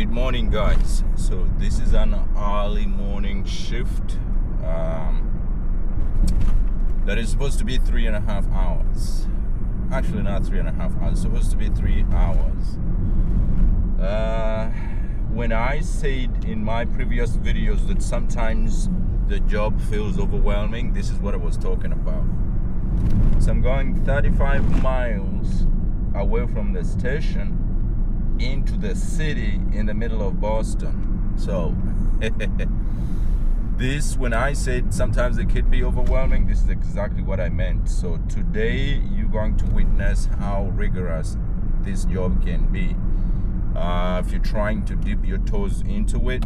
Good morning, guys. So this is an early morning shift that is supposed to be 3.5 hours. Actually, not 3.5 hours. It's supposed to be 3 hours. When I said in my previous videos that sometimes the job feels overwhelming, this is what I was talking about. So I'm going 35 miles away from the station into the city in the middle of Boston. So this, when I said sometimes it could be overwhelming, this is exactly what I meant. So today you're going to witness how rigorous this job can be. If you're trying to dip your toes into it,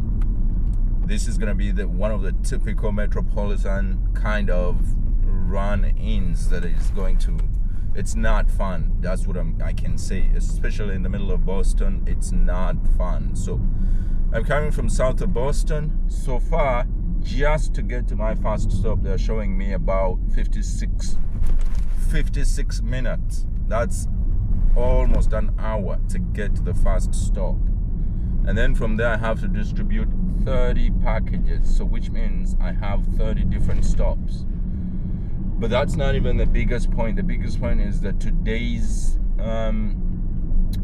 this is going to be one of the typical metropolitan kind of run-ins that is going to, it's not fun. That's what I can say, especially in the middle of Boston. It's not fun. So I'm coming from south of Boston. So far, just to get to my first stop, they're showing me about 56 minutes. That's almost an hour to get to the first stop. And then from there, I have to distribute 30 packages. So which means I have 30 different stops. But that's not even the biggest point. The biggest point is that today's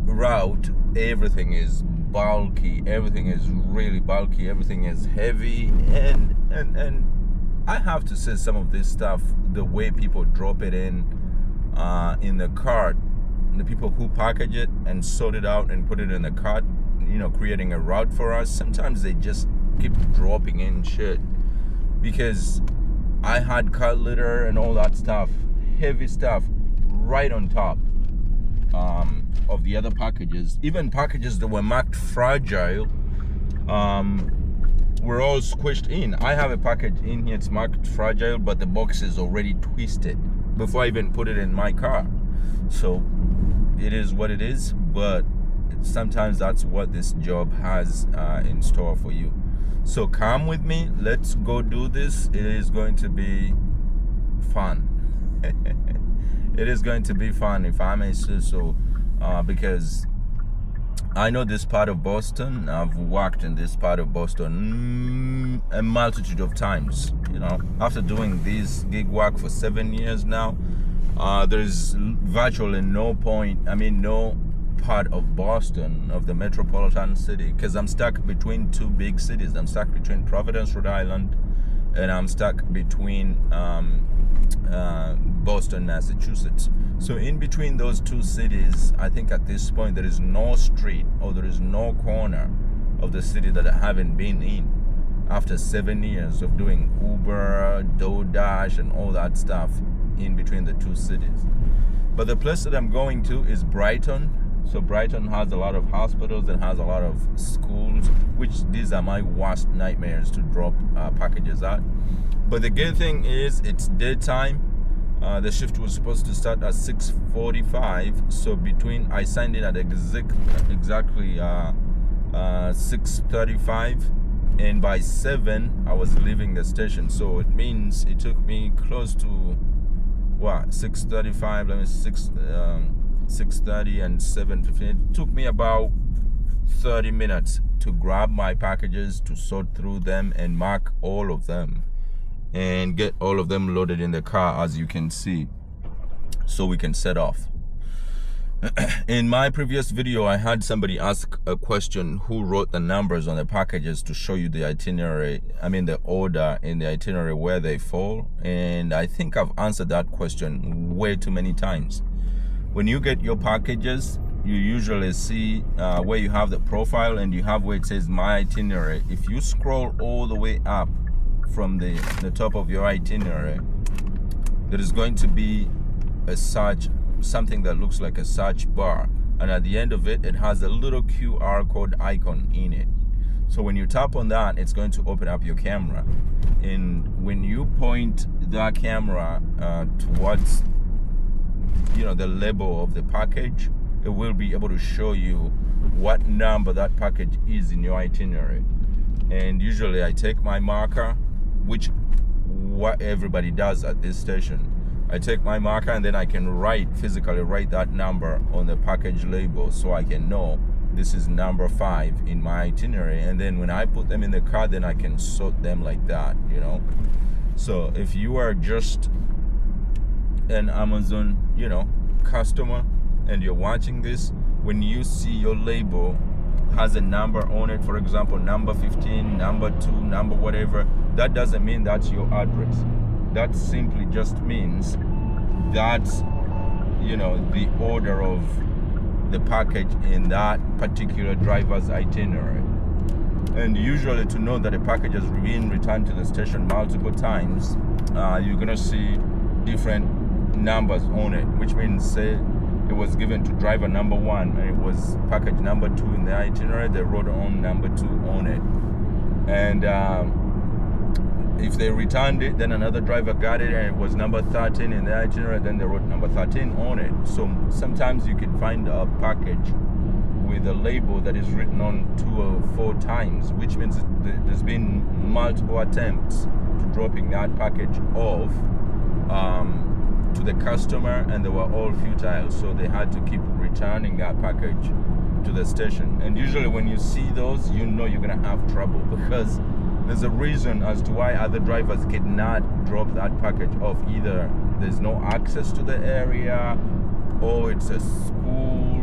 route, everything is bulky. Everything is really bulky. Everything is heavy. And I have to say some of this stuff, the way people drop it in the cart, the people who package it and sort it out and put it in the cart, creating a route for us, sometimes they just keep dropping in shit. Because I had cut litter and all that stuff, heavy stuff, right on top of the other packages. Even packages that were marked fragile were all squished in. I have a package in here, it's marked fragile, but the box is already twisted before I even put it in my car. So it is what it is, but sometimes that's what this job has in store for you. So come with me, let's go do this. It is going to be fun. It is going to be fun, if I may say so, because I know this part of Boston. I've worked in this part of Boston a multitude of times. After doing this gig work for 7 years now, there's virtually no part of Boston, of the metropolitan city, because I'm stuck between two big cities. I'm stuck between Providence, Rhode Island, and I'm stuck between Boston, Massachusetts. So in between those two cities, I think at this point there is no street or there is no corner of the city that I haven't been in after 7 years of doing Uber, DoorDash, and all that stuff in between the two cities. But the place that I'm going to is Brighton. So Brighton has a lot of hospitals and has a lot of schools, which these are my worst nightmares to drop packages at. But the good thing is it's daytime. The shift was supposed to start at 6:45. So I signed in at exactly 6:35, and by 7 I was leaving the station. So it means it took me close to 6:35. 6:30 and 7:15. It took me about 30 minutes to grab my packages, to sort through them and mark all of them and get all of them loaded in the car, as you can see, so we can set off. In my previous video, I had somebody ask a question who wrote the numbers on the packages to show you the itinerary, the order in the itinerary where they fall, and I think I've answered that question way too many times. When you get your packages, you usually see where you have the profile and you have where it says my itinerary. If you scroll all the way up from the top of your itinerary, there is going to be something that looks like a search bar, and at the end of it, it has a little QR code icon in it. So when you tap on that, it's going to open up your camera, and when you point that camera towards the label of the package, it will be able to show you what number that package is in your itinerary. And usually I take my marker, which what everybody does at this station. I take my marker and then I can physically write that number on the package label, so I can know this is number 5 in my itinerary, and then when I put them in the car, then I can sort them like that, you know. So if you are just an Amazon, you know, customer, and you're watching this, when you see your label has a number on it, for example, number 15, number 2, number whatever, that doesn't mean that's your address. That simply just means that's, you know, the order of the package in that particular driver's itinerary. And usually, to know that a package has been returned to the station multiple times, you're gonna see different numbers on it, which means, say it was given to driver number 1 and it was package number 2 in the itinerary, they wrote on number 2 on it. And if they returned it, then another driver got it and it was number 13 in the itinerary, then they wrote number 13 on it. So sometimes you can find a package with a label that is written on 2 or 4 times, which means there's been multiple attempts to dropping that package off to the customer, and they were all futile, so they had to keep returning that package to the station. And usually when you see those, you know you're gonna have trouble, because there's a reason as to why other drivers cannot drop that package off. Either there's no access to the area, or it's a school,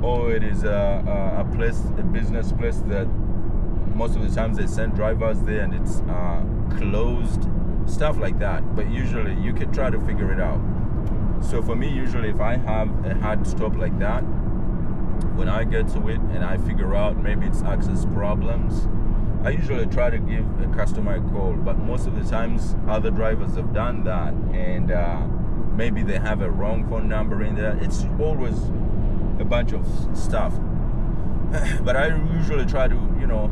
or it is a place, a business place that most of the times they send drivers there and it's closed, stuff like that. But usually you can try to figure it out. So for me, usually if I have a hard stop like that, when I get to it and I figure out maybe it's access problems, I usually try to give a customer a call. But most of the times other drivers have done that, and maybe they have a wrong phone number in there. It's always a bunch of stuff. But I usually try to, you know,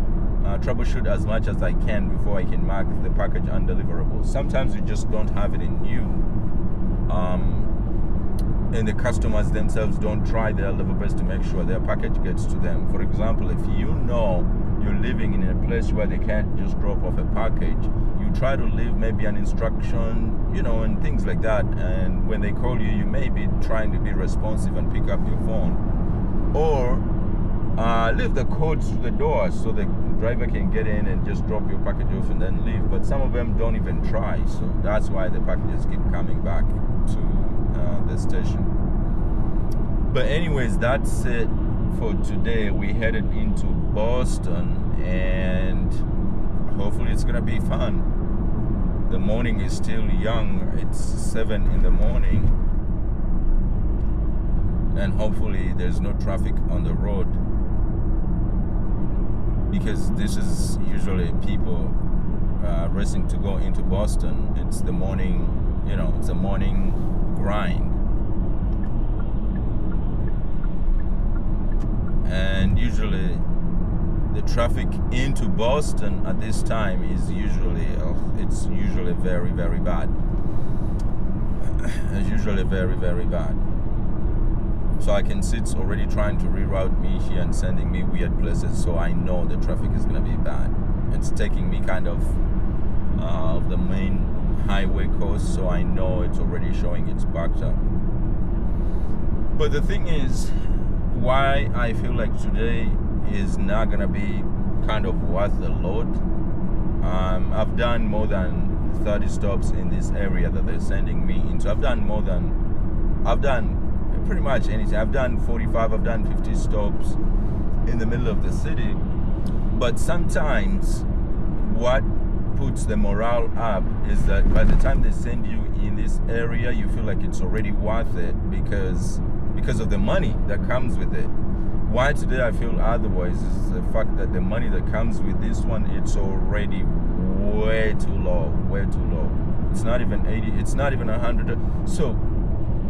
troubleshoot as much as I can before I can mark the package undeliverable. Sometimes you just don't have it in you, and the customers themselves don't try their level best to make sure their package gets to them. For example, if you know you're living in a place where they can't just drop off a package, you try to leave maybe an instruction, you know, and things like that. And when they call you, you may be trying to be responsive and pick up your phone, or leave the codes to the door so the driver can get in and just drop your package off and then leave. But some of them don't even try, so that's why the packages keep coming back to the station. But anyways, that's it for today. We headed into Boston, and hopefully it's gonna be fun. The morning is still young. It's 7 in the morning, and hopefully there's no traffic on the road, because this is usually people racing to go into Boston. It's the morning, you know, it's a morning grind. And usually the traffic into Boston at this time is usually it's usually very, very bad. It's usually very, very bad. So I can see it's already trying to reroute me here and sending me weird places, so I know the traffic is gonna be bad. It's taking me kind of the main highway coast, so I know it's already showing it's backed up. But the thing is, why I feel like today is not gonna be kind of worth the load. I've done more than 30 stops in this area that they're sending me into. I've done pretty much anything. I've done 45, I've done 50 stops in the middle of the city. But sometimes what puts the morale up is that by the time they send you in this area, you feel like it's already worth it because of the money that comes with it. Why today I feel otherwise is the fact that the money that comes with this one, it's already way too low. It's not even 80, it's not even 100. So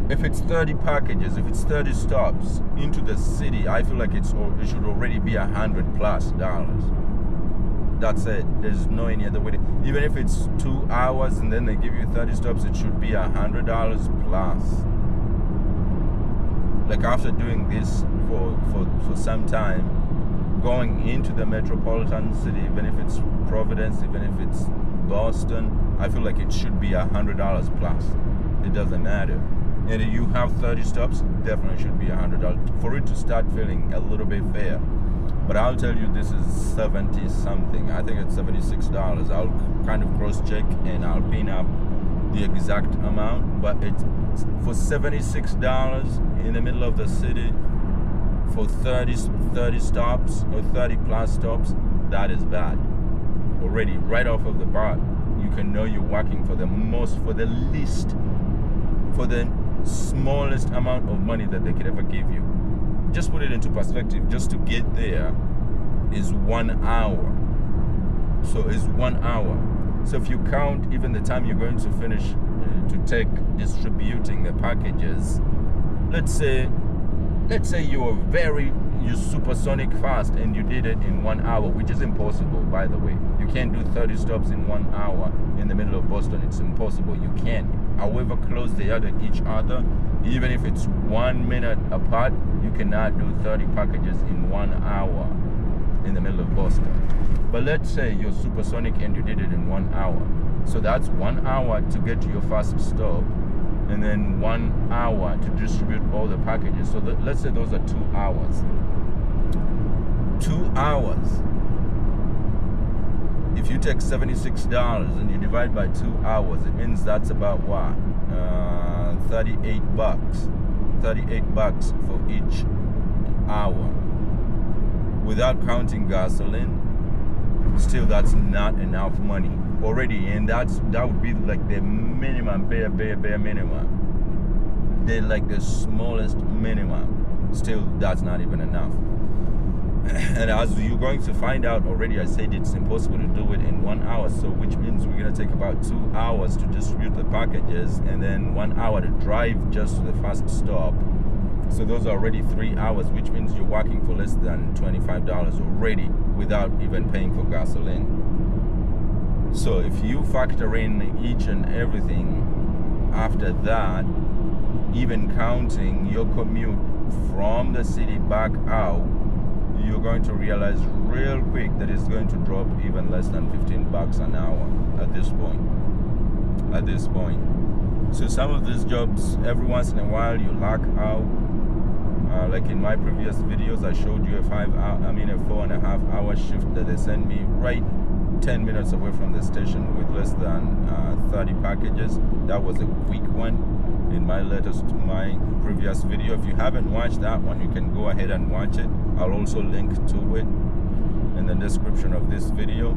if it's 30 packages, if it's 30 stops into the city, I feel like it should already be $100+. That's it. There's no any other way. Even if it's 2 hours and then they give you 30 stops, it should be $100+. Like after doing this for some time, going into the metropolitan city, even if it's Providence, even if it's Boston, I feel like it should be $100+. It doesn't matter. and you have 30 stops, definitely should be $100 for it to start feeling a little bit fair. But I'll tell you, this is 70 something. I think it's $76. I'll kind of cross check and I'll pin up the exact amount. But it's for $76 in the middle of the city for 30 stops or 30 plus stops. That is bad. Already, right off of the bat, you can know you're working for the smallest amount of money that they could ever give you. Just put it into perspective. Just to get there is 1 hour. So it's 1 hour. So if you count even the time you're going to finish to take distributing the packages, let's say you're supersonic fast and you did it in 1 hour, which is impossible, by the way. You can't do 30 stops in 1 hour in the middle of Boston. It's impossible. You can't. However close they are to each other, even if it's 1 minute apart, you cannot do 30 packages in 1 hour in the middle of Boston. But let's say you're supersonic and you did it in 1 hour. So that's 1 hour to get to your first stop, and then 1 hour to distribute all the packages. So let's say those are 2 hours. 2 hours. If you take $76 and you divide by 2 hours, it means that's about what? $38. $38 for each hour. Without counting gasoline, still that's not enough money already, and that would be like the minimum, bare minimum. They're like the smallest minimum. Still, that's not even enough. And as you're going to find out already, I said it's impossible to do it in 1 hour, so which means we're going to take about 2 hours to distribute the packages and then 1 hour to drive just to the first stop. So those are already 3 hours, which means you're working for less than $25 already without even paying for gasoline. So if you factor in each and everything after that, even counting your commute from the city back out, you're going to realize real quick that it's going to drop even less than $15 an hour at this point. So some of these jobs, every once in a while you luck out. Like in my previous videos, I showed you a 4.5 hour shift that they sent me right 10 minutes away from the station with less than 30 packages. That was a quick one in my previous video. If you haven't watched that one, you can go ahead and watch it. I'll also link to it in the description of this video.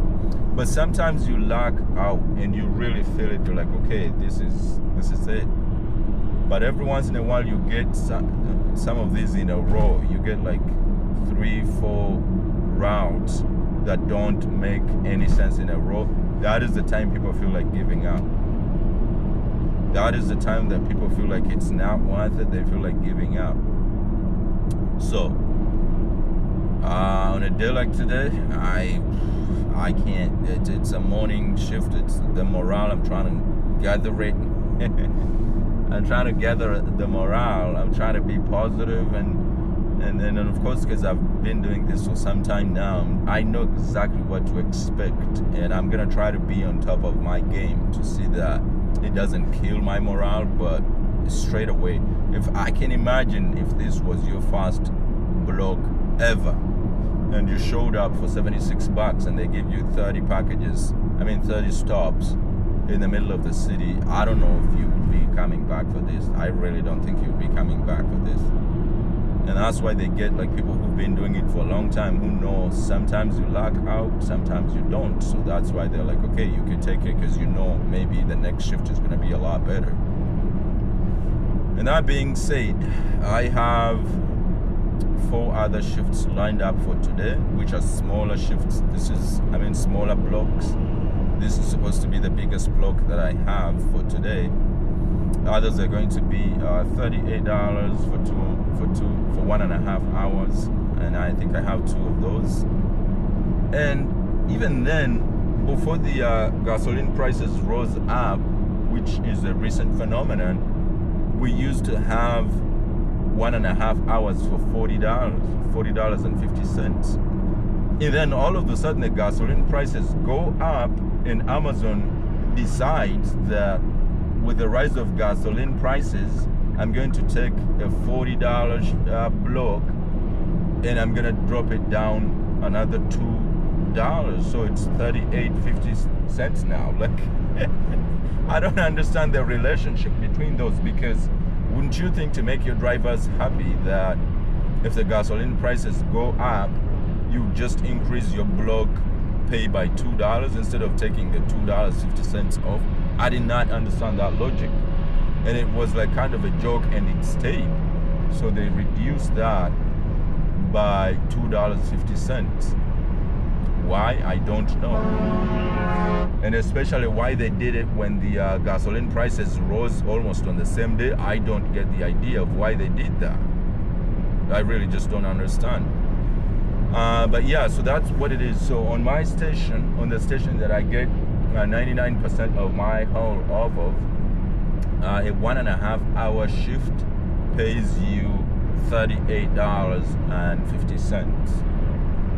But sometimes you luck out and you really feel it. You're like, okay, this is it. But every once in a while you get some of these in a row. You get like 3-4 routes that don't make any sense in a row. That is the time people feel like giving up. That is the time that people feel like it's not worth it. They feel like giving up. So on a day like today, I can't. It's a morning shift. It's the morale. I'm trying to gather it. I'm trying to gather the morale. I'm trying to be positive, and of course, because I've been doing this for some time now, I know exactly what to expect, and I'm gonna try to be on top of my game to see that it doesn't kill my morale. But straight away, if I can imagine if this was your first blog ever, and you showed up for $76 and they give you 30 stops in the middle of the city, I don't know if you would be coming back for this. I really don't think you'll be coming back for this. And that's why they get like people who've been doing it for a long time, who know sometimes you luck out, sometimes you don't. So that's why they're like, okay, you can take it because you know maybe the next shift is going to be a lot better. And that being said, I have 4 other shifts lined up for today, which are smaller shifts. Smaller blocks. This is supposed to be the biggest block that I have for today. Others are going to be $38 for 1.5 hours, and I think I have 2 of those. And even then, before the gasoline prices rose up, which is a recent phenomenon, we used to have 1.5 hours for $40.50. And then all of a sudden the gasoline prices go up, and Amazon decides that with the rise of gasoline prices, I'm going to take a $40 block and I'm gonna drop it down another $2, so it's 38.50 cents now. Like, I don't understand the relationship between those, because wouldn't you think, to make your drivers happy, that if the gasoline prices go up, you just increase your block pay by $2 instead of taking the $2.50 off? I did not understand that logic, and it was like kind of a joke, and it stayed. So they reduced that by $2.50. Why? I don't know. And especially why they did it when the gasoline prices rose almost on the same day. I don't get the idea of why they did that. I really just don't understand. But yeah, so that's what it is. So on my station, on the station that I get 99% of my haul off of, a 1.5 hour shift pays you $38.50.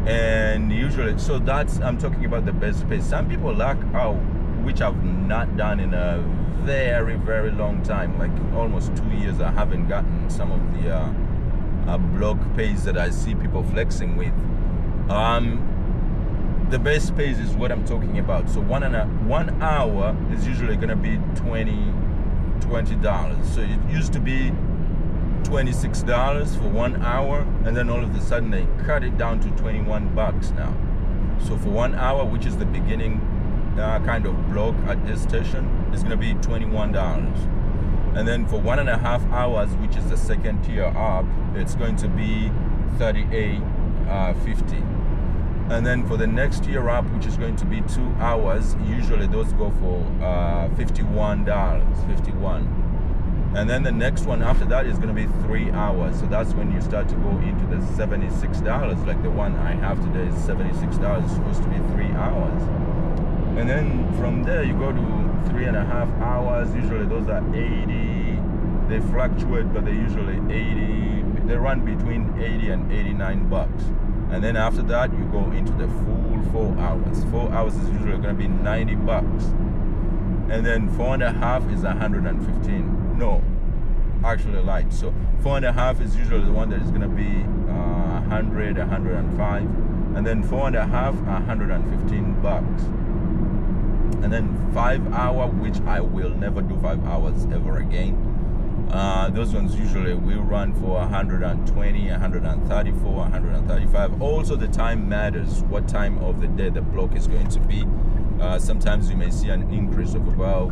And usually, so that's, I'm talking about the best pay. Some people lack out, which I've not done in a very, very long time, like almost 2 years. I haven't gotten some of the block pays that I see people flexing with. The best pays is what I'm talking about. So 1 hour is usually gonna be $20. So it used to be $26 for 1 hour, and then all of a sudden they cut it down to $21 now. So for 1 hour, which is the beginning kind of block at this station, is going to be $21. And then for 1.5 hours, which is the second tier up, it's going to be $38.50. And then for the next tier up, which is going to be 2 hours, usually those go for $51. And then the next one after that is going to be 3 hours. So that's when you start to go into the $76. Like the one I have today is $76. It's supposed to be 3 hours. And then from there you go to 3.5 hours. Usually those are 80. They fluctuate, but they're usually 80. They run between 80 and $89. And then after that you go into the full 4 hours. 4 hours is usually going to be $90. And then 4.5 is 115. No, actually light. So 4.5 is usually the one that is going to be 100, 105, and then 4.5, $115. And then 5 hour, which I will never do 5 hours ever again. Those ones usually will run for 120, 134, 135. Also, the time matters. What time of the day the block is going to be. Sometimes you may see an increase of about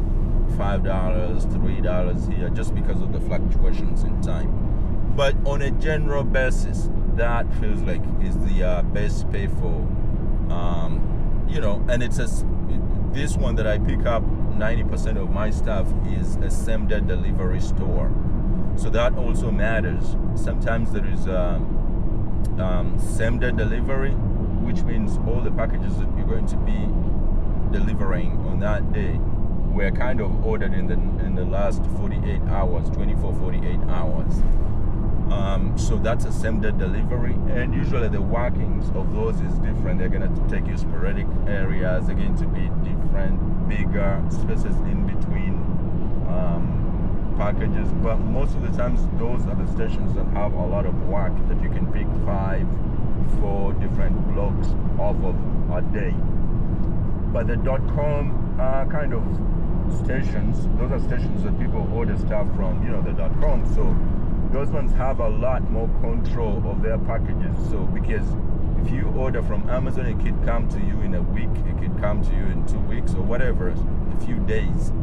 $5, $3 here, just because of the fluctuations in time. But on a general basis, that feels like is the best pay for, and it's this one that I pick up. 90% of my stuff is a same-day delivery store, so that also matters. Sometimes there is same-day delivery, which means all the packages that you're going to be delivering on that day were kind of ordered in the last 48 hours, 24, 48 hours. So that's a same-day delivery, and usually the workings of those is different. They're going to take you sporadic areas. They're going to be different, bigger spaces in between packages. But most of the times, those are the stations that have a lot of work that you can pick 5, 4 different blocks off of a day. But the .com kind of stations, those are stations that people order stuff from, the .com. So those ones have a lot more control of their packages. So because if you order from Amazon, it could come to you in a week, it could come to you in 2 weeks or whatever, a few days.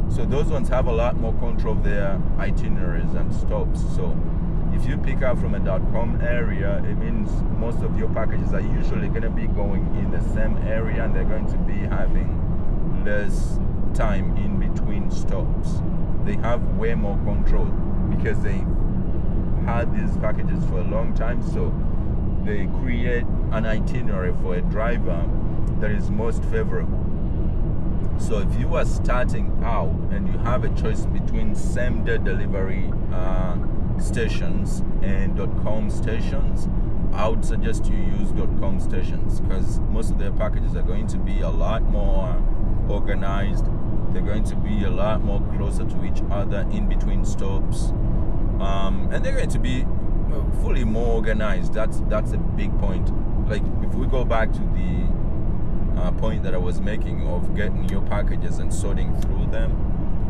So those ones have a lot more control of their itineraries and stops. So if you pick up from a .com area, it means most of your packages are usually going to be going in the same area, and they're going to be having less time in between stops. They have way more control because they had these packages for a long time, so they create an itinerary for a driver that is most favorable. So if you are starting out and you have a choice between same-day delivery stations and .com stations, I would suggest you use .com stations, because most of their packages are going to be a lot more organized. They're going to be a lot more closer to each other in between stops. and they're going to be fully more organized. That's a big point. Like if we go back to the point that I was making of getting your packages and sorting through them,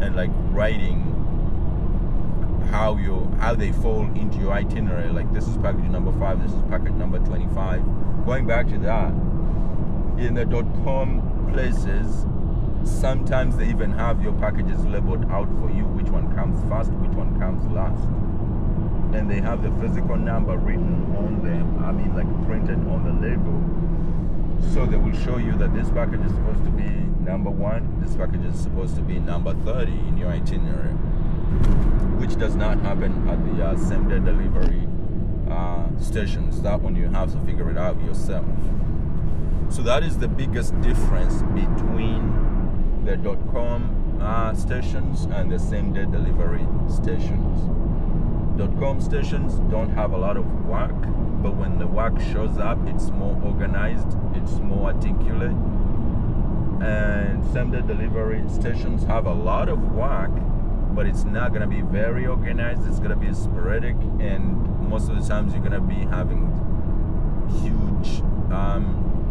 and like writing how they fall into your itinerary. Like this is package number 5, this is package number 25. Going back to that, in the .com places, sometimes they even have your packages labeled out for you, which one comes first, which one comes last, and they have the physical number written on them, I mean like printed on the label. So they will show you that this package is supposed to be number 1, this package is supposed to be number 30 in your itinerary, which does not happen at the same-day delivery stations. That one you have to figure it out yourself. So that is the biggest difference between the .com stations and the same-day delivery stations. .com stations don't have a lot of work, but when the work shows up, it's more organized, it's more articulate. And same-day delivery stations have a lot of work, but it's not going to be very organized. It's going to be sporadic, and most of the times you're going to be having huge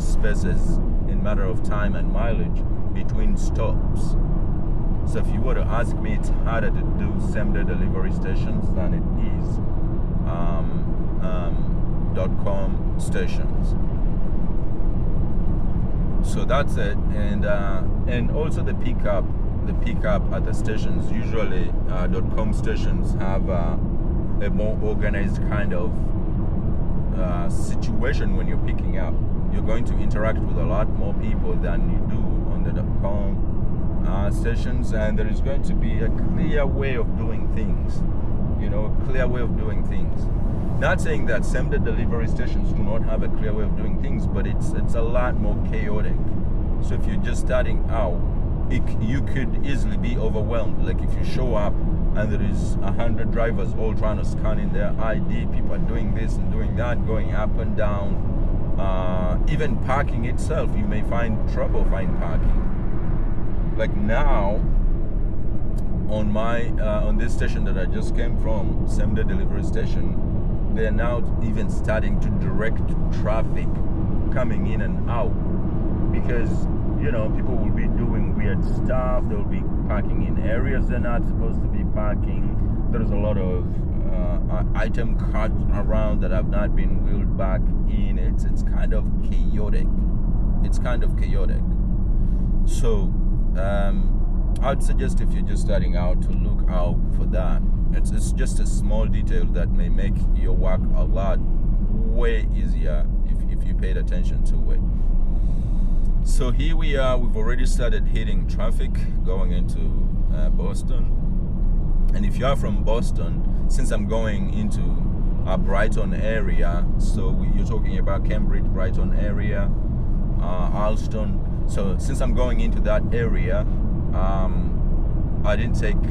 spaces in matter of time and mileage between stops. So if you were to ask me, it's harder to do same-day delivery stations than it is .com stations. So that's it. And also the pickup at the stations. Usually .com stations have a more organized kind of situation when you're picking up. You're going to interact with a lot more people than you do on the .com stations, and there is going to be a clear way of doing things. Clear way of doing things. Not saying that same-day delivery stations do not have a clear way of doing things, but it's a lot more chaotic. So if you're just starting out, you could easily be overwhelmed. Like if you show up and there is 100 drivers all trying to scan in their ID, people are doing this and doing that, going up and down. Even parking itself, you may find trouble finding parking. Like now, on this station that I just came from, same-day delivery station, they're now even starting to direct traffic coming in and out, because people will be doing weird stuff. They'll be parking in areas they're not supposed to be parking. There's a lot of item carts around that have not been wheeled back in. It's kind of chaotic. So I'd suggest, if you're just starting out, to look out for that. It's just a small detail that may make your work a lot way easier if you paid attention to it. So here we are. We've already started hitting traffic going into Boston. And if you are from Boston, since I'm going into a Brighton area, so you're talking about Cambridge, Brighton area, Alston. So since I'm going into that area, I didn't take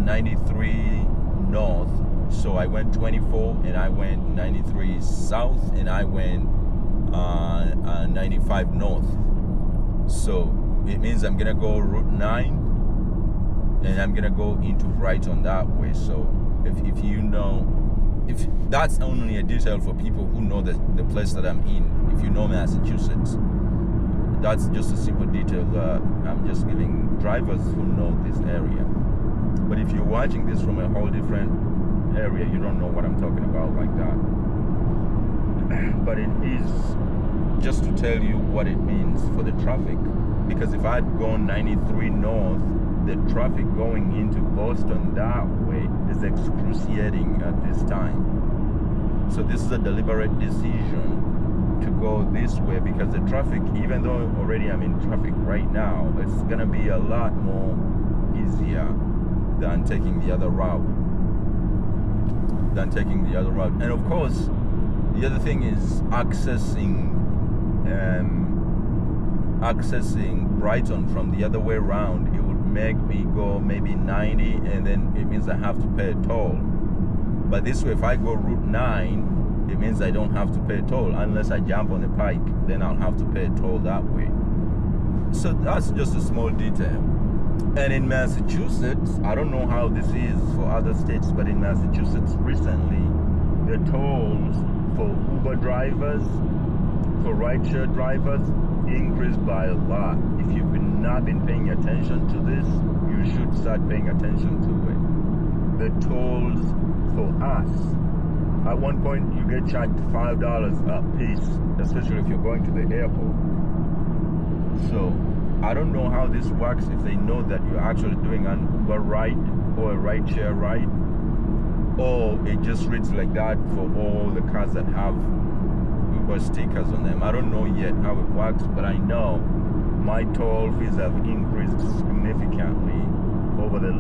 93 north, so I went 24, and I went 93 south, and I went 95 north. So it means I'm gonna go Route 9, and I'm gonna go into Brighton that way. So if that's only a detail for people who know the place that I'm in. If you know Massachusetts, that's just a simple detail that I'm just giving drivers who know this area. But if you're watching this from a whole different area, you don't know what I'm talking about like that. But it is just to tell you what it means for the traffic. Because if I'd gone 93 north, the traffic going into Boston that way is excruciating at this time. So this is a deliberate decision to go this way, because the traffic, even though already I'm in traffic right now, it's gonna be a lot more easier than taking the other route. And of course, the other thing is accessing Brighton from the other way around. It would make me go maybe 90, and then it means I have to pay a toll. But this way, if I go Route 9, it means I don't have to pay a toll unless I jump on the pike. Then I'll have to pay a toll that way. So that's just a small detail. And in Massachusetts, I don't know how this is for other states, but in Massachusetts recently, the tolls for Uber drivers, for rideshare drivers, increased by a lot. If you've not been paying attention to this, you should start paying attention to it. The tolls for us, at one point you get charged $5 a piece, especially if you're going to the airport. So I don't know how this works, if they know that you're actually doing an Uber ride or a rideshare ride, or it just reads like that for all the cars that have Uber stickers on them. I don't know yet how it works, but I know my toll fees have increased significantly over the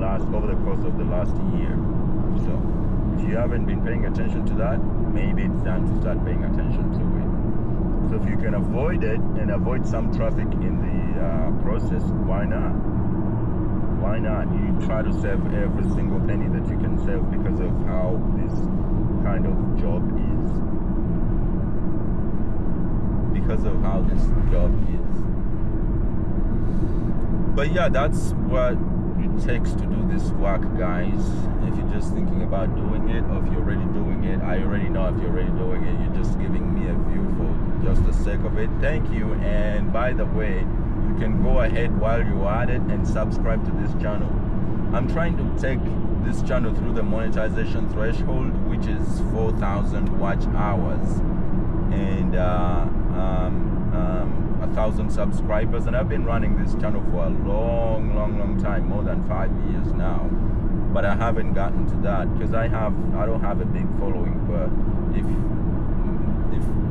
course of the last year. So if you haven't been paying attention to that, maybe it's time to start paying attention to it. So if you can avoid it and avoid some traffic in the process, why not? Why not? You try to save every single penny that you can save because of how this kind of job is. Because of how this job is. But yeah, that's what it takes to do this work, guys. If you're just thinking about doing it, or if you're already doing it, I already know if you're already doing it. You're just giving me a view for just the sake of it. Thank you. And by the way, you can go ahead while you're at it and subscribe to this channel. I'm trying to take this channel through the monetization threshold, which is 4,000 watch hours and 1,000 subscribers, and I've been running this channel for a long time, more than 5 years now, but I haven't gotten to that because I don't have a big following. But if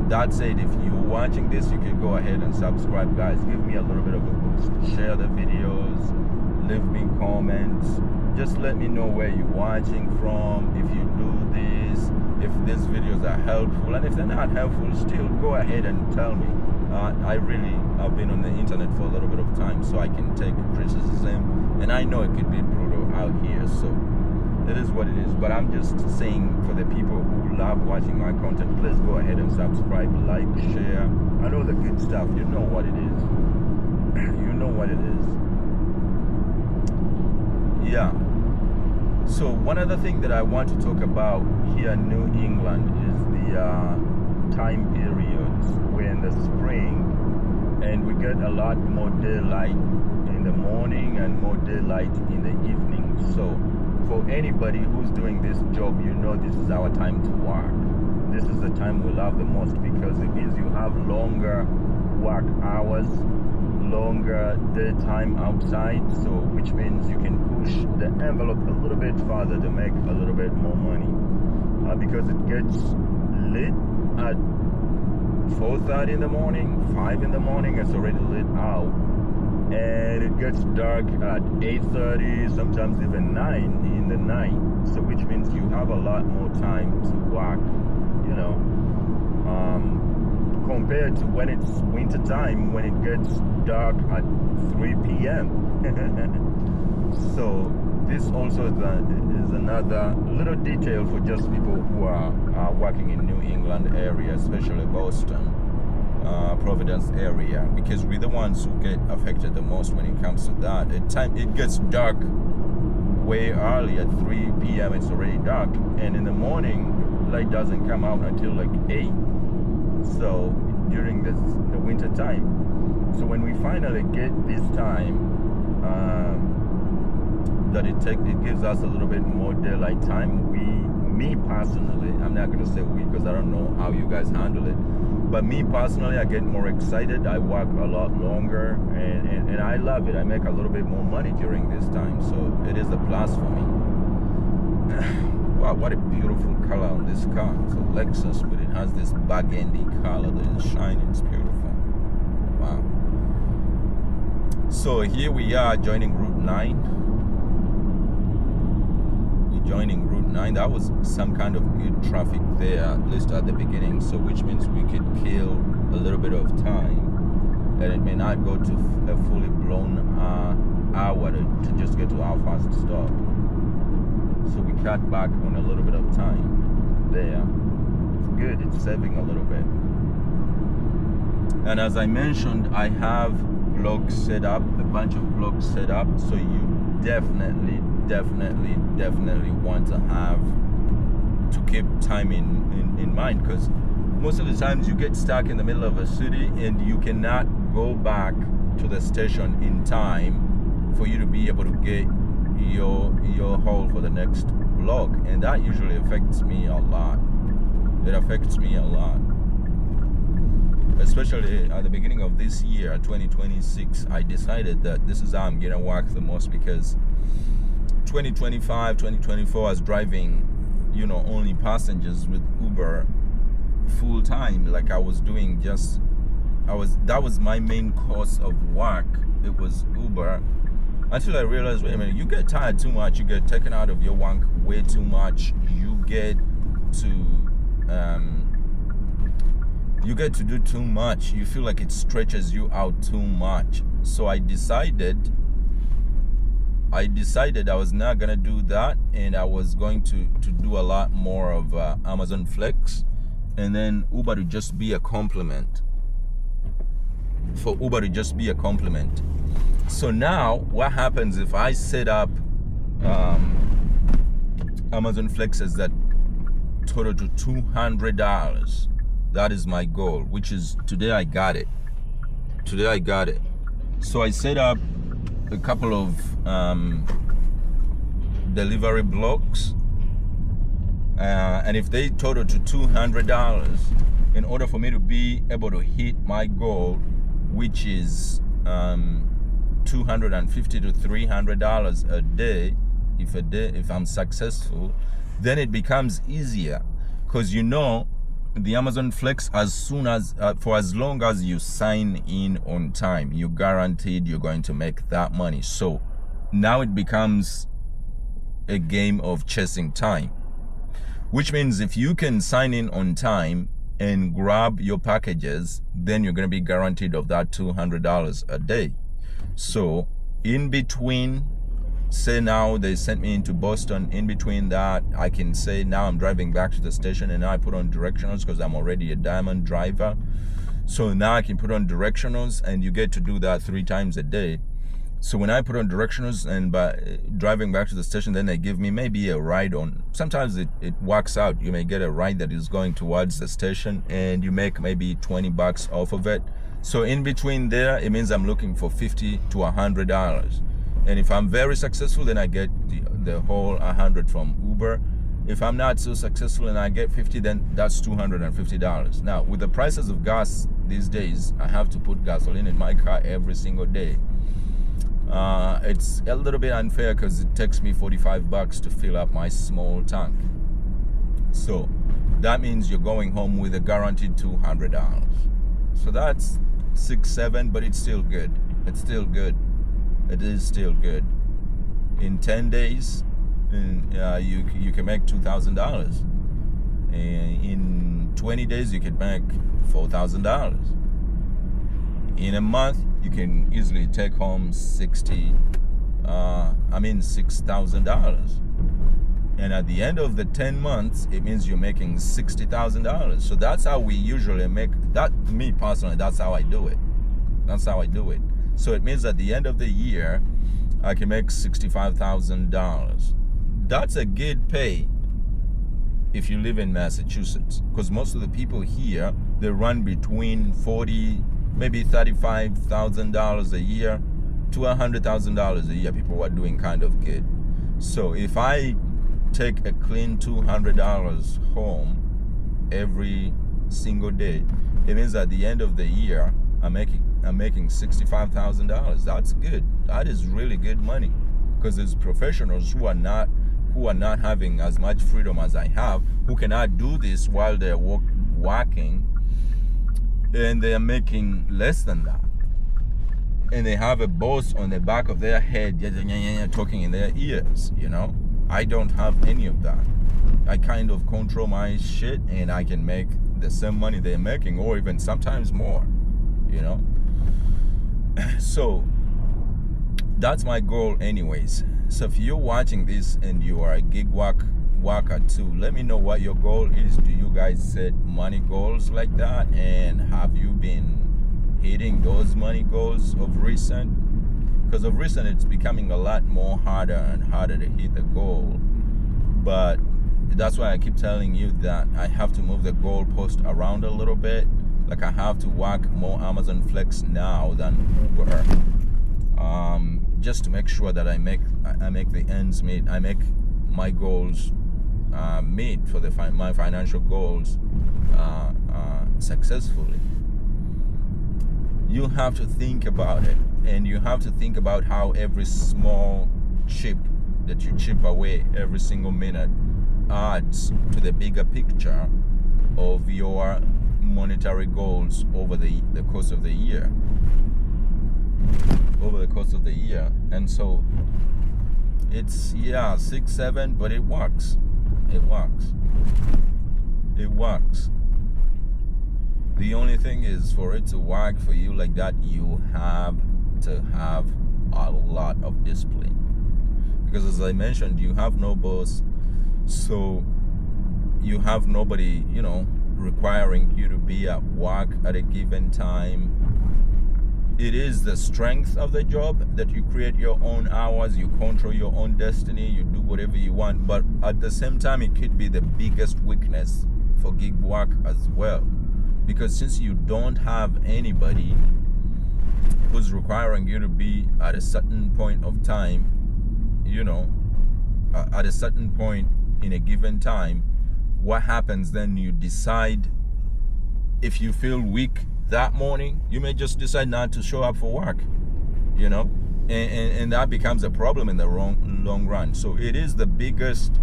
that said, if you're watching this, you can go ahead and subscribe, guys. Give me a little bit of a boost. Share the videos, leave me comments, just let me know where you're watching from. If you do this, if these videos are helpful, and if they're not helpful, still go ahead and tell me. I've been on the internet for a little bit of time, so I can take criticism, and I know it could be brutal out here, so it is what it is. But I'm just saying, for the people who love watching my content, please go ahead and subscribe, like, share, and all the good stuff. You know what it is. You know what it is. Yeah. So one other thing that I want to talk about here in New England is the time periods. We're in the spring and we get a lot more daylight in the morning and more daylight in the evening. So for anybody who's doing this job, you know this is our time to work. This is the time we love the most because it means you have longer work hours, longer daytime outside, so which means you can push the envelope a little bit farther to make a little bit more money, because it gets lit at 4:30 in the morning, 5 in the morning, it's already lit out, and it gets dark at 8:30, sometimes even 9 in the night, so which means you have a lot more time to work, you know, compared to when it's winter time, when it gets dark at 3 p.m. So this also is another little detail for just people who are working in New England area, especially Boston, Providence area, because we're the ones who get affected the most when it comes to that. It gets dark way early. At 3 p.m. it's already dark, and in the morning light doesn't come out until like 8. So during the winter time, so when we finally get this time, that it gives us a little bit more daylight time. Me personally, I'm not gonna say we because I don't know how you guys handle it, but me personally, I get more excited. I work a lot longer, and I love it. I make a little bit more money during this time, so it is a plus for me. Wow, what a beautiful color on this car. It's a Lexus, but it has this burgundy color that is shining. It's beautiful. Wow. So here we are joining Route 9. We're joining Route 9. That was some kind of good traffic there, at least at the beginning. So which means we could kill a little bit of time, and it may not go to a fully blown hour to just get to our first stop. So we cut back on a little bit of time there. It's good, it's saving a little bit. And as I mentioned, I have blogs set up, so you definitely want to have to keep time in mind, because most of the times you get stuck in the middle of a city and you cannot go back to the station in time for you to be able to get your haul for the next vlog, and that usually affects me a lot. It affects me a lot, especially at the beginning of this year, 2026. I decided that this is how I'm gonna work the most, because 2025, 2024, I was driving, only passengers with Uber full time, like I was doing that was my main course of work. It was Uber, until I realized, wait a minute, you get tired too much, you get taken out of your work way too much, you get to do too much, you feel like it stretches you out too much. So I decided I was not gonna do that, and I was going to do a lot more of Amazon Flex, and then Uber to just be a complement. So now what happens if I set up Amazon Flex as that total to $200? That is my goal, which is today I got it. So I set up a couple of delivery blocks, and if they total to $200, in order for me to be able to hit my goal, which is $250 to $300 a day, if I'm successful, then it becomes easier, because the Amazon Flex, as soon as for as long as you sign in on time, you're guaranteed you're going to make that money. So now it becomes a game of chasing time, which means if you can sign in on time and grab your packages, then you're going to be guaranteed of that $200 a day. So in between, say now they sent me into Boston, in between that, I can say now I'm driving back to the station, and now I put on directionals because I'm already a diamond driver. So now I can put on directionals, and you get to do that 3 times a day. So when I put on directionals and by driving back to the station, then they give me maybe a ride on. Sometimes it works out. You may get a ride that is going towards the station, and you make maybe $20 off of it. So in between there, it means I'm looking for $50 to $100. And if I'm very successful, then I get the whole 100 from Uber. If I'm not so successful and I get 50, then that's $250. Now, with the prices of gas these days, I have to put gasoline in my car every single day. It's a little bit unfair because it takes me $45 to fill up my small tank. So that means you're going home with a guaranteed $200. So that's 6-7, but it's still good. It is still good. In 10 days, you can make $2,000. In 20 days, you can make $4,000. In a month, you can easily take home $6,000. And at the end of the 10 months, it means you're making $60,000. So that's how we usually make that. Me personally, that's how I do it. So it means at the end of the year, I can make $65,000. That's a good pay if you live in Massachusetts, because most of the people here, they run between maybe $35,000 a year to $100,000 a year. People are doing kind of good. So if I take a clean $200 home every single day, it means at the end of the year, I'm making $65,000. That's good. That is really good money, because there's professionals who are not having as much freedom as I have, who cannot do this while they're working, and they are making less than that, and they have a boss on the back of their head talking in their ears. I don't have any of that. I kind of control my shit, and I can make the same money they're making, or even sometimes more. So that's my goal anyways. So if you're watching this and you are a gig worker too, let me know what your goal is. Do you guys set money goals like that, and have you been hitting those money goals of recent, because of recent it's becoming a lot more harder and harder to hit the goal. But that's why I keep telling you that I have to move the goalpost around a little bit. Like I have to work more Amazon Flex now than Uber, just to make sure that I make the ends meet. I make my goals meet for my financial goals successfully. You have to think about it, and you have to think about how every small chip that you chip away every single minute adds to the bigger picture of your monetary goals over the course of the year. And so it's 6, 7, but it works. The only thing is, for it to work for you like that, you have to have a lot of discipline. Because as I mentioned, you have no boss, so you have nobody, requiring you to be at work at a given time. It is the strength of the job that you create your own hours, you control your own destiny, you do whatever you want. But at the same time, it could be the biggest weakness for gig work as well. Because since you don't have anybody who's requiring you to be at a certain point of time, at a certain point in a given time, what happens then? You decide, if you feel weak that morning, you may just decide not to show up for work, and that becomes a problem in the long run. So it is the biggest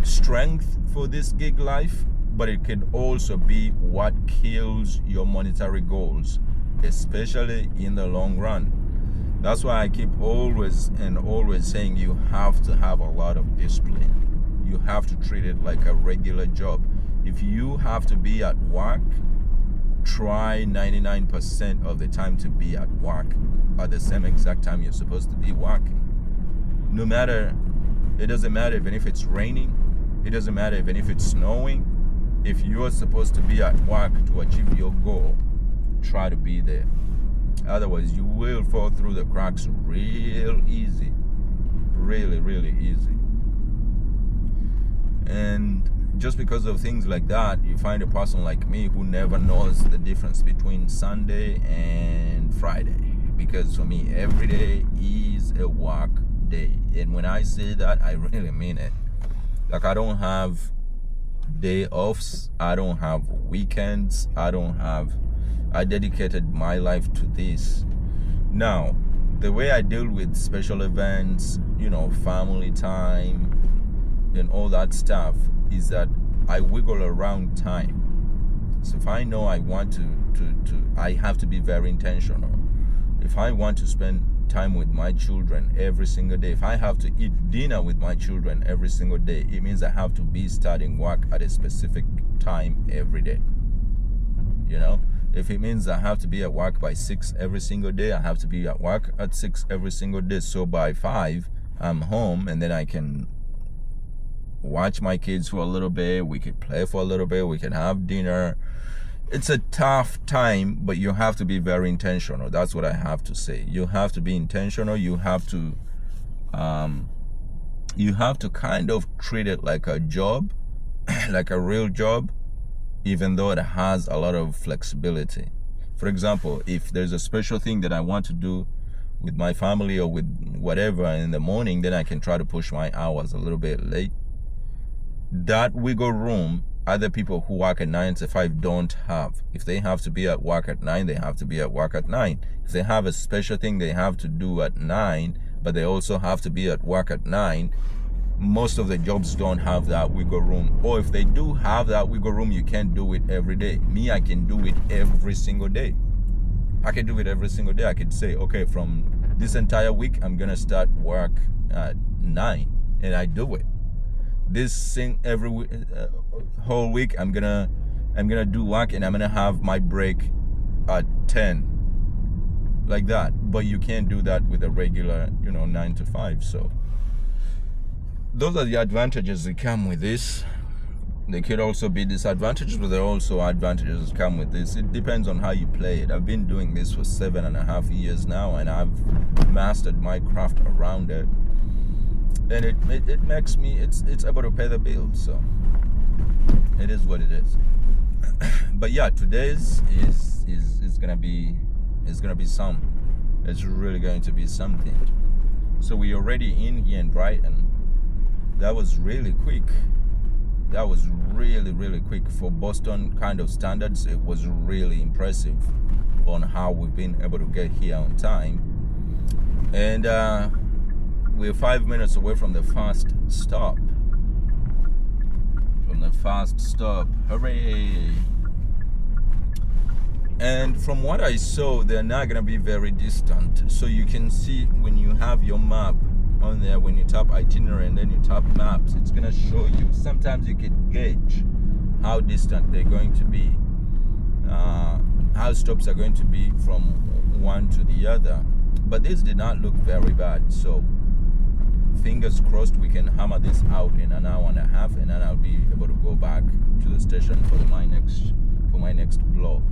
strength for this gig life, but it can also be what kills your monetary goals, especially in the long run. That's why I keep always saying you have to have a lot of discipline. You have to treat it like a regular job. If you have to be at work, try 99% of the time to be at work at the same exact time you're supposed to be working. It doesn't matter even if it's raining, it doesn't matter even if it's snowing. If you're supposed to be at work to achieve your goal, try to be there. Otherwise, you will fall through the cracks real easy. Really, really easy. And just because of things like that, you find a person like me who never knows the difference between Sunday and Friday. Because for me, every day is a work day. And when I say that, I really mean it. Like, I don't have day offs, I don't have weekends, I dedicated my life to this. Now, the way I deal with special events, family time and all that stuff, is that I wiggle around time. So if I know I want I have to be very intentional. If I want to spend time with my children every single day, if I have to eat dinner with my children every single day, it means I have to be starting work at a specific time every day. If it means I have to be at work by 6 every single day, I have to be at work at 6 every single day. So by 5, I'm home, and then I can watch my kids for a little bit, we could play for a little bit, we can have dinner. It's a tough time, but you have to be very intentional. That's what I have to say. You have to be intentional. You have to kind of treat it like a job, like a real job, even though it has a lot of flexibility. For example, if there's a special thing that I want to do with my family or with whatever in the morning, then I can try to push my hours a little bit late. That wiggle room, other people who work at 9 to 5 don't have. If they have to be at work at 9, they have to be at work at 9. If they have a special thing they have to do at 9, but they also have to be at work at 9, most of the jobs don't have that wiggle room. Or if they do have that wiggle room, you can't do it every day. Me, I can do it every single day. I can do it every single day. I could say, okay, from this entire week, I'm gonna start work at 9, and I do it. This thing whole week, I'm gonna do work, and I'm gonna have my break at 10, like that. But you can't do that with a regular 9 to 5. So those are the advantages that come with this. There could also be disadvantages, but there are also advantages that come with this. It depends on how you play it. I've been doing this for 7.5 years now, and I've mastered my craft around it. And it makes me, it's able to pay the bills, so it is what it is. But yeah, today's is gonna be some. It's really going to be something. So we're already in here in Brighton. That was really quick. That was really quick for Boston kind of standards. It was really impressive on how we've been able to get here on time. And we're 5 minutes away from the fast stop. Hooray! And from what I saw, they're not gonna be very distant. So you can see when you have your map on there, when you tap itinerary and then you tap maps, it's gonna show you. Sometimes you can gauge how distant they're going to be, how stops are going to be from one to the other. But this did not look very bad. So fingers crossed we can hammer this out in an hour and a half, and then I'll be able to go back to the station for my next vlog.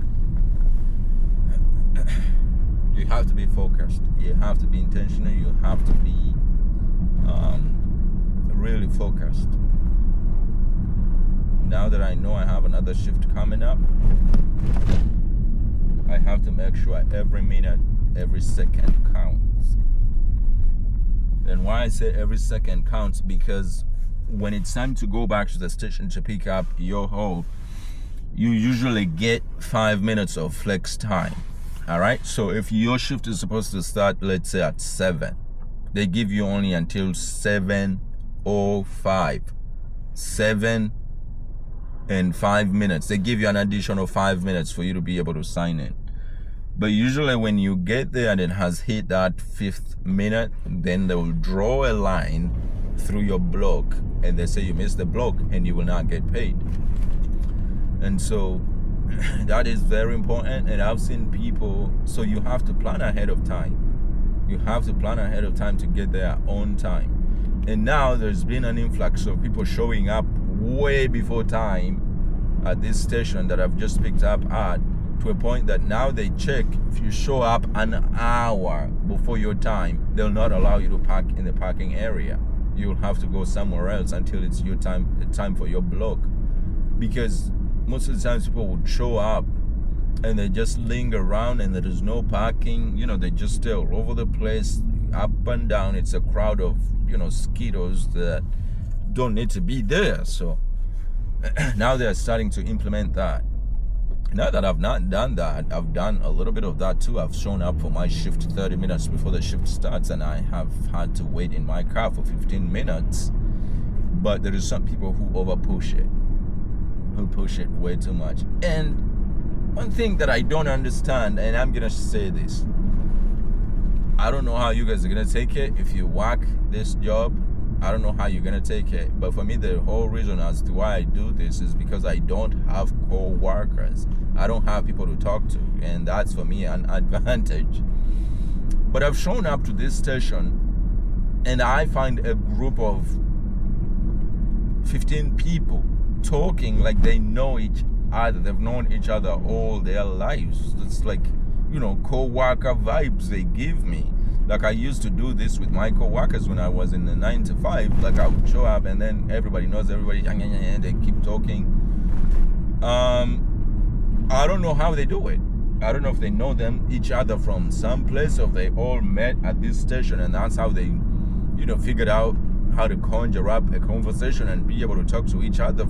You have to be focused. You have to be intentional. You have to be really focused. Now that I know I have another shift coming up, I have to make sure every minute, every second counts. And why I say every second counts, because when it's time to go back to the station to pick up your haul, you usually get 5 minutes of flex time. All right, so if your shift is supposed to start, let's say at 7, they give you only until 7:05. 7 and 5 minutes. They give you an additional 5 minutes for you to be able to sign in. But usually when you get there and it has hit that 5th minute, then they will draw a line through your block and they say you missed the block and you will not get paid. And so that is very important. And I've seen people, so you have to plan ahead of time. You have to plan ahead of time to get there on time. And now there's been an influx of people showing up way before time at this station that I've just picked up at, to a point that now they check if you show up an hour before your time, they'll not allow you to park in the parking area. You'll have to go somewhere else until it's your time for your block. Because most of the times people would show up and they just linger around and there is no parking. You know, they just stay all over the place, up and down. It's a crowd of, mosquitoes that don't need to be there. So now they're starting to implement that. Now that I've not done that, I've done a little bit of that too. I've shown up for my shift 30 minutes before the shift starts, and I have had to wait in my car for 15 minutes. But there is some people who push it way too much. And one thing that I don't understand, and I'm gonna say this, I don't know how you guys are gonna take it if you work this job. I don't know how you're gonna take it, but for me, the whole reason as to why I do this is because I don't have co-workers. I don't have people to talk to, and that's for me an advantage. But I've shown up to this station, and I find a group of 15 people talking like they know each other. They've known each other all their lives. It's like, co-worker vibes they give me. Like I used to do this with my co-workers when I was in the 9 to 5. Like I would show up and then everybody knows everybody. They keep talking. I don't know how they do it. I don't know if they know each other from someplace, or if they all met at this station and that's how they, figured out how to conjure up a conversation and be able to talk to each other.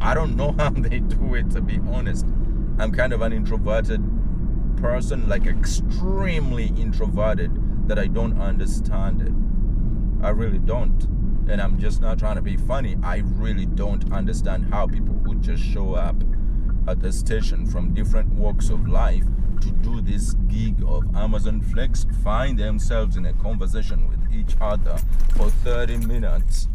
I don't know how they do it, to be honest. I'm kind of an introverted person, like extremely introverted, that I don't understand it. I really don't. And I'm just not trying to be funny. I really don't understand how people would just show up at the station from different walks of life to do this gig of Amazon Flex, find themselves in a conversation with each other for 30 minutes.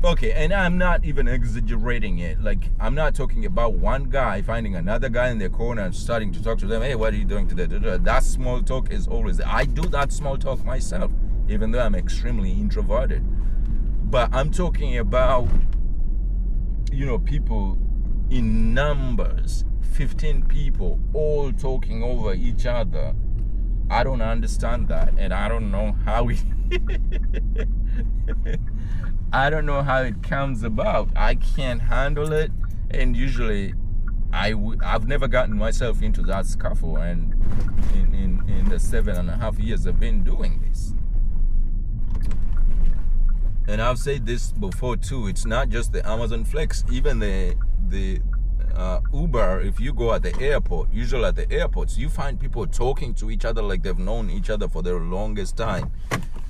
Okay, and I'm not even exaggerating it. Like, I'm not talking about one guy finding another guy in the corner and starting to talk to them. Hey, what are you doing today? That small talk is always there. I do that small talk myself, even though I'm extremely introverted. But I'm talking about people in numbers, 15 people all talking over each other. I don't understand that, and I don't know how it I don't know how it comes about. I can't handle it, and usually I've never gotten myself into that scuffle, and in the 7.5 years I've been doing this. And I've said this before too, it's not just the Amazon Flex, even the Uber. If you go at the airport, usually at the airports, you find people talking to each other like they've known each other for the longest time.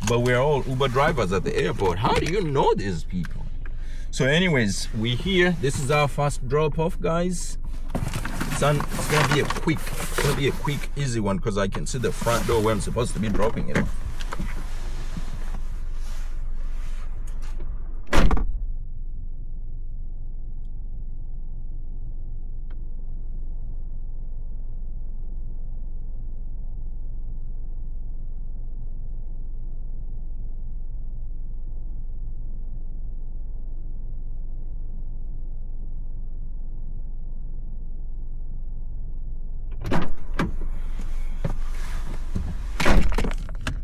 But we're all Uber drivers at the airport. How do you know these people? So anyways, we're here. This is our first drop off, guys. It's gonna be a quick, easy one, because I can see the front door where I'm supposed to be dropping it off.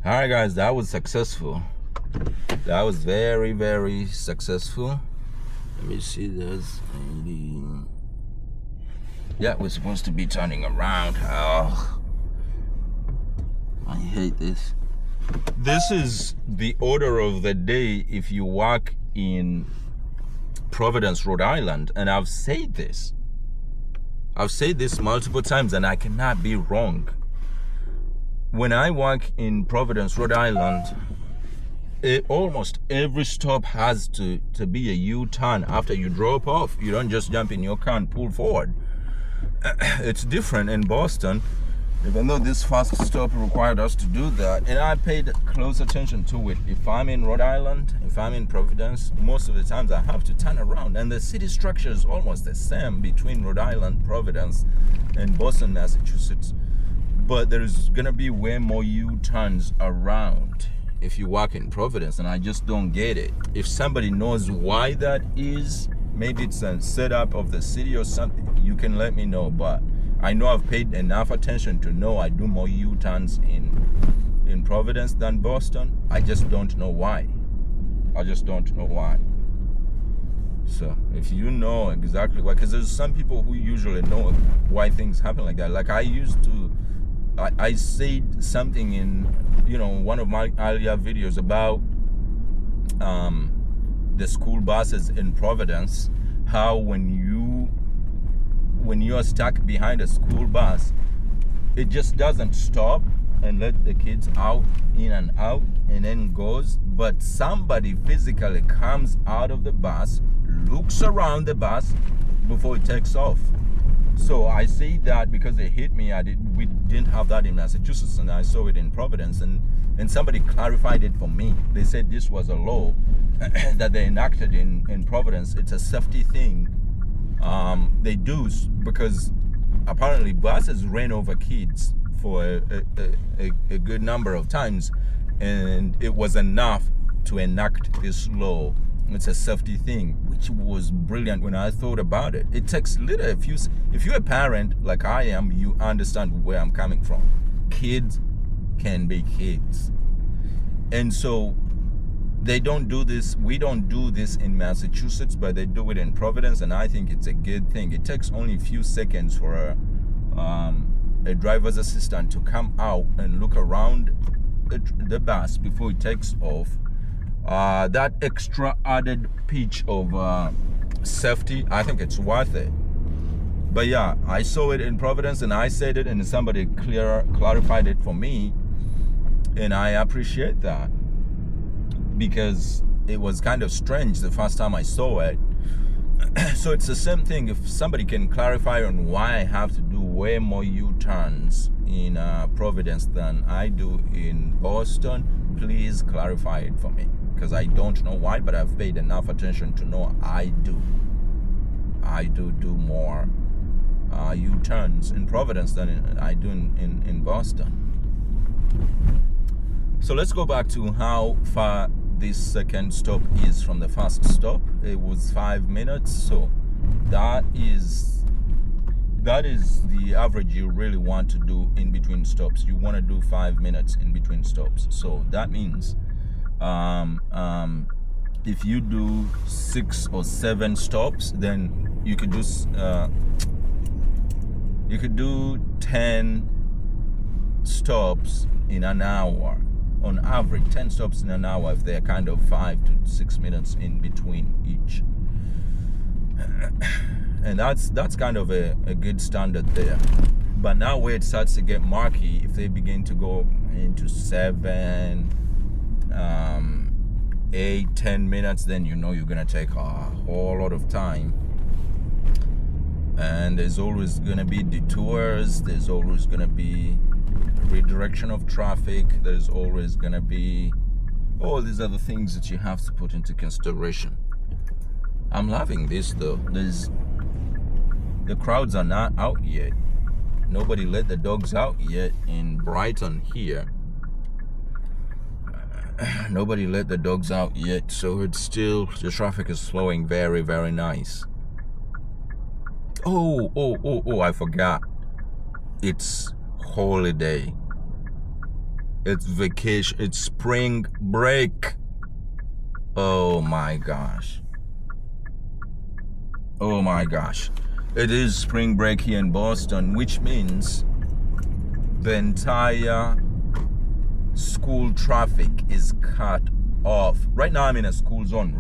All right, guys, that was successful. That was very, very successful. Let me see this. Yeah, we're supposed to be turning around. Oh, I hate this. This is the order of the day if you work in Providence, Rhode Island. And I've said this multiple times, and I cannot be wrong. When I work in Providence, Rhode Island, almost every stop has to be a U-turn after you drop off. You don't just jump in your car and pull forward. It's different in Boston, even though this first stop required us to do that. And I paid close attention to it. If I'm in Rhode Island, if I'm in Providence, most of the times I have to turn around. And the city structure is almost the same between Rhode Island, Providence, and Boston, Massachusetts. But there's gonna be way more U-turns around if you walk in Providence, and I just don't get it. If somebody knows why that is, maybe it's a setup of the city or something, you can let me know. But I know I've paid enough attention to know I do more U-turns in Providence than Boston. I just don't know why. So if you know exactly why, because there's some people who usually know why things happen like that. Like I said something in one of my earlier videos about the school buses in Providence, how when you're stuck behind a school bus, it just doesn't stop and let the kids out, in and out, and then goes. But somebody physically comes out of the bus, looks around the bus before it takes off. So I say that because it hit me. We didn't have that in Massachusetts, and I saw it in Providence, and somebody clarified it for me. They said this was a law that they enacted in Providence. It's a safety thing. They do, because apparently buses ran over kids for a good number of times, and it was enough to enact this law. It's a safety thing, which was brilliant when I thought about it. It takes literally if you're a parent like I am, you understand where I'm coming from. Kids can be kids. And so they don't do this. We don't do this in Massachusetts, but they do it in Providence, and I think it's a good thing. It takes only a few seconds for a driver's assistant to come out and look around the bus before it takes off. That extra added pitch of safety, I think it's worth it. But yeah, I saw it in Providence, and I said it, and somebody clarified it for me, and I appreciate that, because it was kind of strange the first time I saw it. So it's the same thing. If somebody can clarify on why I have to do way more U-turns in Providence than I do in Boston, please clarify it for me, because I don't know why, but I've paid enough attention to know I do more U-turns in Providence than I do in Boston. So let's go back to how far this second stop is from the first stop. It was 5 minutes, so that is the average you really want to do in between stops. You want to do 5 minutes in between stops. So that means if you do 6 or 7 stops, then you could do 10 stops in an hour. On average, 10 stops in an hour if they're kind of 5 to 6 minutes in between each. And that's kind of a good standard there. But now where it starts to get murky, if they begin to go into 7, 8, 10 minutes, then you know you're gonna take a whole lot of time. And there's always gonna be detours, there's always gonna be redirection of traffic, there's always gonna be all these other things that you have to put into consideration. I'm loving this though. The crowds are not out yet. Nobody let the dogs out yet in Brighton here. Nobody let the dogs out yet, so it's still, the traffic is flowing very, very nice. Oh, I forgot. It's holiday. It's vacation. It's spring break. Oh my gosh. Oh my gosh. It is spring break here in Boston, which means the entire school traffic is cut off. Right now I'm in a school zone.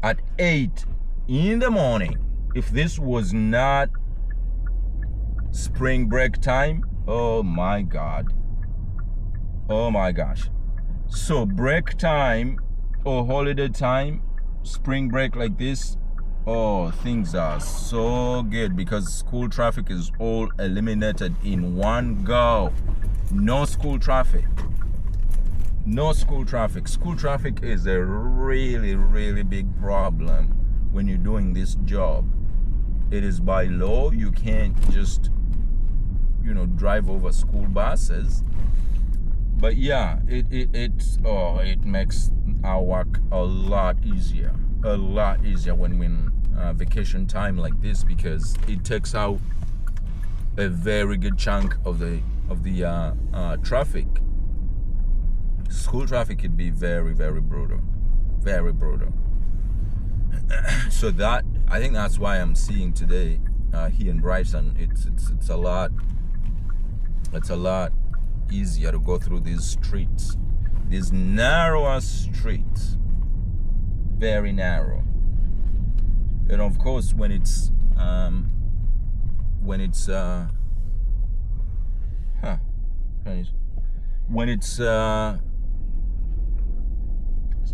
At 8 in the morning. If this was not spring break time, oh my God. Oh my gosh. So break time or holiday time, spring break like this, oh, things are so good because school traffic is all eliminated in one go. No school traffic. School traffic is a really, really big problem when you're doing this job. It is by law, you can't just, drive over school buses. But yeah, it makes our work a lot easier when we're in vacation time like this, because it takes out a very good chunk of the traffic. School traffic can be very, very brutal. So I think that's why I'm seeing today here in Brighton, it's a lot easier to go through these streets, these narrower streets, very narrow. And of course, when it's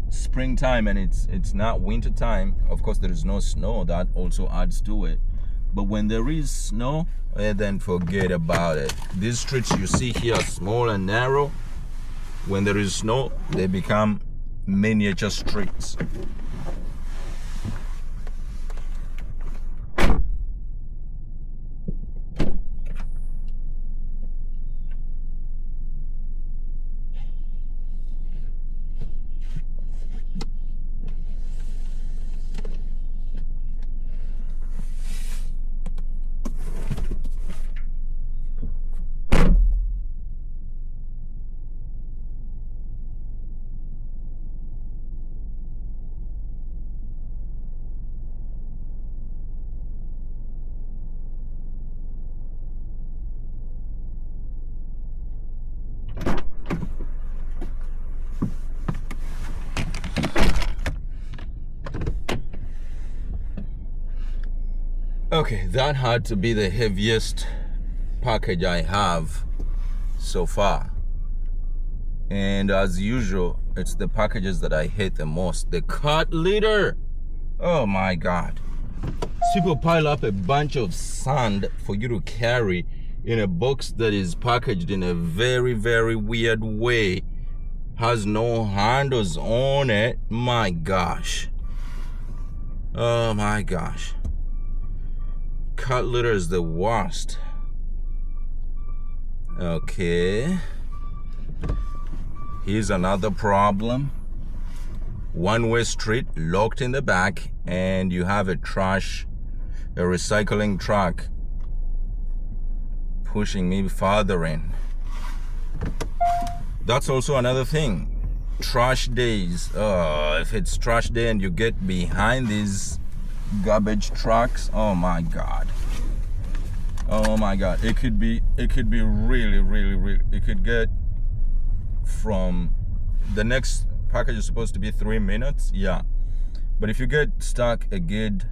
springtime and it's not winter time, of course there is no snow, that also adds to it. But when there is snow, then forget about it. These streets you see here are small and narrow. When there is snow, they become miniature streets. Okay, that had to be the heaviest package I have so far. And as usual, it's the packages that I hate the most. The cut litter. Oh my God. People pile up a bunch of sand for you to carry in a box that is packaged in a very, very weird way. Has no handles on it. My gosh. Oh my gosh. Cut litter is the worst. Okay. Here's another problem. One-way street, locked in the back, and you have a recycling truck pushing me farther in. That's also another thing. Trash days. If it's trash day and you get behind these garbage trucks, oh my god, it could be really, it could get from the next package is supposed to be 3 minutes, yeah, but if you get stuck a good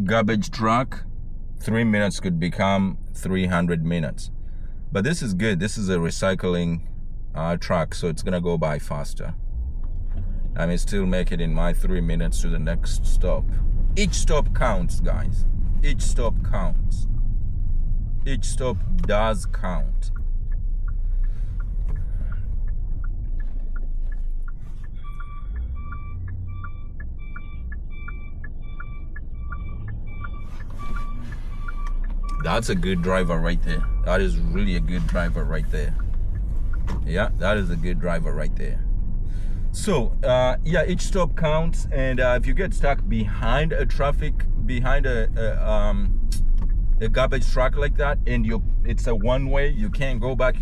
garbage truck, 3 minutes could become 300 minutes. But this is good. This is a recycling truck, so it's gonna go by faster. I may still make it in my 3 minutes to the next stop. Each stop counts, guys. Each stop counts. Each stop does count. That's a good driver right there. That is really a good driver right there. Yeah, that is a good driver right there. So yeah, each stop counts, and if you get stuck behind a garbage truck like that, and it's a one-way, you can't go back.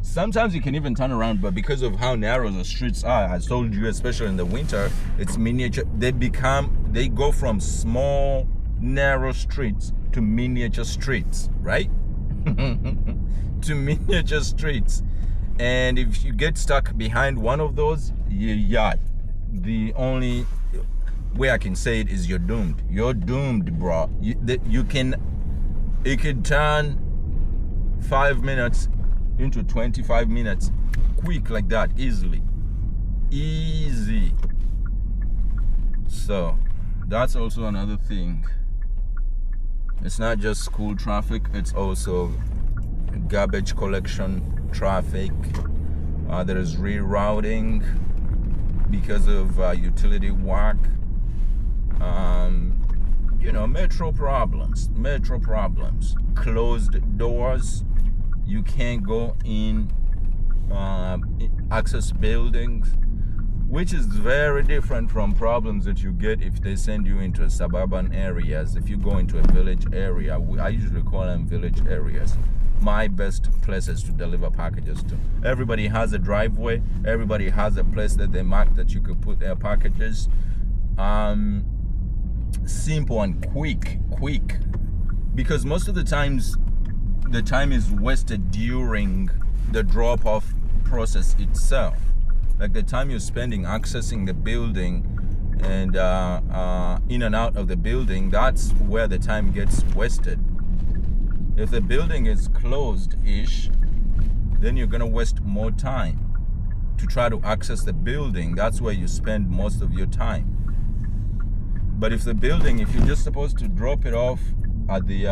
Sometimes you can even turn around, but because of how narrow the streets are, I told you, especially in the winter, it's miniature. They go from small narrow streets to miniature streets, right? To miniature streets. And if you get stuck behind one of those, the only way I can say it is you're doomed. You're doomed, bro. It could turn 5 minutes into 25 minutes quick like that, easily. Easy. So that's also another thing. It's not just school traffic, it's also garbage collection traffic. There is rerouting because of utility work. Metro problems. Closed doors. You can't go in access buildings, which is very different from problems that you get if they send you into suburban areas. If you go into a village area, I usually call them village areas, my best places to deliver packages to. Everybody has a driveway, everybody has a place that they mark that you could put their packages. Simple and quick, because most of the times the time is wasted during the drop-off process itself. Like the time you're spending accessing the building and in and out of the building, that's where the time gets wasted. If the building is closed-ish, then you're gonna waste more time to try to access the building. That's where you spend most of your time. But if you're just supposed to drop it off at the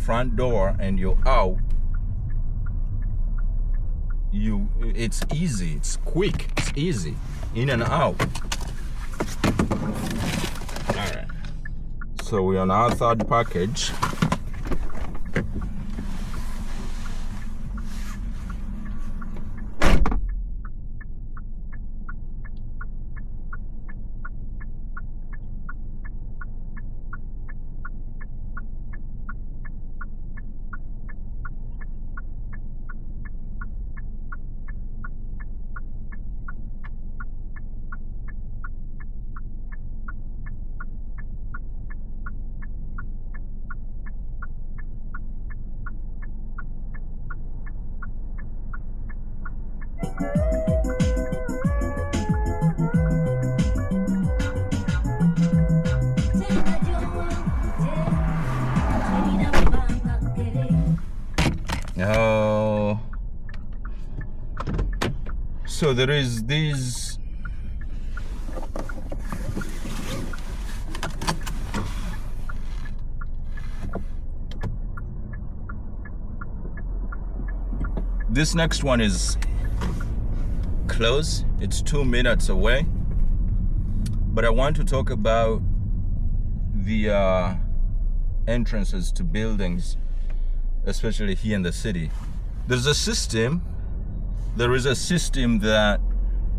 front door and you're out, it's easy, it's quick, it's easy, in and out. Alright, so we're on our third package. So there is these this next one is close. It's 2 minutes away, but I want to talk about the entrances to buildings, especially here in the city. There is a system that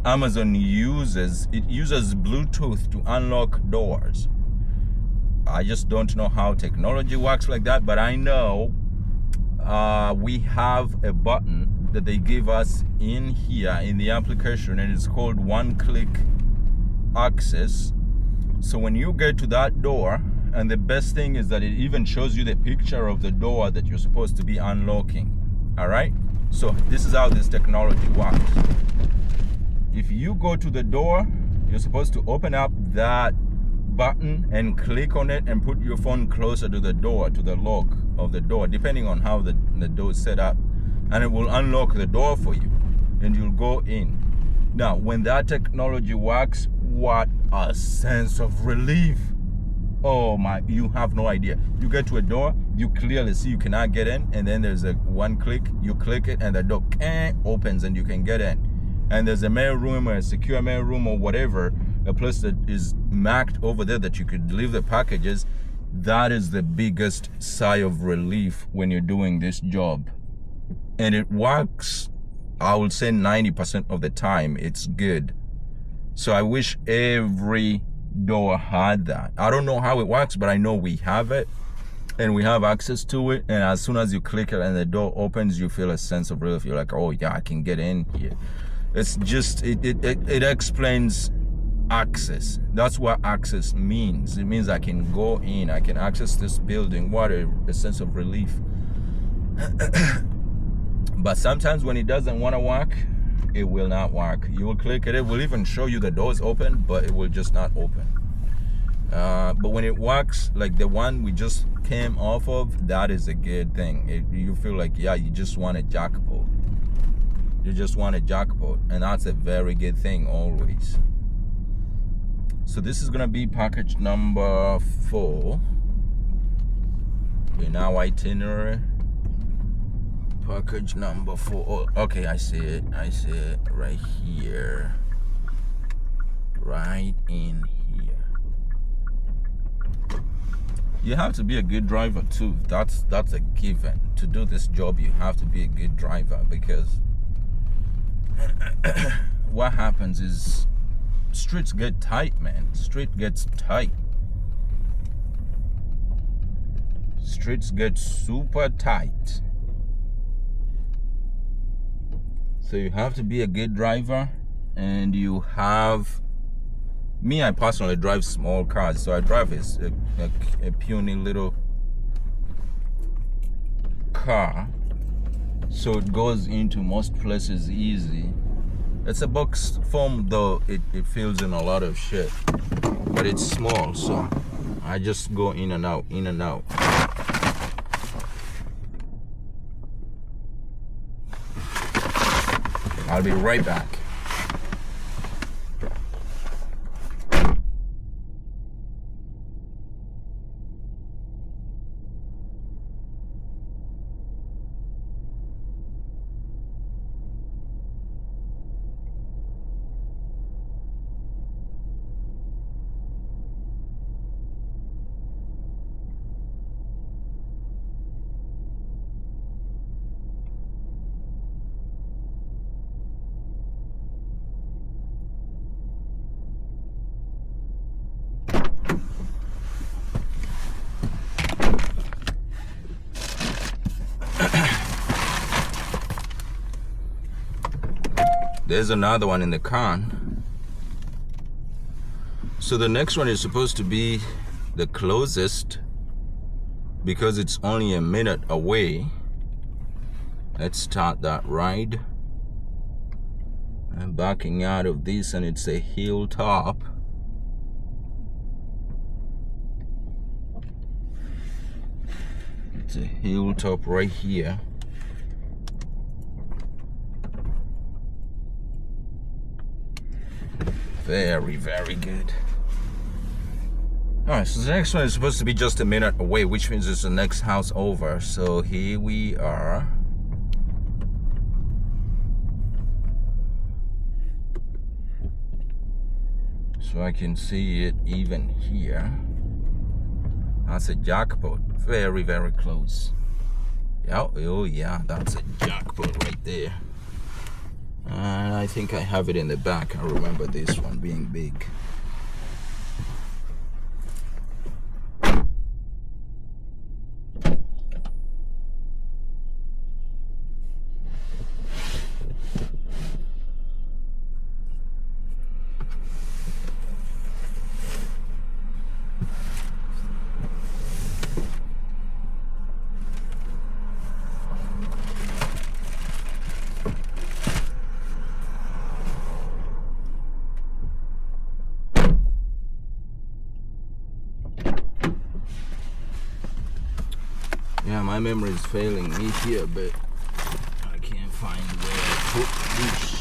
Amazon uses. It uses Bluetooth to unlock doors. I just don't know how technology works like that, but I know we have a button that they give us in here in the application, and it's called one-click access. So when you get to that door, and the best thing is that it even shows you the picture of the door that you're supposed to be unlocking. All right, so this is how this technology works. If you go to the door, you're supposed to open up that button and click on it and put your phone closer to the door, to the lock of the door, depending on how the door is set up, and it will unlock the door for you and you'll go in. Now when that technology works, what a sense of relief. Oh my, you have no idea. You get to a door, you clearly see you cannot get in, and then there's a one click, you click it and the door opens and you can get in. And there's a mail room or a secure mail room or whatever, a place that is marked over there that you could leave the packages. That is the biggest sigh of relief when you're doing this job. And it works, I would say 90% of the time, it's good. So I wish every door had that. I don't know how it works, but I know we have it and we have access to it. And as soon as you click it and the door opens, you feel a sense of relief. You're like, oh yeah, I can get in here. It's just, it explains access. That's what access means. It means I can go in, I can access this building. What a sense of relief. But sometimes when it doesn't want to work, it will not work. You will click it, it will even show you the doors open, but it will just not open. But when it works, like the one we just came off of, that is a good thing. You feel like, yeah, you just want a jackpot. You just want a jackpot, and that's a very good thing always. So this is gonna be package number 4 in our itinerary. Package number 4. Oh, okay, I see it right here, right in here. You have to be a good driver too. That's a given. To do this job, you have to be a good driver, because what happens is streets get tight, man. Street gets tight. Streets get super tight. So you have to be a good driver, and you have, me, I personally drive small cars, so I drive a puny little car, so it goes into most places easy. It's a box form though, it fills in a lot of shit, but it's small, so I just go in and out, in and out. I'll be right back. There's another one in the can. So the next one is supposed to be the closest, because it's only a minute away. Let's start that ride. I'm backing out of this, and it's a hilltop. It's a hilltop right here. Very, very good. Alright, so the next one is supposed to be just a minute away, which means it's the next house over. So here we are. So I can see it even here. That's a jackpot. Very, very close. Yeah, oh yeah, that's a jackpot right there. And I think I have it in the back. I remember this one being big. Yeah, my memory is failing me here, but I can't find where I put this.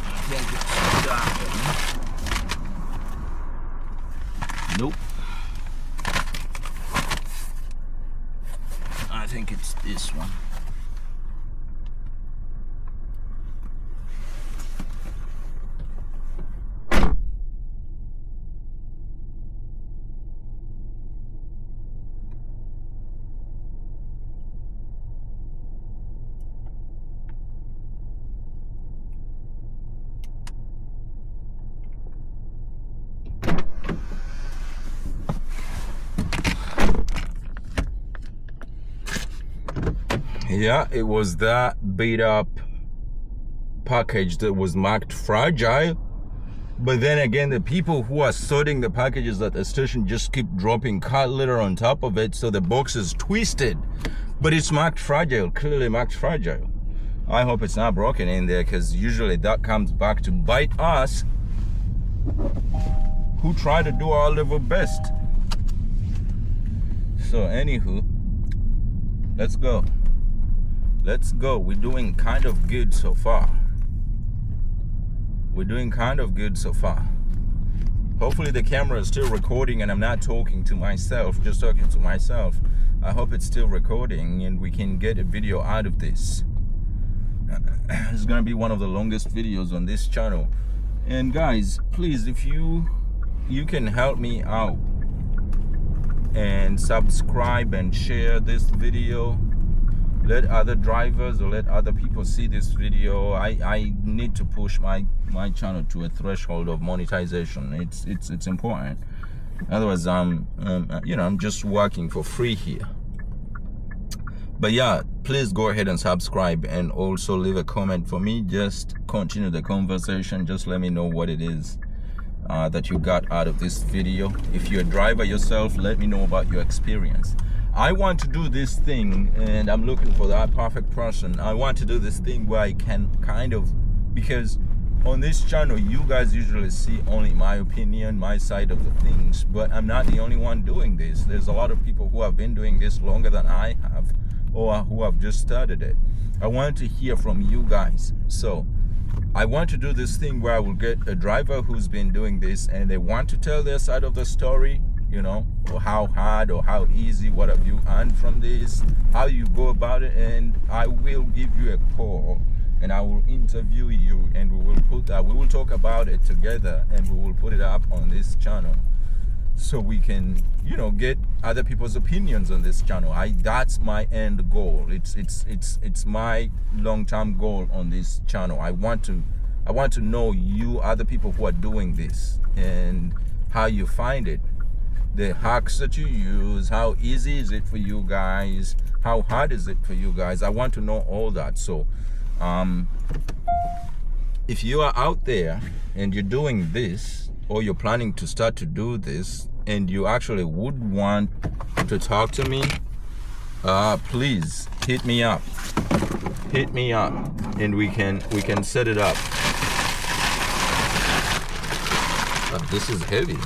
I think it's that one. Nope. I think it's this one. Yeah, it was that beat up package that was marked fragile. But then again, the people who are sorting the packages at the station just keep dropping cat litter on top of it, so the box is twisted. But it's marked fragile, clearly marked fragile. I hope it's not broken in there, because usually that comes back to bite us who try to do our level best. So anywho, let's go. Let's go. We're doing kind of good so far. We're doing kind of good so far. Hopefully the camera is still recording and I'm not talking to myself, just talking to myself. I hope it's still recording and we can get a video out of this. It's gonna be one of the longest videos on this channel. And guys, please, if you can help me out and subscribe and share this video, let other drivers or let other people see this video. I need to push my channel to a threshold of monetization. It's important. Otherwise, I'm just working for free here. But yeah, please go ahead and subscribe and also leave a comment for me. Just continue the conversation. Just let me know what it is that you got out of this video. If you're a driver yourself, let me know about your experience. I want to do this thing, and I'm looking for that perfect person. I want to do this thing where I can kind of, because on this channel you guys usually see only my opinion, my side of the things, but I'm not the only one doing this. There's a lot of people who have been doing this longer than I have, or who have just started it. I want to hear from you guys. So I want to do this thing where I will get a driver who's been doing this and they want to tell their side of the story, or how hard or how easy, what have you earned from this, how you go about it, and I will give you a call and I will interview you and we will talk about it together and we will put it up on this channel so we can get other people's opinions on this channel. That's my end goal. It's my long-term goal on this channel. I want to know you other people who are doing this and how you find it, the hacks that you use, how easy is it for you guys, how hard is it for you guys. I want to know all that. So if you are out there and you're doing this, or you're planning to start to do this, and you actually would want to talk to me, please hit me up and we can set it up. This is heavy.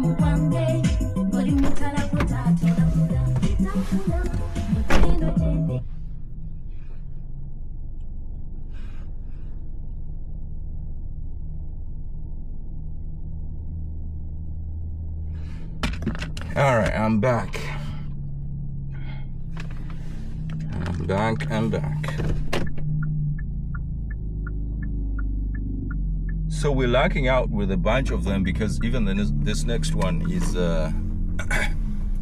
All right, I'm back. I'm back. So we're locking out with a bunch of them because even this next one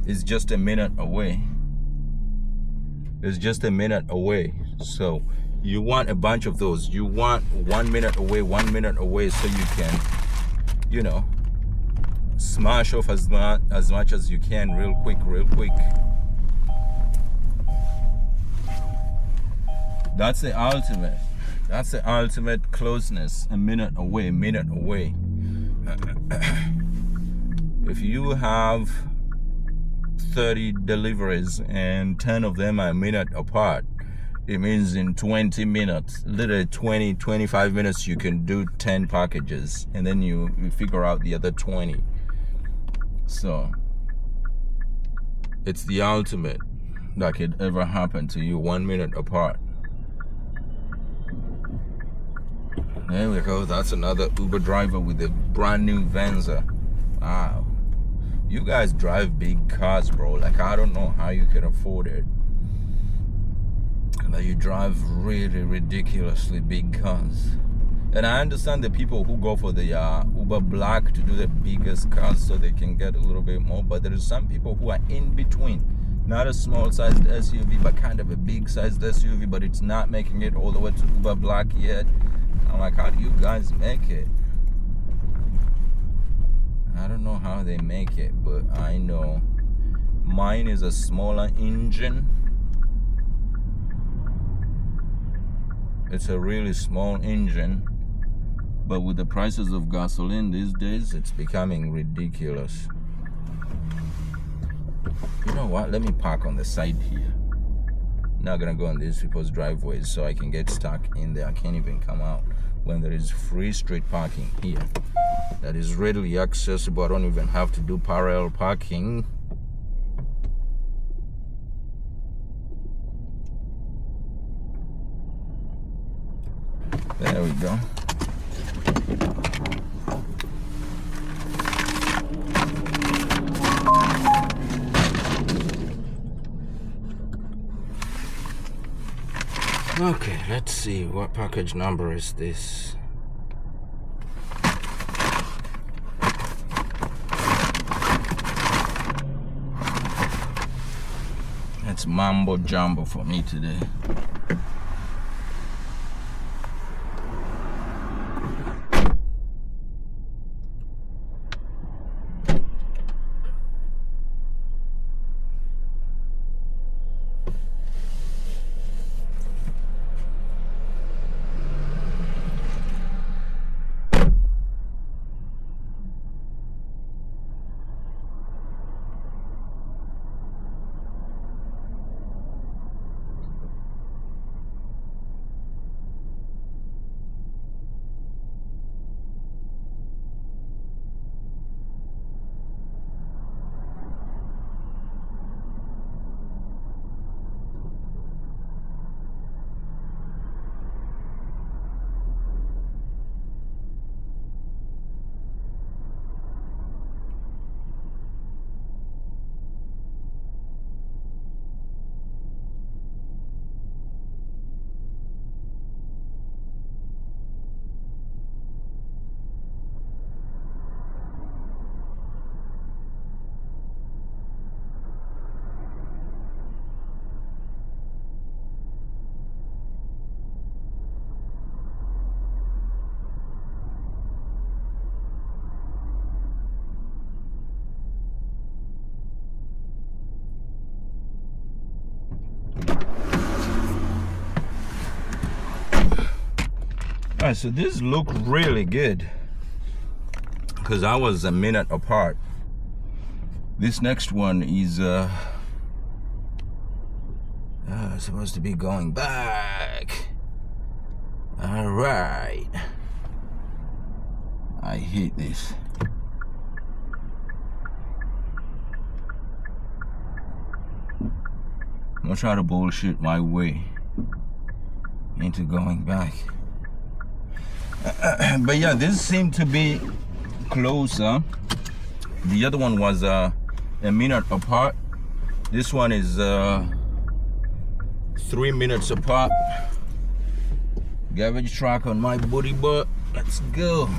is just a minute away. It's just a minute away. So you want a bunch of those. You want 1 minute away, 1 minute away, so you can, you know, smash off as much as you can real quick. That's the ultimate. That's the ultimate closeness. A minute away. If you have 30 deliveries and 10 of them are a minute apart, it means in 20 minutes, literally 25 minutes, you can do 10 packages, and then you figure out the other 20. So it's the ultimate that could ever happen to you, 1 minute apart. There we go. That's another Uber driver with a brand new Venza. Wow. You guys drive big cars, bro. Like, I don't know how you can afford it. But you drive really ridiculously big cars. And I understand the people who go for the Uber Black to do the biggest cars so they can get a little bit more. But there is some people who are in between. Not a small sized SUV, but kind of a big sized SUV. But it's not making it all the way to Uber Black yet. I'm like, how do you guys make it? I don't know how they make it, but I know mine is a smaller engine. It's a really small engine, but with the prices of gasoline these days, it's becoming ridiculous. You know what? Let me park on the side here. Not gonna go on these people's driveways so I can get stuck in there. I can't even come out when there is free street parking here that is readily accessible. I don't even have to do parallel parking. There we go. Okay, let's see, what package number is this? It's mambo jumbo for me today. Alright, so this looked really good because I was a minute apart. This next one is supposed to be going back. Alright. I hate this. I'm gonna try to bullshit my way into going back. But yeah, this seemed to be closer. The other one was a minute apart. This one is 3 minutes apart. Garbage truck on my body butt. Let's go.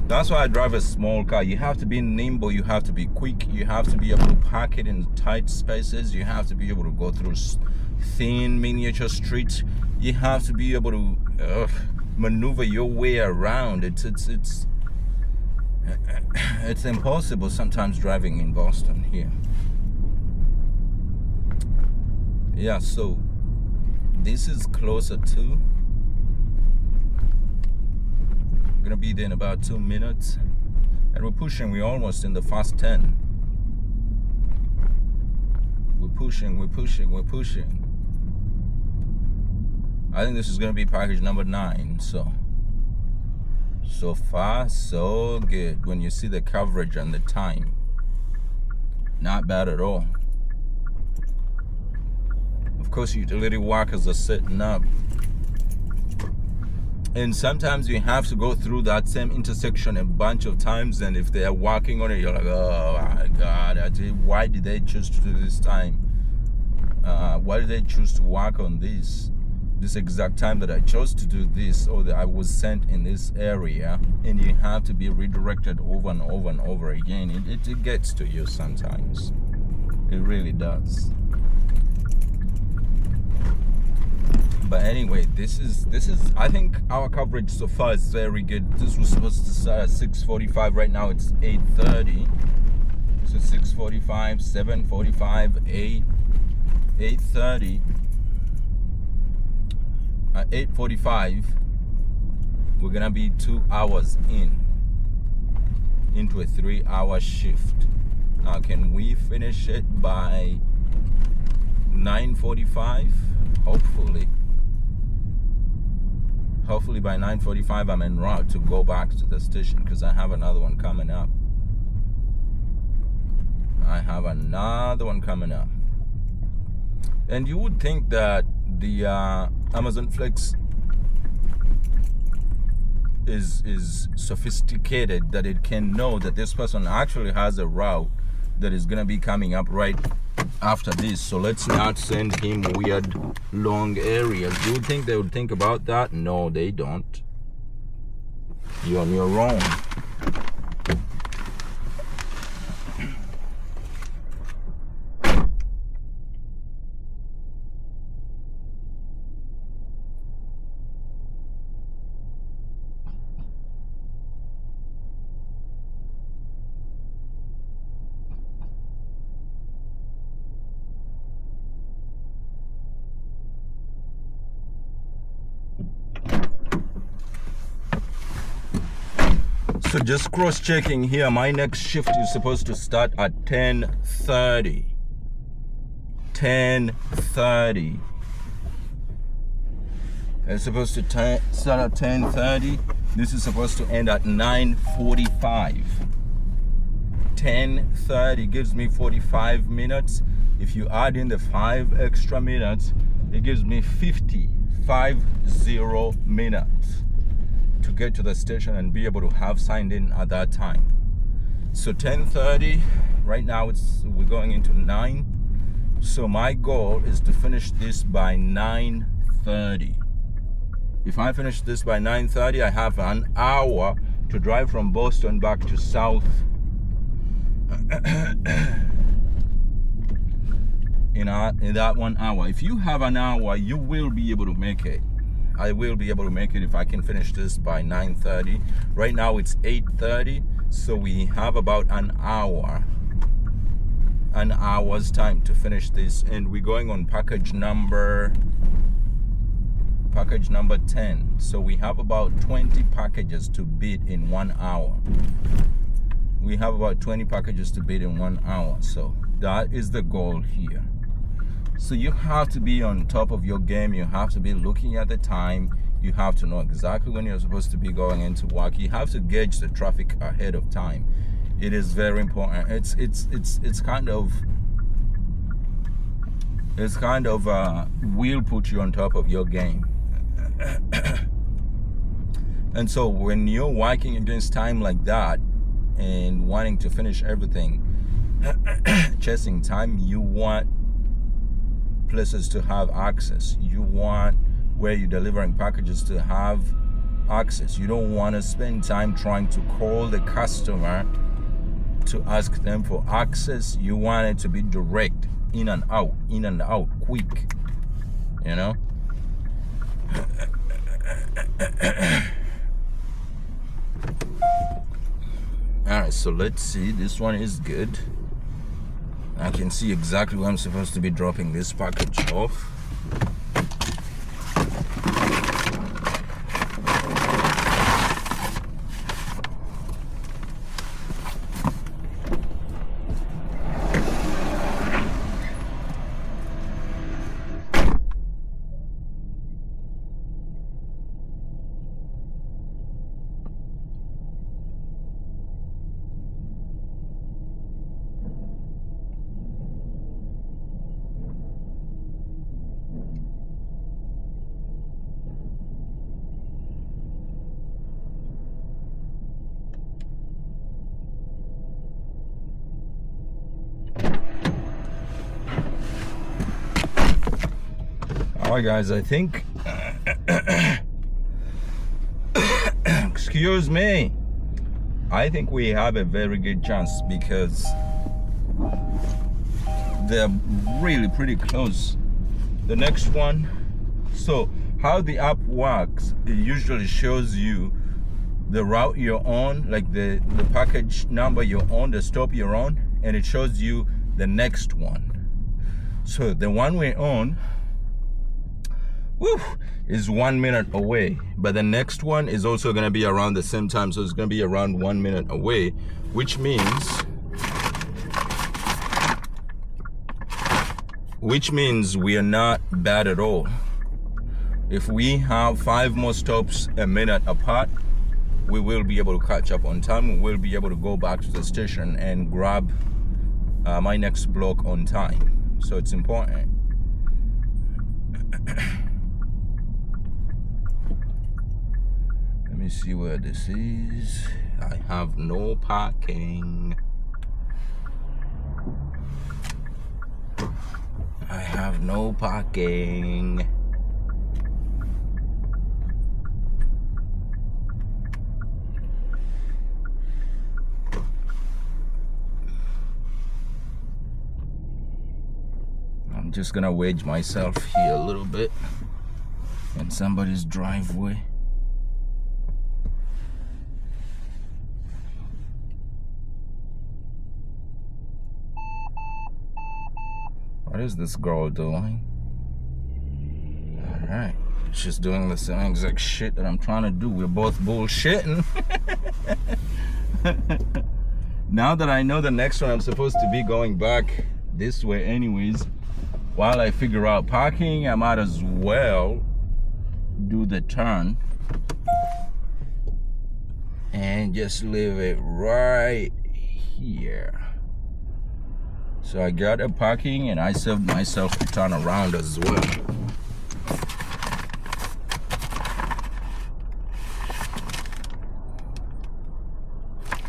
That's why I drive a small car. You have to be nimble, you have to be quick, you have to be able to park it in tight spaces, you have to be able to go through thin miniature streets, you have to be able to maneuver your way around. It's impossible sometimes driving in Boston here. Yeah, so this is closer to. Gonna be there in about 2 minutes, and we're almost in the fast 10. We're pushing. I think this is gonna be package number 9. So far so good. When you see the coverage and the time, not bad at all. Of course, utility workers are setting up. And sometimes you have to go through that same intersection a bunch of times, and if they are working on it, you're like, oh my God, why did they choose to do this time? Why did they choose to work on this exact time that I chose to do this, or that I was sent in this area? And you have to be redirected over and over and over again. It gets to you sometimes. It really does. But anyway, this is I think our coverage so far is very good. This was supposed to start at 6:45. Right now it's 8:30. So 6:45, 7:45, 8:30. At 8:45, we're gonna be 2 hours into a 3-hour shift. Now, can we finish it by 9:45? Hopefully by 9:45 I'm en route to go back to the station, because I have another one coming up. And you would think that the Amazon Flex is sophisticated, that it can know that this person actually has a route that is going to be coming up right after this, so let's not send him weird long areas. You would think they would think about that. No, they don't. You're on your own. So just cross-checking here, my next shift is supposed to start at 10:30. 10:30. It's supposed to start at 10:30. This is supposed to end at 9:45. 10:30 gives me 45 minutes. If you add in the 5 extra minutes, it gives me 50 minutes to get to the station and be able to have signed in at that time. So 10:30, right now we're going into 9. So my goal is to finish this by 9:30. If I finish this by 9:30, I have an hour to drive from Boston back to South. in that 1 hour. If you have an hour, you will be able to make it. I will be able to make it if I can finish this by 9:30. Right now it's 8:30, so we have about an hour's time to finish this, and we're going on package number 10. So we have about 20 packages to beat in 1 hour. We have about 20 packages to beat in 1 hour. So that is the goal here. So you have to be on top of your game. You have to be looking at the time. You have to know exactly when you're supposed to be going into work. You have to gauge the traffic ahead of time. It is very important. It's kind of will put you on top of your game. And so when you're working against time like that and wanting to finish everything, chasing time, you want places to have access. You want where you're delivering packages to have access. You don't want to spend time trying to call the customer to ask them for access. You want it to be direct, in and out, quick, you know? Alright, so let's see. This one is good. I can see exactly where I'm supposed to be dropping this package off. Alright guys, I think excuse me, I think we have a very good chance because they're really pretty close. The next one, so how the app works, it usually shows you the route you're on, like the package number you're on, the stop you're on, and it shows you the next one. So the one we're on, is 1 minute away, but the next one is also going to be around the same time, so it's going to be around 1 minute away, which means we are not bad at all. If we have 5 more stops a minute apart, we will be able to catch up on time. We will be able to go back to the station and grab my next block on time. So it's important. Let me see where this is. I have no parking. I have no parking. I'm just gonna wedge myself here a little bit in somebody's driveway. What is this girl doing? Alright. She's doing the same exact shit that I'm trying to do. We're both bullshitting. Now that I know the next one, I'm supposed to be going back this way anyways. While I figure out parking, I might as well do the turn and just leave it right here. So I got a parking and I saved myself to turn around as well.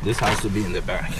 This has to be in the back.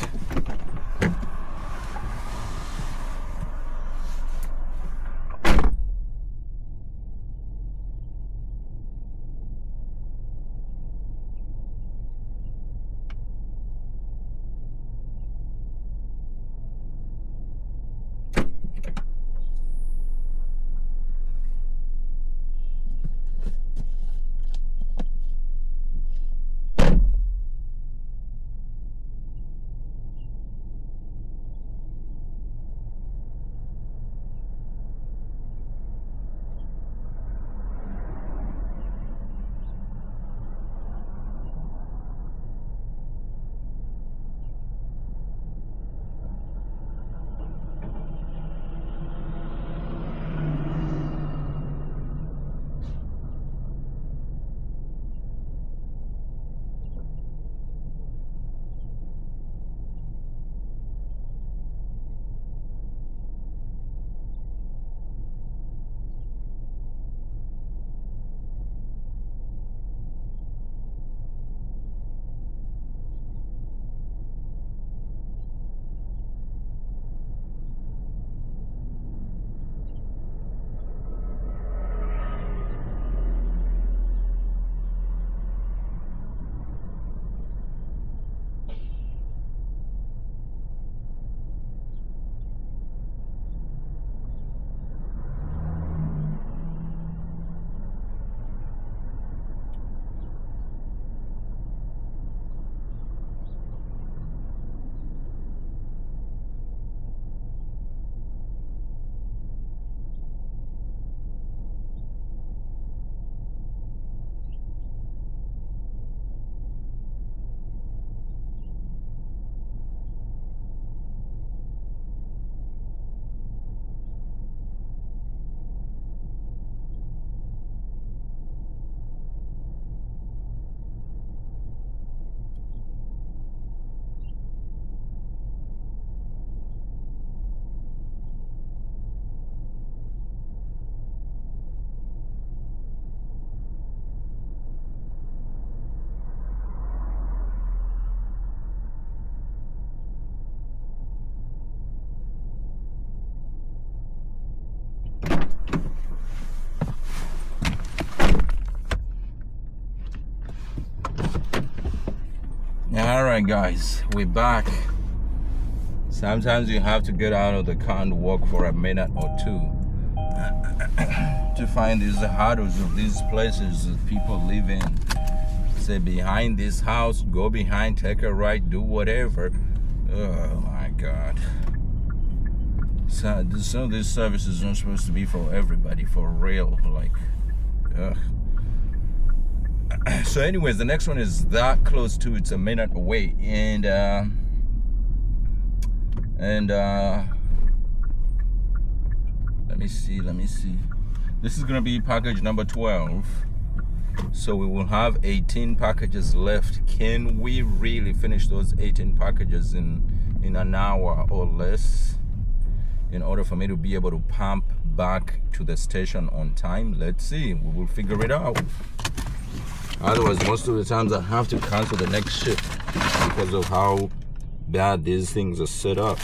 Alright guys, we're back. Sometimes you have to get out of the car and walk for a minute or two to find these huddles of these places that people live in. Say behind this house, go behind, take a right, do whatever. Oh my God. So some of these services aren't supposed to be for everybody, for real. Like, ugh. So anyways, the next one is that close to, it's a minute away, and let me see, this is gonna be package number 12, so we will have 18 packages left. Can we really finish those 18 packages in an hour or less in order for me to be able to pump back to the station on time? Let's see, we will figure it out. Otherwise, most of the times I have to cancel the next shift because of how bad these things are set up.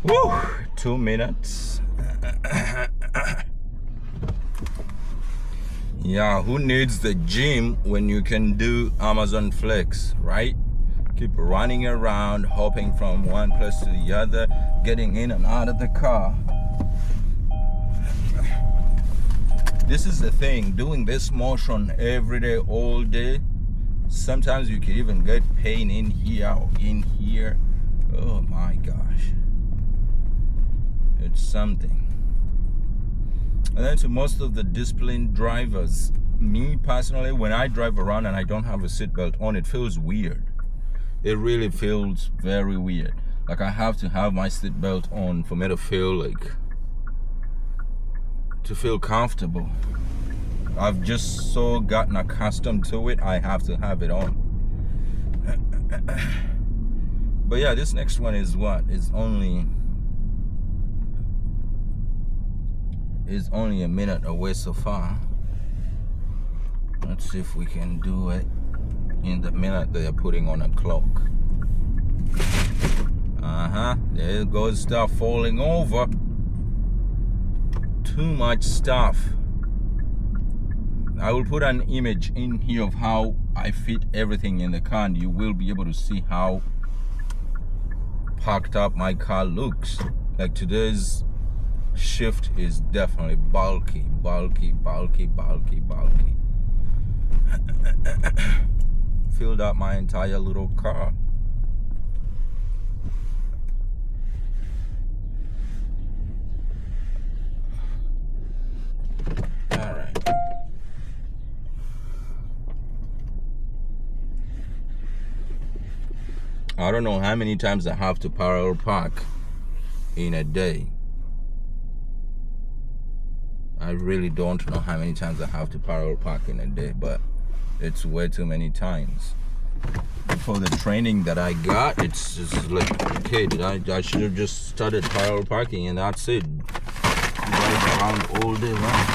Woo! 2 minutes. Yeah, who needs the gym when you can do Amazon Flex, right? Keep running around, hopping from one place to the other, getting in and out of the car. This is the thing, doing this motion every day, all day. Sometimes you can even get pain in here or in here. Oh my gosh. It's something. And then to most of the disciplined drivers, me personally, when I drive around and I don't have a seatbelt on, it feels weird. It really feels very weird. Like I have to have my seatbelt on for me to feel comfortable. I've just so gotten accustomed to it, I have to have it on. But yeah, this next one is what? It's only a minute away so far. Let's see if we can do it in the minute they're putting on a clock. There goes stuff falling over. Too much stuff. I will put an image in here of how I fit everything in the car, and you will be able to see how packed up my car looks. Like today's shift is definitely bulky. Filled up my entire little car. All right. I don't know how many times I have to parallel park in a day. I really don't know how many times I have to parallel park in a day, but it's way too many times. For the training that I got, it's just like, okay, I should have just started parallel parking and that's it. Drive around all day long.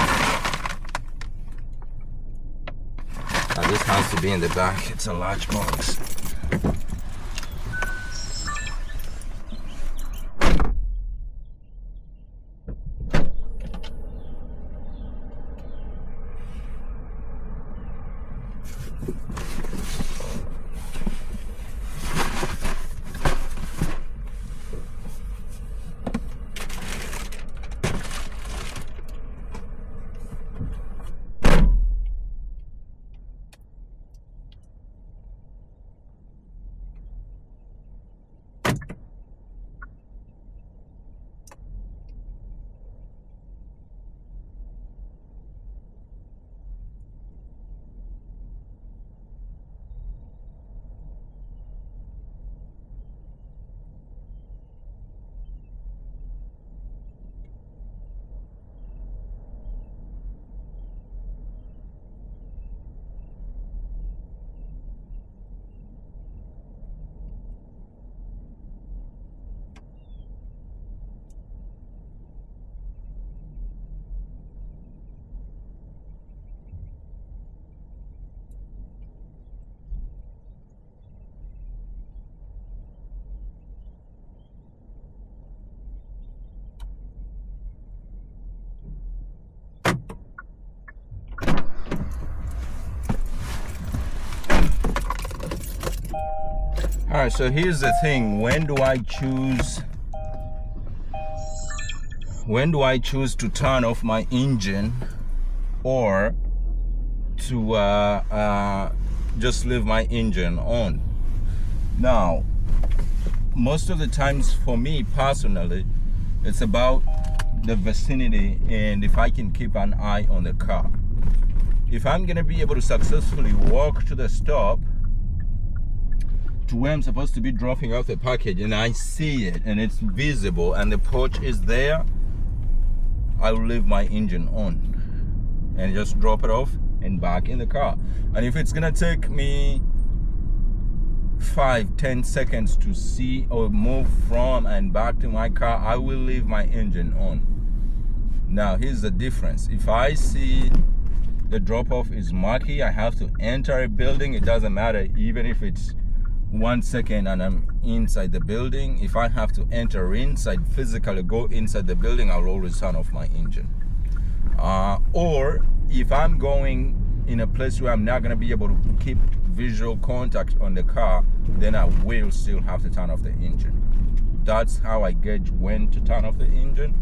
This has to be in the back. It's a large box. All right, so here's the thing. When do I choose to turn off my engine or to just leave my engine on? Now, most of the times for me personally, it's about the vicinity and if I can keep an eye on the car. If I'm gonna be able to successfully walk to the stop to where I'm supposed to be dropping off the package and I see it and it's visible and the porch is there, I will leave my engine on and just drop it off and back in the car. And if it's gonna take me 5-10 seconds to see or move from and back to my car, I will leave my engine on. Now here's the difference. If I see the drop-off is murky, I have to enter a building, it doesn't matter even if it's 1 second and I'm inside the building. If I have to enter inside, physically go inside the building, I'll always turn off my engine. Or if I'm going in a place where I'm not going to be able to keep visual contact on the car, then I will still have to turn off the engine. That's how I gauge when to turn off the engine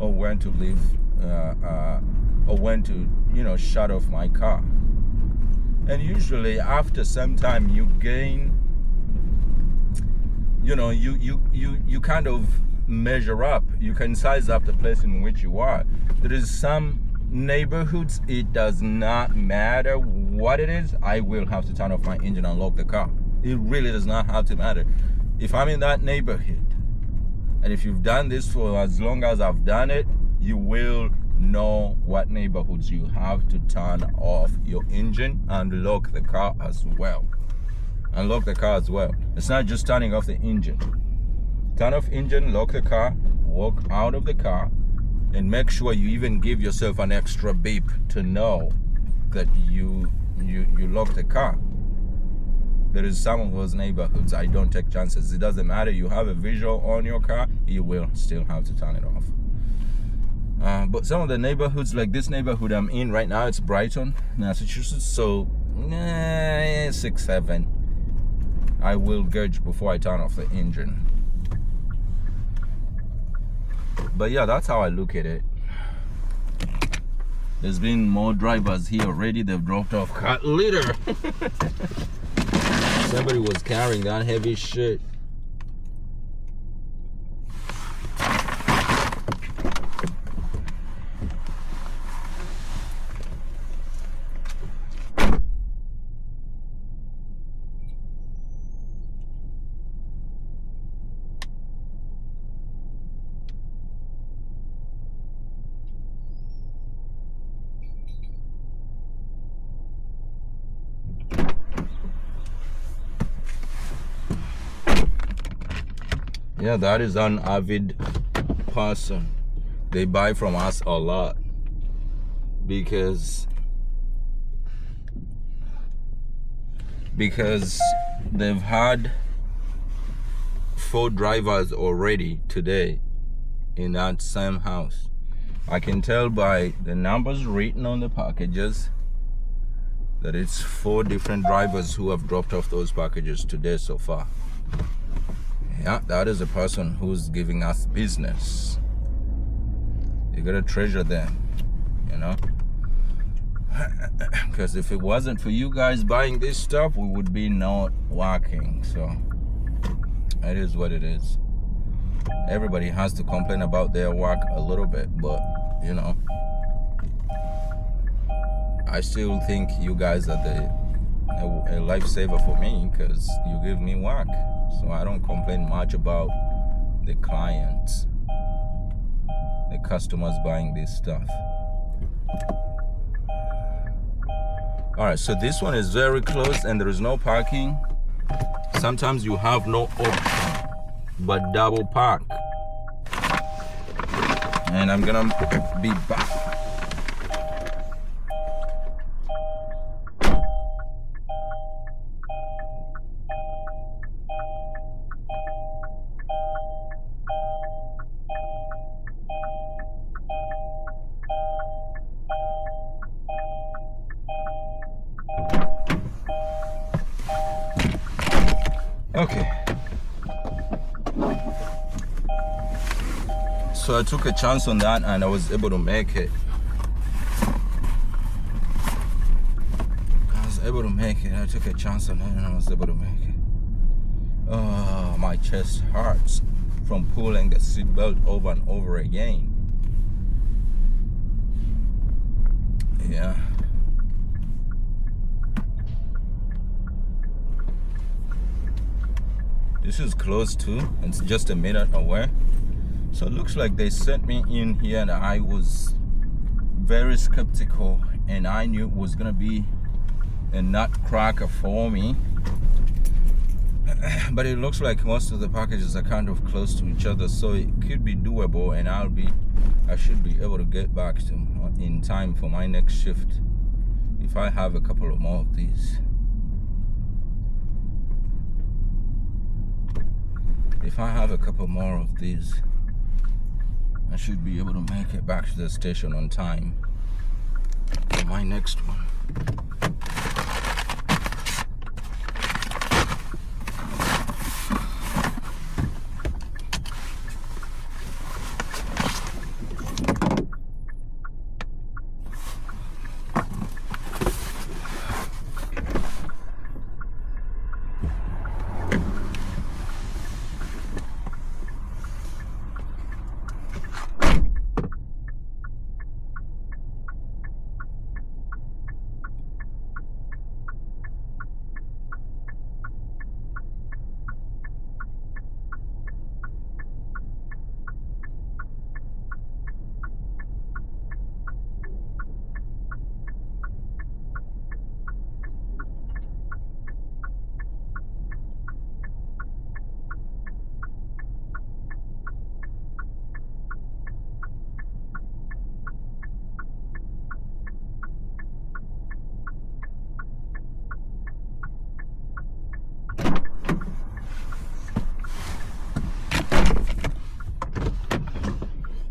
or when to leave or when to, shut off my car. And usually after some time you gain, you kind of measure up. You can size up the place in which you are. There is some neighborhoods, it does not matter what it is, I will have to turn off my engine and lock the car. It really does not have to matter. If I'm in that neighborhood, and if you've done this for as long as I've done it, you will know what neighborhoods you have to turn off your engine and lock the car as well. It's not just turning off the engine. Turn off engine, lock the car, walk out of the car, and make sure you even give yourself an extra beep to know that you lock the car. There is some of those neighborhoods I don't take chances. It doesn't matter, you have a visual on your car, you will still have to turn it off. But some of the neighborhoods, like this neighborhood I'm in right now, it's Brighton, Massachusetts, so 6-7 I will gauge before I turn off the engine. But yeah, that's how I look at it. There's been more drivers here already. They've dropped off cat litter. Somebody was carrying that heavy shit. Yeah, that is an avid person. They buy from us a lot because they've had 4 drivers already today in that same house. I can tell by the numbers written on the packages that it's 4 different drivers who have dropped off those packages today so far. Yeah, that is a person who's giving us business. You gotta treasure them, because if it wasn't for you guys buying this stuff, we would be not working. So it is what it is. Everybody has to complain about their work a little bit, but I still think you guys are a lifesaver for me because you give me work. So I don't complain much about the clients, the customers buying this stuff. All right, so this one is very close and there is no parking. Sometimes you have no option but double park. And I'm gonna be back. Okay. So I took a chance on that and I was able to make it. I took a chance on it and I was able to make it. Oh, my chest hurts from pulling the seatbelt over and over again. Yeah. This is close to, it's just a minute away. So it looks like they sent me in here and I was very skeptical and I knew it was gonna be a nutcracker for me. But it looks like most of the packages are kind of close to each other, so it could be doable and I should be able to get back to in time for my next shift if I have a couple of more of these. If I have a couple more of these, I should be able to make it back to the station on time for my next one.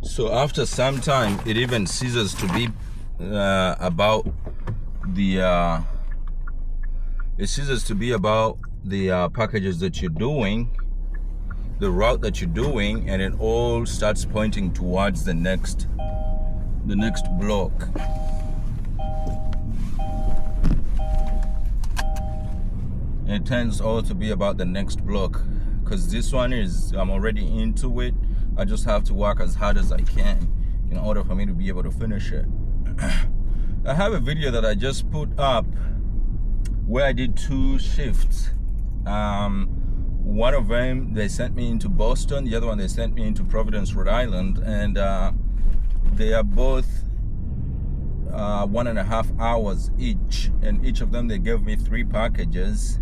So after some time, it even ceases to be about the packages that you're doing, the route that you're doing, and it all starts pointing towards the next block. It tends all to be about the next block, because this one is, I'm already into it. I just have to work as hard as I can in order for me to be able to finish it. I have a video that I just put up where I did 2 shifts. One of them, they sent me into Boston. The other one, they sent me into Providence, Rhode Island. And they are both 1.5 hours each. And each of them, they gave me 3 packages.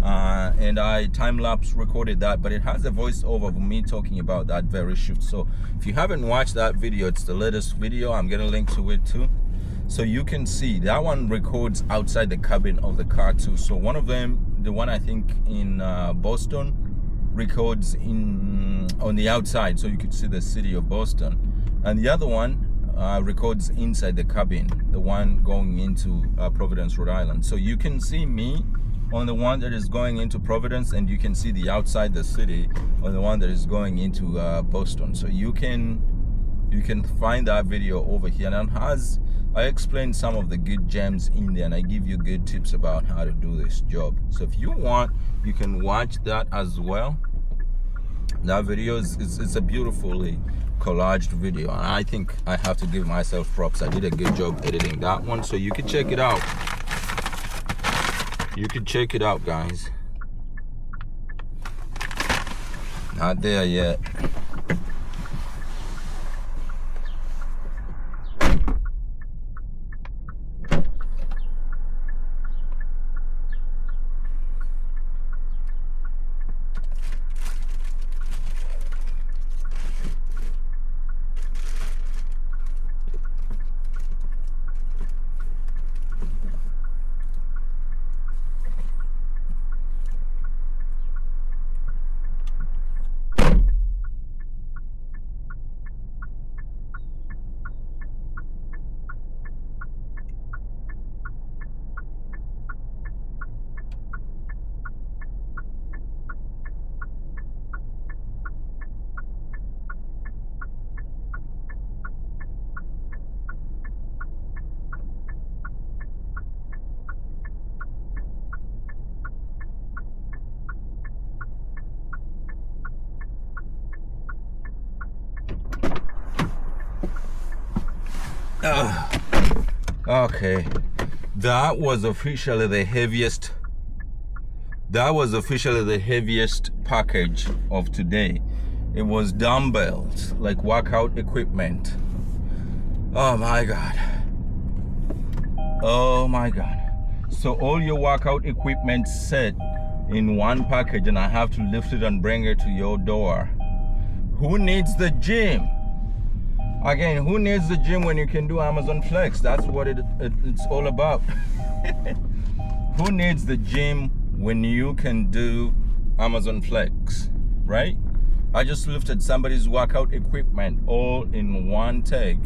And I time-lapse recorded that, but it has a voiceover of me talking about that very shift. So if you haven't watched that video, it's the latest video. I'm gonna link to it too, so you can see that one records outside the cabin of the car too. So one of them, the one I think in Boston, records on the outside, so you could see the city of Boston, and the other one records inside the cabin, the one going into Providence, Rhode Island. So you can see me on the one that is going into Providence, and you can see the outside the city on the one that is going into Boston. So you can find that video over here, and as I explain some of the good gems in there, and I give you good tips about how to do this job. So if you want, you can watch that as well. That video is a beautifully collaged video, and I think I have to give myself props. I did a good job editing that one, so you can check it out. You can check it out, guys. Not there yet. Okay, that was officially the heaviest package of today. It was dumbbells, like workout equipment. Oh my god. So all your workout equipment set in one package, and I have to lift it and bring it to your door. Who needs the gym? Again, who needs the gym when you can do Amazon Flex? That's what it's all about. Who needs the gym when you can do Amazon Flex, right? I just lifted somebody's workout equipment all in one take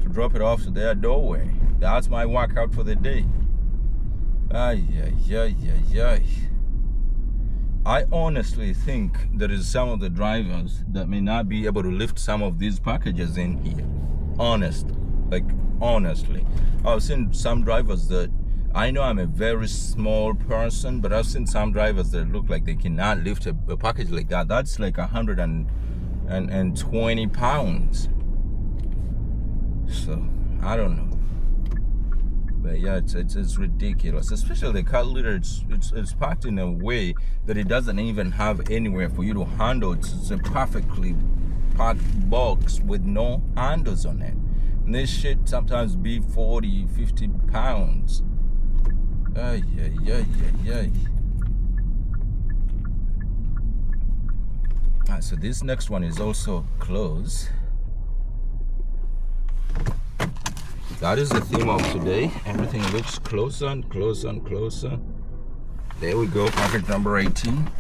to drop it off to their doorway. That's my workout for the day. I honestly think there is some of the drivers that may not be able to lift some of these packages in here. Honestly, I've seen some drivers that, I know I'm a very small person, but I've seen some drivers that look like they cannot lift a package like that. That's like 120 pounds. So I don't know. But yeah, it's ridiculous. Especially the cat litter, it's packed in a way that it doesn't even have anywhere for you to handle. It's a perfectly packed box with no handles on it. And this shit sometimes be 40, 50 pounds. Alright, so this next one is also closed. That is the theme of today. Everything looks closer and closer and closer. There we go, package number 18.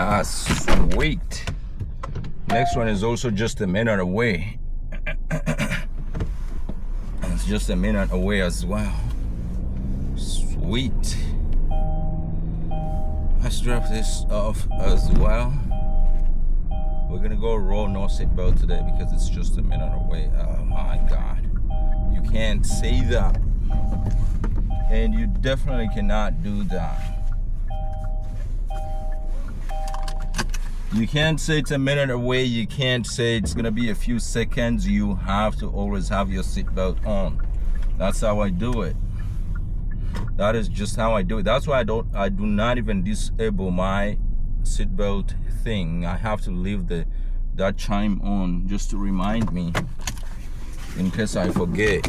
Ah, sweet. Next one is also just a minute away. It's just a minute away as well. Sweet. Let's drop this off as well. We're gonna go roll no seatbelt today because it's just a minute away. Oh my god. You can't say that. And you definitely cannot do that. You can't say it's a minute away. You can't say it's gonna be a few seconds. You have to always have your seatbelt on. That's how I do it. That is just how I do it. That's why I do not even disable my seatbelt thing. I have to leave that chime on just to remind me in case I forget.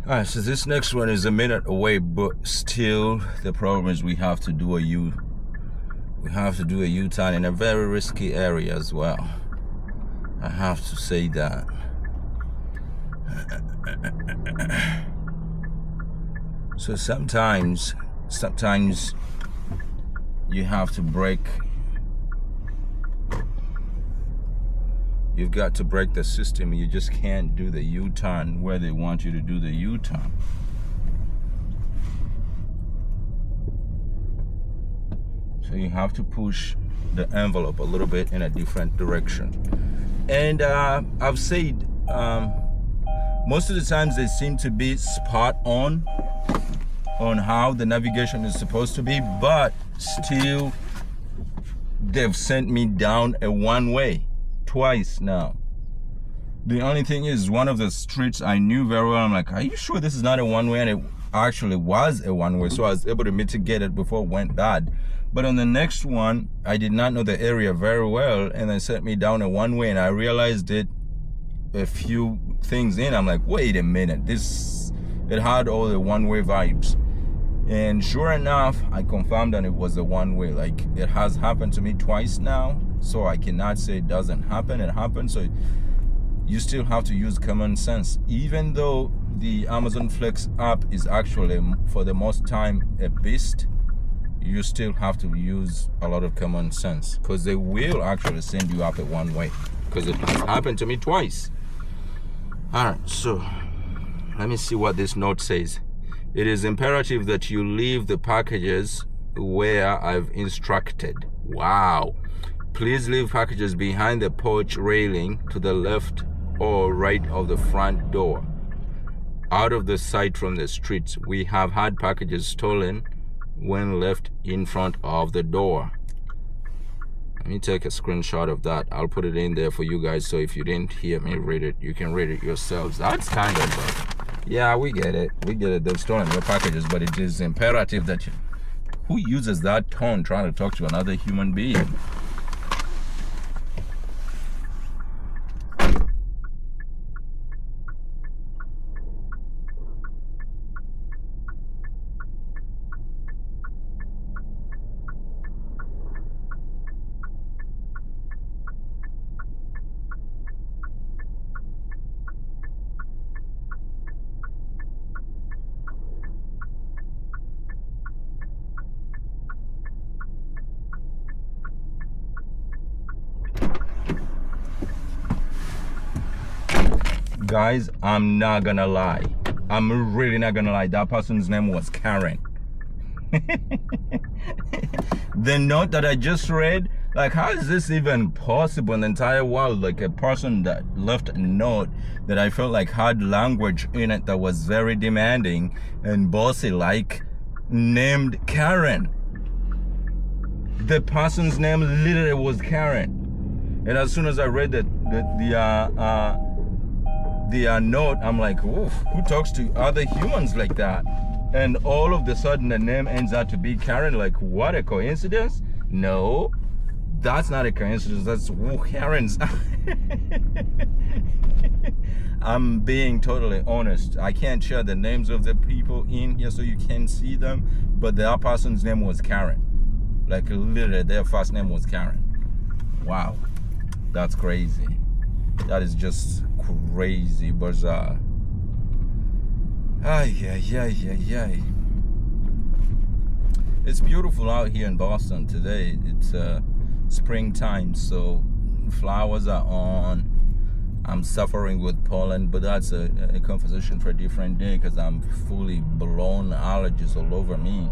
All right, so this next one is a minute away, but still the problem is we have to do a U-turn in a very risky area as well. I have to say that. So sometimes you have to break. You've got to break the system. You just can't do the U-turn where they want you to do the U-turn. So you have to push the envelope a little bit in a different direction. And I've said most of the times they seem to be spot on how the navigation is supposed to be, but still they've sent me down a one-way twice now. The only thing is, one of the streets I knew very well, I'm like, are you sure this is not a one-way? And it actually was a one-way, so I was able to mitigate it before it went bad. But on the next one, I did not know the area very well, and they sent me down a one-way, and I realized it a few things in. I'm like, wait a minute, it had all the one-way vibes. And sure enough, I confirmed that it was a one-way. Like, it has happened to me twice now, so I cannot say it doesn't happen. It happens. So you still have to use common sense. Even though the Amazon Flex app is actually, for the most time, a beast, you still have to use a lot of common sense, because they will actually send you up a one-way, because it has happened to me twice. All right, so let me see what this note says. It is imperative that you leave the packages where I've instructed. Wow. Please leave packages behind the porch railing to the left or right of the front door, out of the sight from the streets. We have had packages stolen when left in front of the door. Let me take a screenshot of that. I'll put it in there for you guys, so if you didn't hear me read it, you can read it yourselves. That's kind of yeah, we get it. They've stolen your packages, but it is imperative that who uses that tone trying to talk to another human being? Guys, I'm not gonna lie. I'm really not gonna lie. That person's name was Karen. The note that I just read, like, how is this even possible in the entire world? Like, a person that left a note that I felt like had language in it that was very demanding and bossy, like, named Karen. The person's name literally was Karen. And as soon as I read the note, I'm like, oof, who talks to other humans like that? And all of a sudden the name ends out to be Karen. Like, what a coincidence? No, that's not a coincidence. That's who Karen's. I'm being totally honest. I can't share the names of the people in here so you can see them, but the other person's name was Karen. Like, literally their first name was Karen. Wow, that's crazy. That is just crazy bizarre. Ay. It's beautiful out here in Boston today. It's springtime, so flowers are on. I'm suffering with pollen, but that's a conversation for a different day, because I'm fully blown allergies all over me.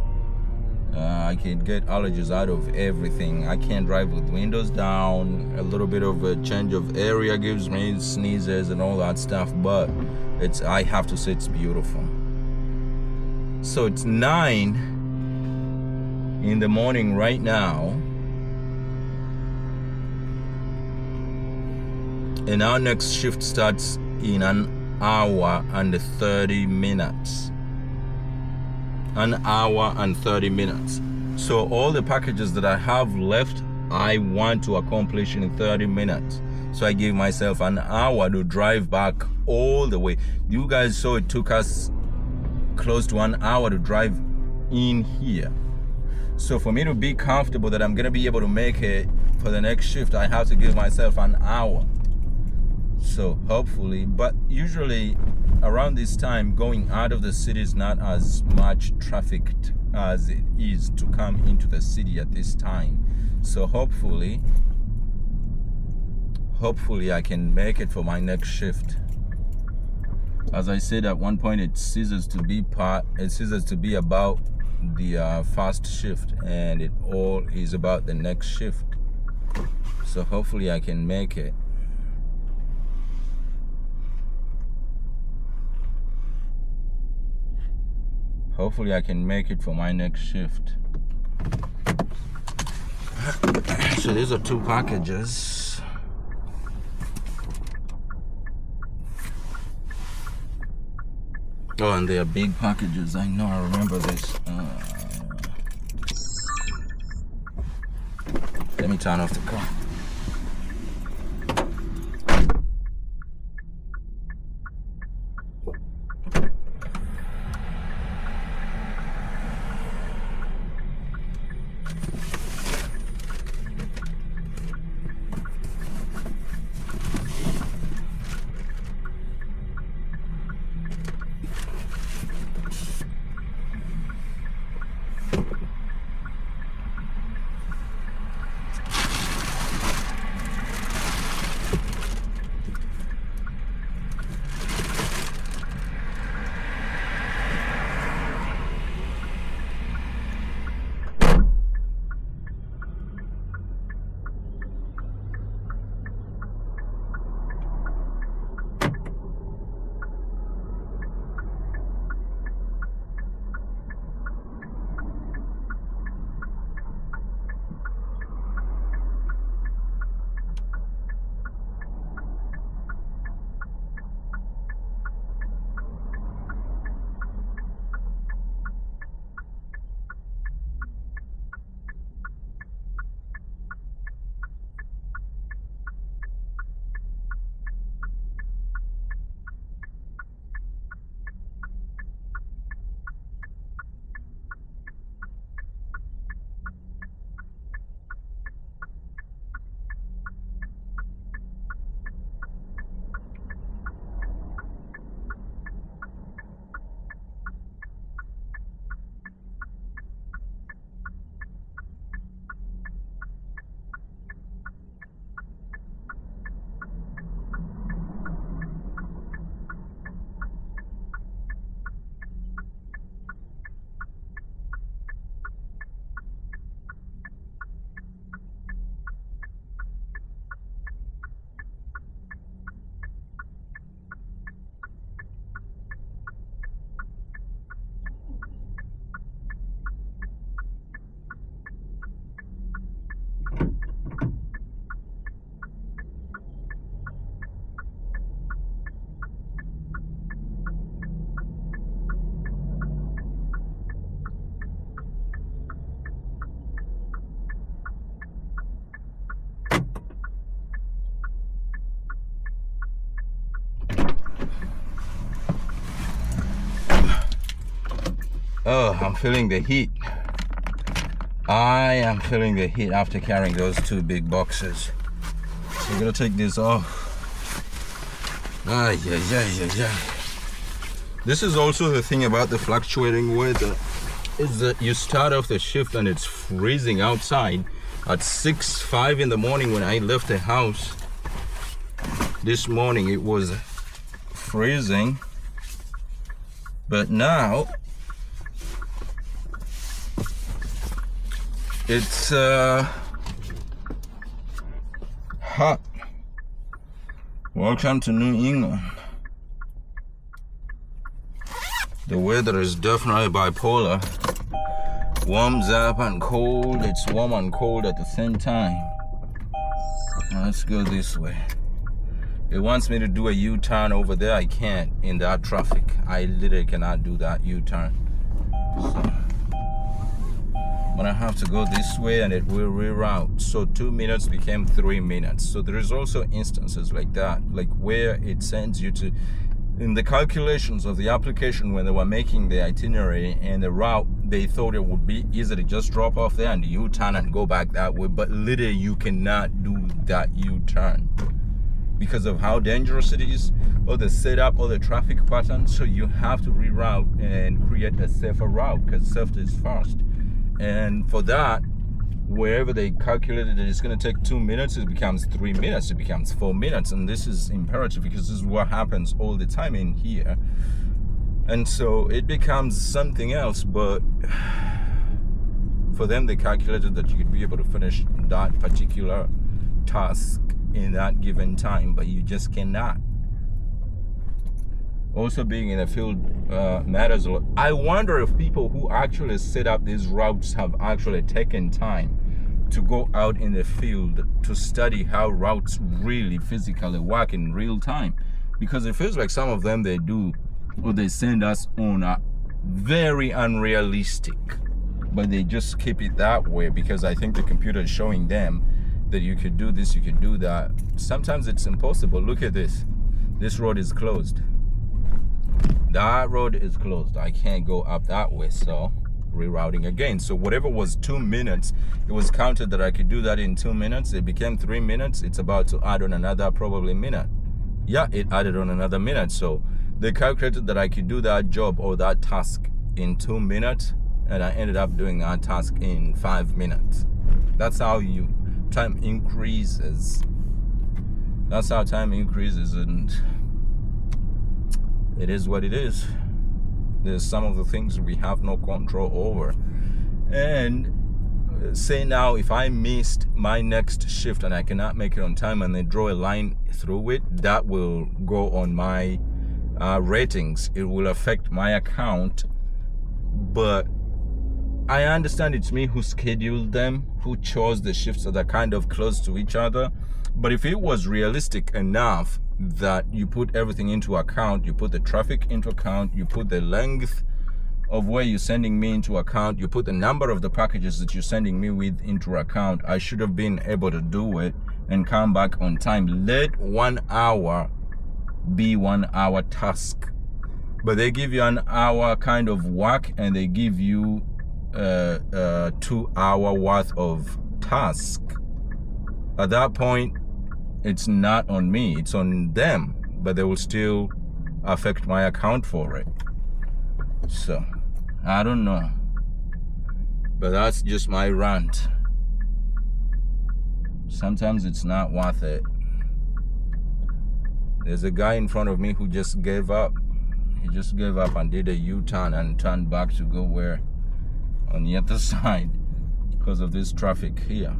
I can get allergies out of everything. I can't drive with windows down. A little bit of a change of area gives me sneezes and all that stuff, but I have to say it's beautiful. So it's 9 in the morning right now, and our next shift starts in an hour and 30 minutes. An hour and 30 minutes. So all the packages that I have left, I want to accomplish in 30 minutes. So I gave myself an hour to drive back all the way. You guys saw it took us close to an hour to drive in here. So for me to be comfortable that I'm gonna be able to make it for the next shift, I have to give myself an hour. So hopefully, but usually around this time, going out of the city is not as much trafficked as it is to come into the city at this time. So hopefully I can make it for my next shift. As I said at one point, it ceases to be about the fast shift, and it all is about the next shift. So hopefully I can make it. Hopefully I can make it for my next shift. So these are 2 packages. Oh, and they are big packages. I know, I remember this. Let me turn off the car. Oh, I'm feeling the heat. I am feeling the heat after carrying those 2 big boxes. So I'm gonna take this off. This is also the thing about the fluctuating weather, is that you start off the shift and it's freezing outside at 5 in the morning. When I left the house this morning, it was freezing, but now it's hot. Welcome to New England. The weather is definitely bipolar. Warms up and cold. It's warm and cold at the same time. Now let's go this way. It wants me to do a U-turn over there. I can't in that traffic. I literally cannot do that U-turn. So I'm gonna have to go this way and it will reroute. So 2 minutes became 3 minutes. So there is also instances like that, like where it sends you to in the calculations of the application when they were making the itinerary and the route, they thought it would be easy to just drop off there and U-turn and go back that way. But literally, you cannot do that U-turn because of how dangerous it is, or the setup, or the traffic pattern. So you have to reroute and create a safer route, because safety is first. And for that, wherever they calculated that it's going to take 2 minutes, it becomes 3 minutes, it becomes 4 minutes. And this is imperative, because this is what happens all the time in here. And so it becomes something else. But for them, they calculated that you could be able to finish that particular task in that given time, but you just cannot. Also, being in the field matters a lot. I wonder if people who actually set up these routes have actually taken time to go out in the field to study how routes really physically work in real time. Because it feels like some of them, they do, or they send us on a very unrealistic, but they just keep it that way because I think the computer is showing them that you could do this, you could do that. Sometimes it's impossible. Look at this. This road is closed. That road is closed. I can't go up that way, so rerouting again. So whatever was 2 minutes, it was counted that I could do that in 2 minutes. It became 3 minutes. It's about to add on another probably minute. Yeah, it added on another minute. So they calculated that I could do that job or that task in 2 minutes, and I ended up doing that task in 5 minutes. That's how time increases. That's how time increases, and it is what it is. There's some of the things we have no control over. And say now, if I missed my next shift and I cannot make it on time, and they draw a line through it, that will go on my ratings. It will affect my account. But I understand it's me who scheduled them, who chose the shifts that are kind of close to each other. But if it was realistic enough that you put everything into account, you put the traffic into account, you put the length of where you're sending me into account, you put the number of the packages that you're sending me with into account, I should have been able to do it and come back on time. Let 1 hour be 1 hour task. But they give you an hour kind of work, and they give you 2 hour worth of task. At that point, it's not on me, it's on them, but they will still affect my account for it. So I don't know, but that's just my rant. Sometimes it's not worth it. There's a guy in front of me who just gave up. He just gave up and did a U-turn and turned back to go where? On the other side, because of this traffic here.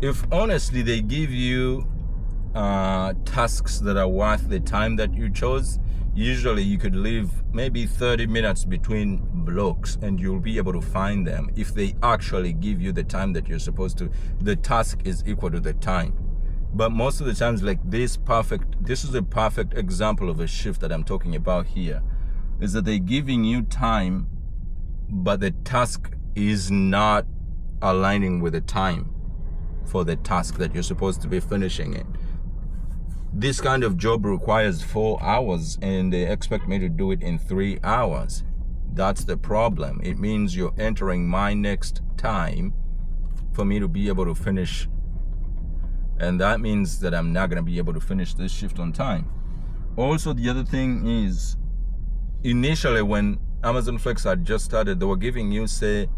If honestly they give you tasks that are worth the time that you chose, usually you could leave maybe 30 minutes between blocks and you'll be able to find them. If they actually give you the time that you're supposed to, the task is equal to the time. But most of the times, like this is a perfect example of a shift that I'm talking about here, is that they're giving you time, but the task is not aligning with the time for the task that you're supposed to be finishing it. This kind of job requires 4 hours and they expect me to do it in 3 hours. That's the problem. It means you're entering my next time for me to be able to finish, and that means that I'm not going to be able to finish this shift on time. Also, the other thing is, initially when Amazon Flex had just started, they were giving you, say,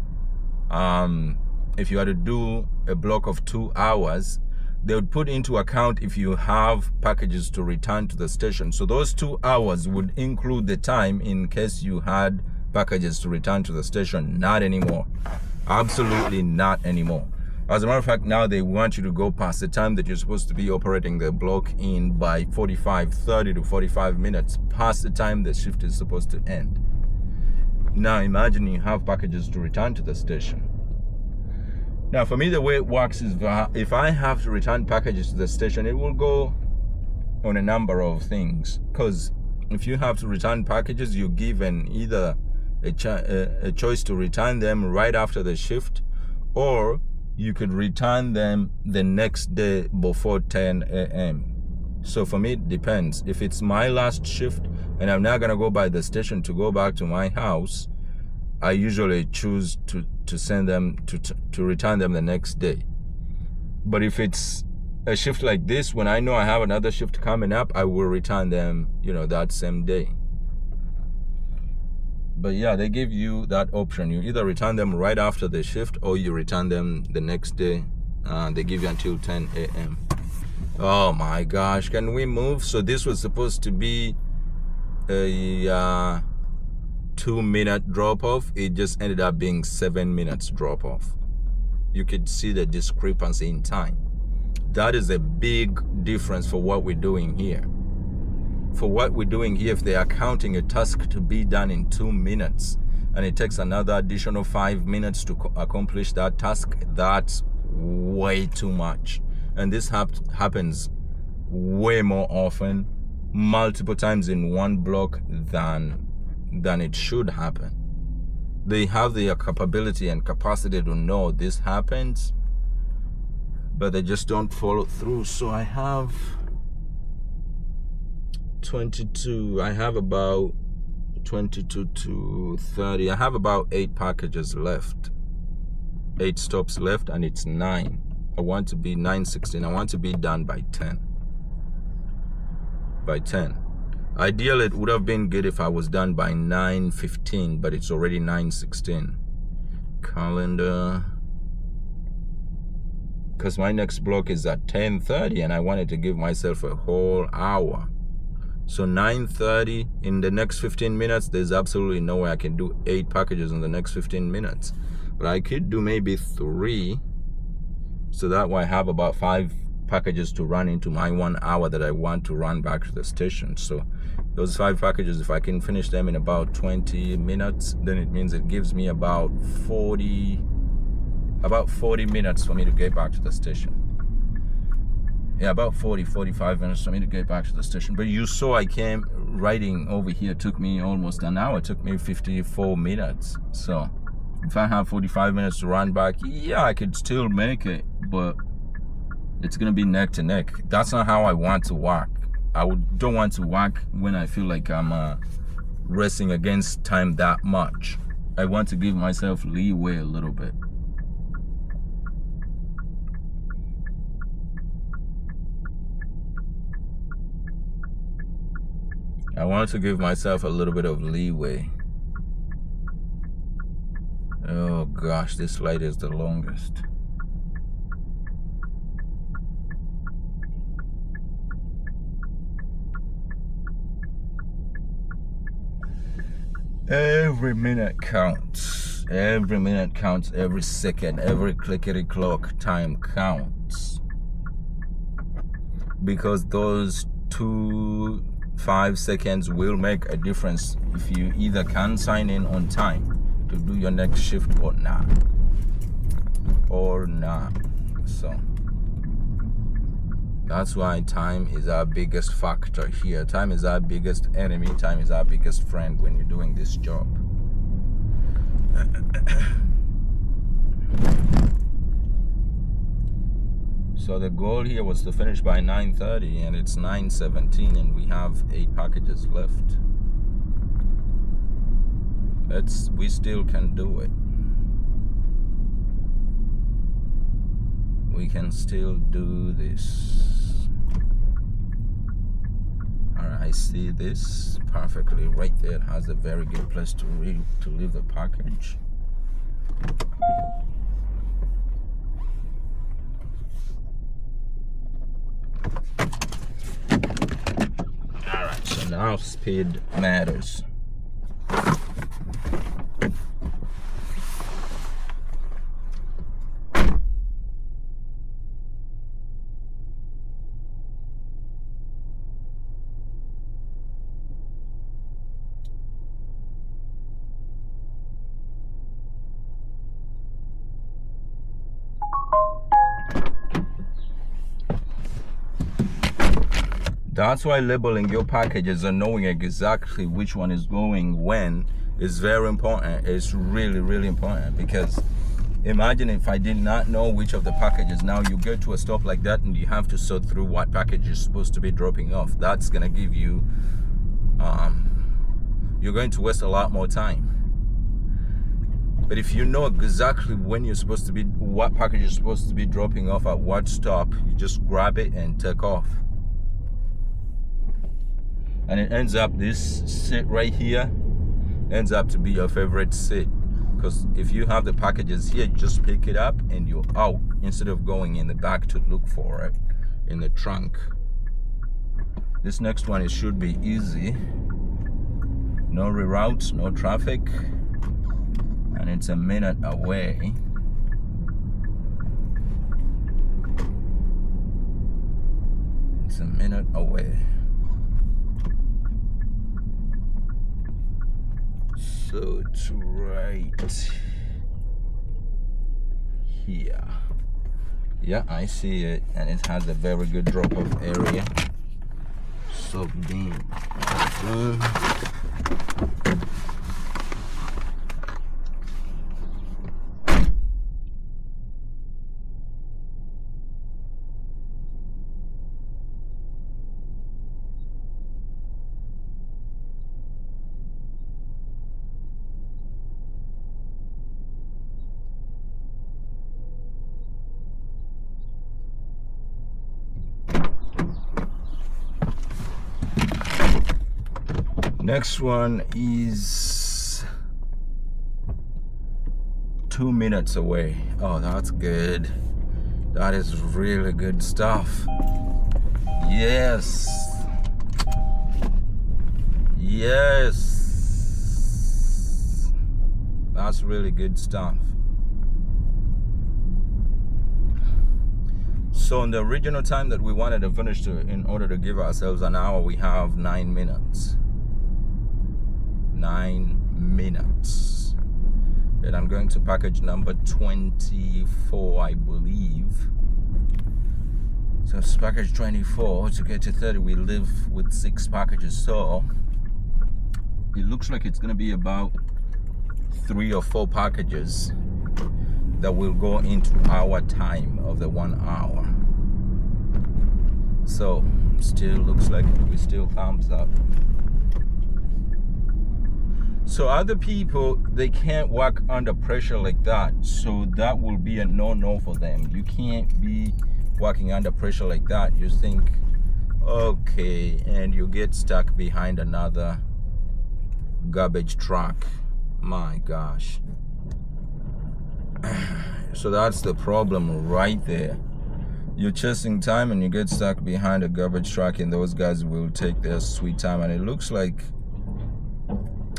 if you had to do a block of 2 hours, they would put into account if you have packages to return to the station. So those 2 hours would include the time in case you had packages to return to the station. Not anymore. Absolutely not anymore. As a matter of fact, now they want you to go past the time that you're supposed to be operating the block in by 30 to 45 minutes, past the time the shift is supposed to end. Now imagine you have packages to return to the station. Now for me, the way it works is if I have to return packages to the station, it will go on a number of things. Because if you have to return packages, you're given either a choice to return them right after the shift, or you could return them the next day before 10 a.m. So for me, it depends. If it's my last shift and I'm not gonna go by the station to go back to my house, I usually choose to send them to return them the next day. But if it's a shift like this, when I know I have another shift coming up, I will return them, that same day. But yeah, they give you that option. You either return them right after the shift or you return them the next day. They give you until 10 a.m. Oh my gosh, can we move? So this was supposed to be a 2-minute drop off. It just ended up being 7 minutes drop off. You could see the discrepancy in time. That is a big difference for what we're doing here. For what we're doing here, if they are counting a task to be done in 2 minutes and it takes another additional 5 minutes to accomplish that task, that's way too much. And this happens way more often, multiple times in one block than it should happen. They have the capability and capacity to know this happens, but they just don't follow through. So I have 22. I have about 22 to 30. I have about 8 packages left, 8 stops left, and it's 9. I want to be 9:16. I want to be done by 10. Ideally, it would have been good if I was done by 9:15, but it's already 9:16. Calendar. Because my next block is at 10:30 and I wanted to give myself a whole hour. So 9:30, in the next 15 minutes, there's absolutely no way I can do 8 packages in the next 15 minutes. But I could do maybe 3. So that way I have about 5 packages to run into my 1 hour that I want to run back to the station. So those 5 packages, if I can finish them in about 20 minutes, then it means it gives me about 40 minutes for me to get back to the station. Yeah, about 45 minutes for me to get back to the station. But you saw I came riding over here, took me almost an hour, it took me 54 minutes. So if I have 45 minutes to run back, yeah, I could still make it, but it's gonna be neck to neck. That's not how I want to work. Don't want to work when I feel like I'm racing against time that much. I want to give myself leeway a little bit. I want to give myself a little bit of leeway. Oh gosh, this light is the longest. Every minute counts. Every minute counts. Every second, every clickety clock time counts. Because those 5 seconds will make a difference if you either can sign in on time to do your next shift or not. So that's why time is our biggest factor here. Time is our biggest enemy. Time is our biggest friend when you're doing this job. So the goal here was to finish by 9:30 and it's 9:17 and we have 8 packages left. We still can do it. We can still do this. Alright, I see this perfectly right there. It has a very good place to leave the package. Alright, so now speed matters. That's why labeling your packages and knowing exactly which one is going when is very important. It's really, really important, because Imagine if I did not know which of the packages. Now you get to a stop like that and you have to sort through what package you're supposed to be dropping off. That's gonna give you, you're going to waste a lot more time. But if you know exactly when you're supposed to be, what package you're supposed to be dropping off at what stop, you just grab it and take off. And it ends up, this seat right here ends up to be your favorite seat. Because if you have the packages here, you just pick it up and you're out instead of going in the back to look for it in the trunk. This next one, it should be easy. No reroutes, no traffic. And it's a minute away. It's a minute away. So it's right here. Yeah, I see it, and it has a very good drop-off area. So being next one is 2 minutes away. Oh, that's good. That is really good stuff. Yes. Yes. That's really good stuff. So in the original time that we wanted to finish in order to give ourselves an hour, we have 9 minutes. 9 minutes. And I'm going to package number 24, I believe. So it's package 24. To get to 30, we live with 6 packages. So it looks like it's going to be about 3 or 4 packages that will go into our time of the 1 hour. So still looks like we still thumbs up. So other people, they can't work under pressure like that. So that will be a no-no for them. You can't be working under pressure like that. You think, okay, and you get stuck behind another garbage truck. My gosh. So that's the problem right there. You're chasing time and you get stuck behind a garbage truck, and those guys will take their sweet time. And it looks like,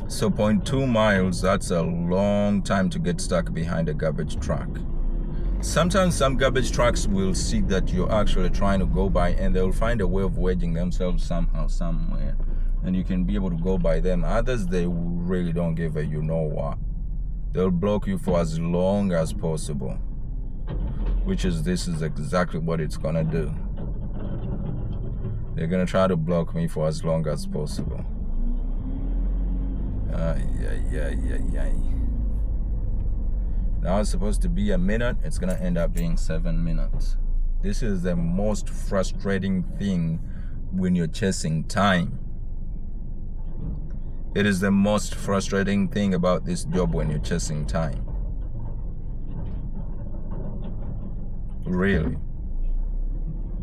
so 0.2 miles, that's a long time to get stuck behind a garbage truck. Sometimes some garbage trucks will see that you're actually trying to go by, and they'll find a way of wedging themselves somehow, somewhere, and you can be able to go by them. Others, they really don't give a you know what. They'll block you for as long as possible, which is, this is exactly what it's gonna do. They're gonna try to block me for as long as possible. Now it's supposed to be a minute. It's gonna end up being 7 minutes. This is the most frustrating thing when you're chasing time. It is the most frustrating thing about this job when you're chasing time. Really.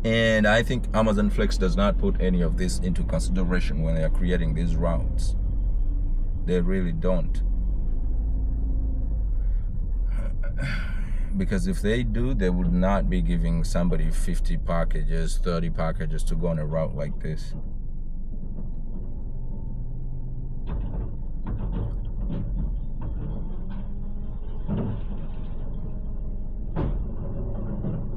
And I think Amazon Flex does not put any of this into consideration when they are creating these routes. They really don't. Because if they do, they would not be giving somebody 50 packages, 30 packages to go on a route like this.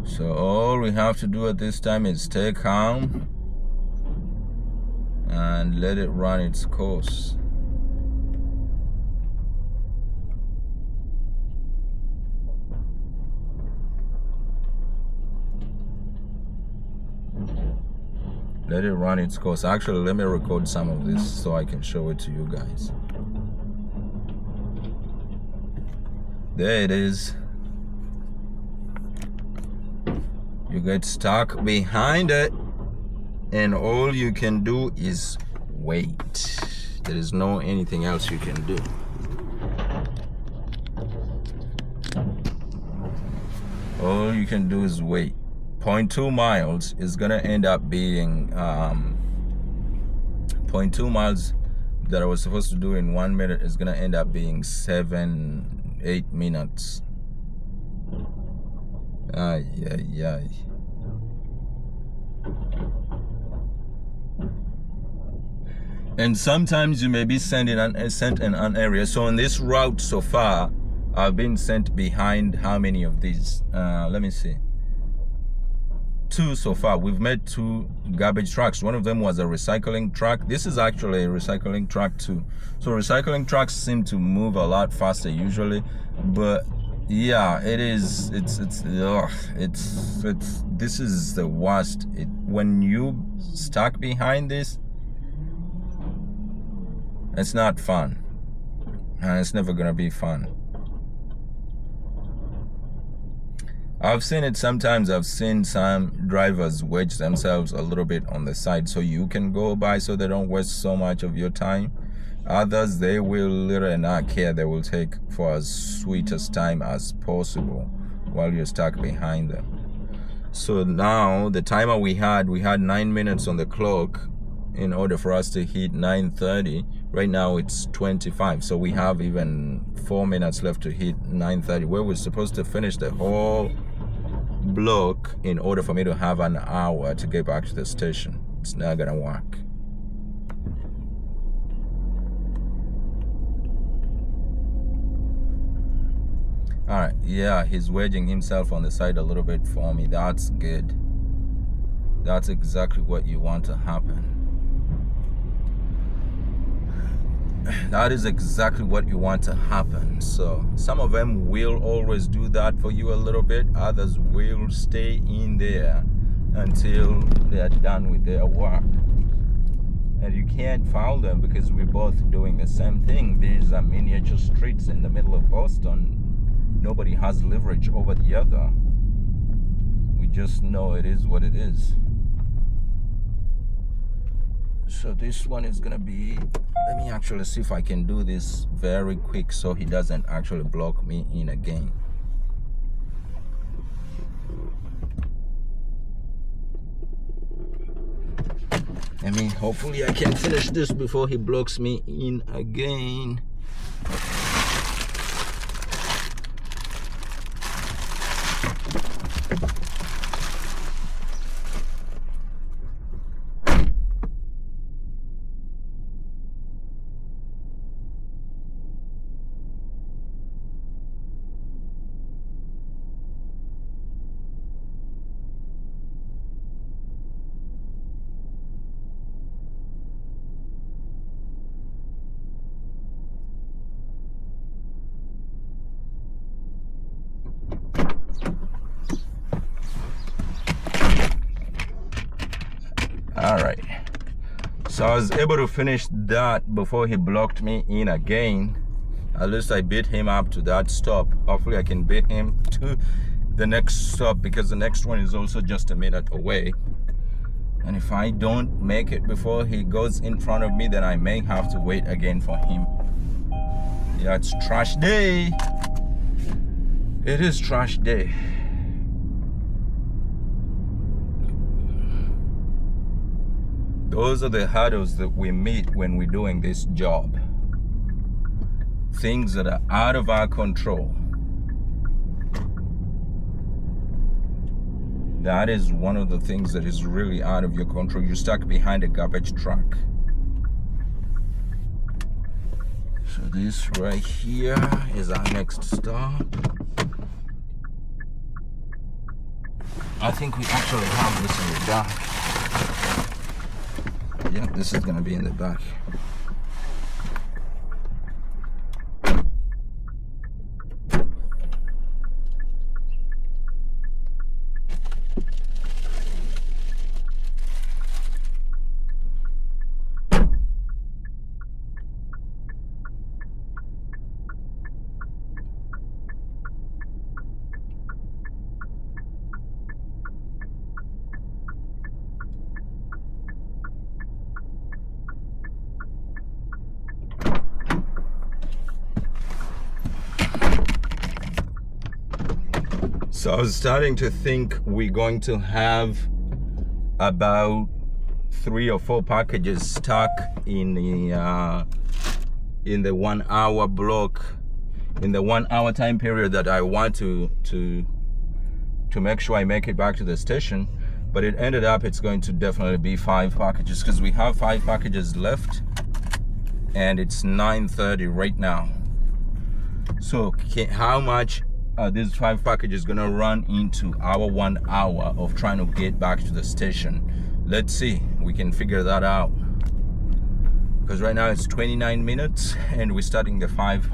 So all we have to do at this time is stay calm and let it run its course. Let it run its course. Actually, let me record some of this so I can show it to you guys. There it is. You get stuck behind it, and all you can do is wait. There is no anything else you can do. All you can do is wait. 0.2 miles is gonna end up being 0.2 miles that I was supposed to do in 1 minute is gonna end up being 7-8 minutes. Ay, ay, ay. And sometimes you may be sent in an area. So in this route so far, I've been sent behind how many of these? Let me see. 2 so far. We've met 2 garbage trucks. One of them was a recycling truck. This is actually a recycling truck too. So recycling trucks seem to move a lot faster usually, but yeah, it is. It's this is the worst. When you stuck behind this, it's not fun, and it's never gonna be fun. I've seen it sometimes. I've seen some drivers wedge themselves a little bit on the side so you can go by, so they don't waste so much of your time. Others, they will literally not care. They will take for as sweetest time as possible while you're stuck behind them. So now the timer we had 9 minutes on the clock in order for us to hit 9:30. Right now it's 25, so we have even 4 minutes left to hit 9:30, where we're supposed to finish the whole block in order for me to have an hour to get back to the station. It's not gonna work. All right, yeah, he's wedging himself on the side a little bit for me. That's good. That's exactly what you want to happen. That is exactly what you want to happen. So some of them will always do that for you a little bit. Others will stay in there until they are done with their work. And you can't foul them because we're both doing the same thing. These are miniature streets in the middle of Boston. Nobody has leverage over the other. We just know it is what it is. So this one is gonna be, let me actually see if I can do this very quick so he doesn't actually block me in again. I mean, hopefully I can finish this before he blocks me in again. All right, so I was able to finish that before he blocked me in again. At least I beat him up to that stop. Hopefully I can beat him to the next stop, because the next one is also just a minute away. And if I don't make it before he goes in front of me, then I may have to wait again for him. Yeah, it's trash day. It is trash day. Those are the hurdles that we meet when we're doing this job. Things that are out of our control. That is one of the things that is really out of your control. You're stuck behind a garbage truck. So this right here is our next stop. I think we actually have this in the back. Yeah, this is gonna be in the back. So I was starting to think we're going to have about 3 or 4 packages stuck in the 1 hour block, in the 1 hour time period that I want to make sure I make it back to the station. But it ended up it's going to definitely be 5 packages, because we have 5 packages left and it's 9:30 right now. So how much are these 5 packages gonna run into our 1 hour of trying to get back to the station? Let's see, we can figure that out, because right now it's 29 minutes and we're starting the 5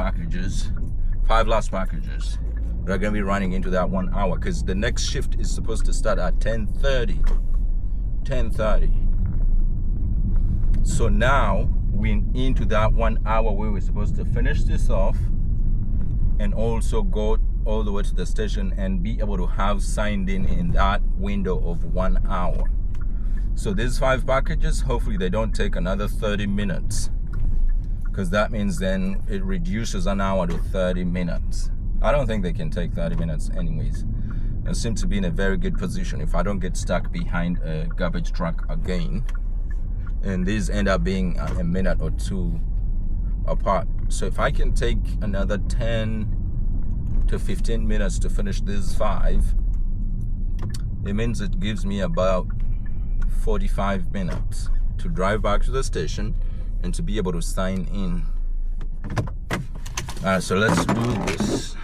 last packages that are gonna be running into that 1 hour, because the next shift is supposed to start at 10:30. So now we're into that 1 hour where we're supposed to finish this off and also go all the way to the station and be able to have signed in that window of 1 hour. So these 5 packages, hopefully they don't take another 30 minutes, because that means then it reduces an hour to 30 minutes. I don't think they can take 30 minutes anyways. I seem to be in a very good position if I don't get stuck behind a garbage truck again. And these end up being a minute or 2 apart. So if I can take another 10 to 15 minutes to finish these 5, it means it gives me about 45 minutes to drive back to the station and to be able to sign in. Alright, so let's do this.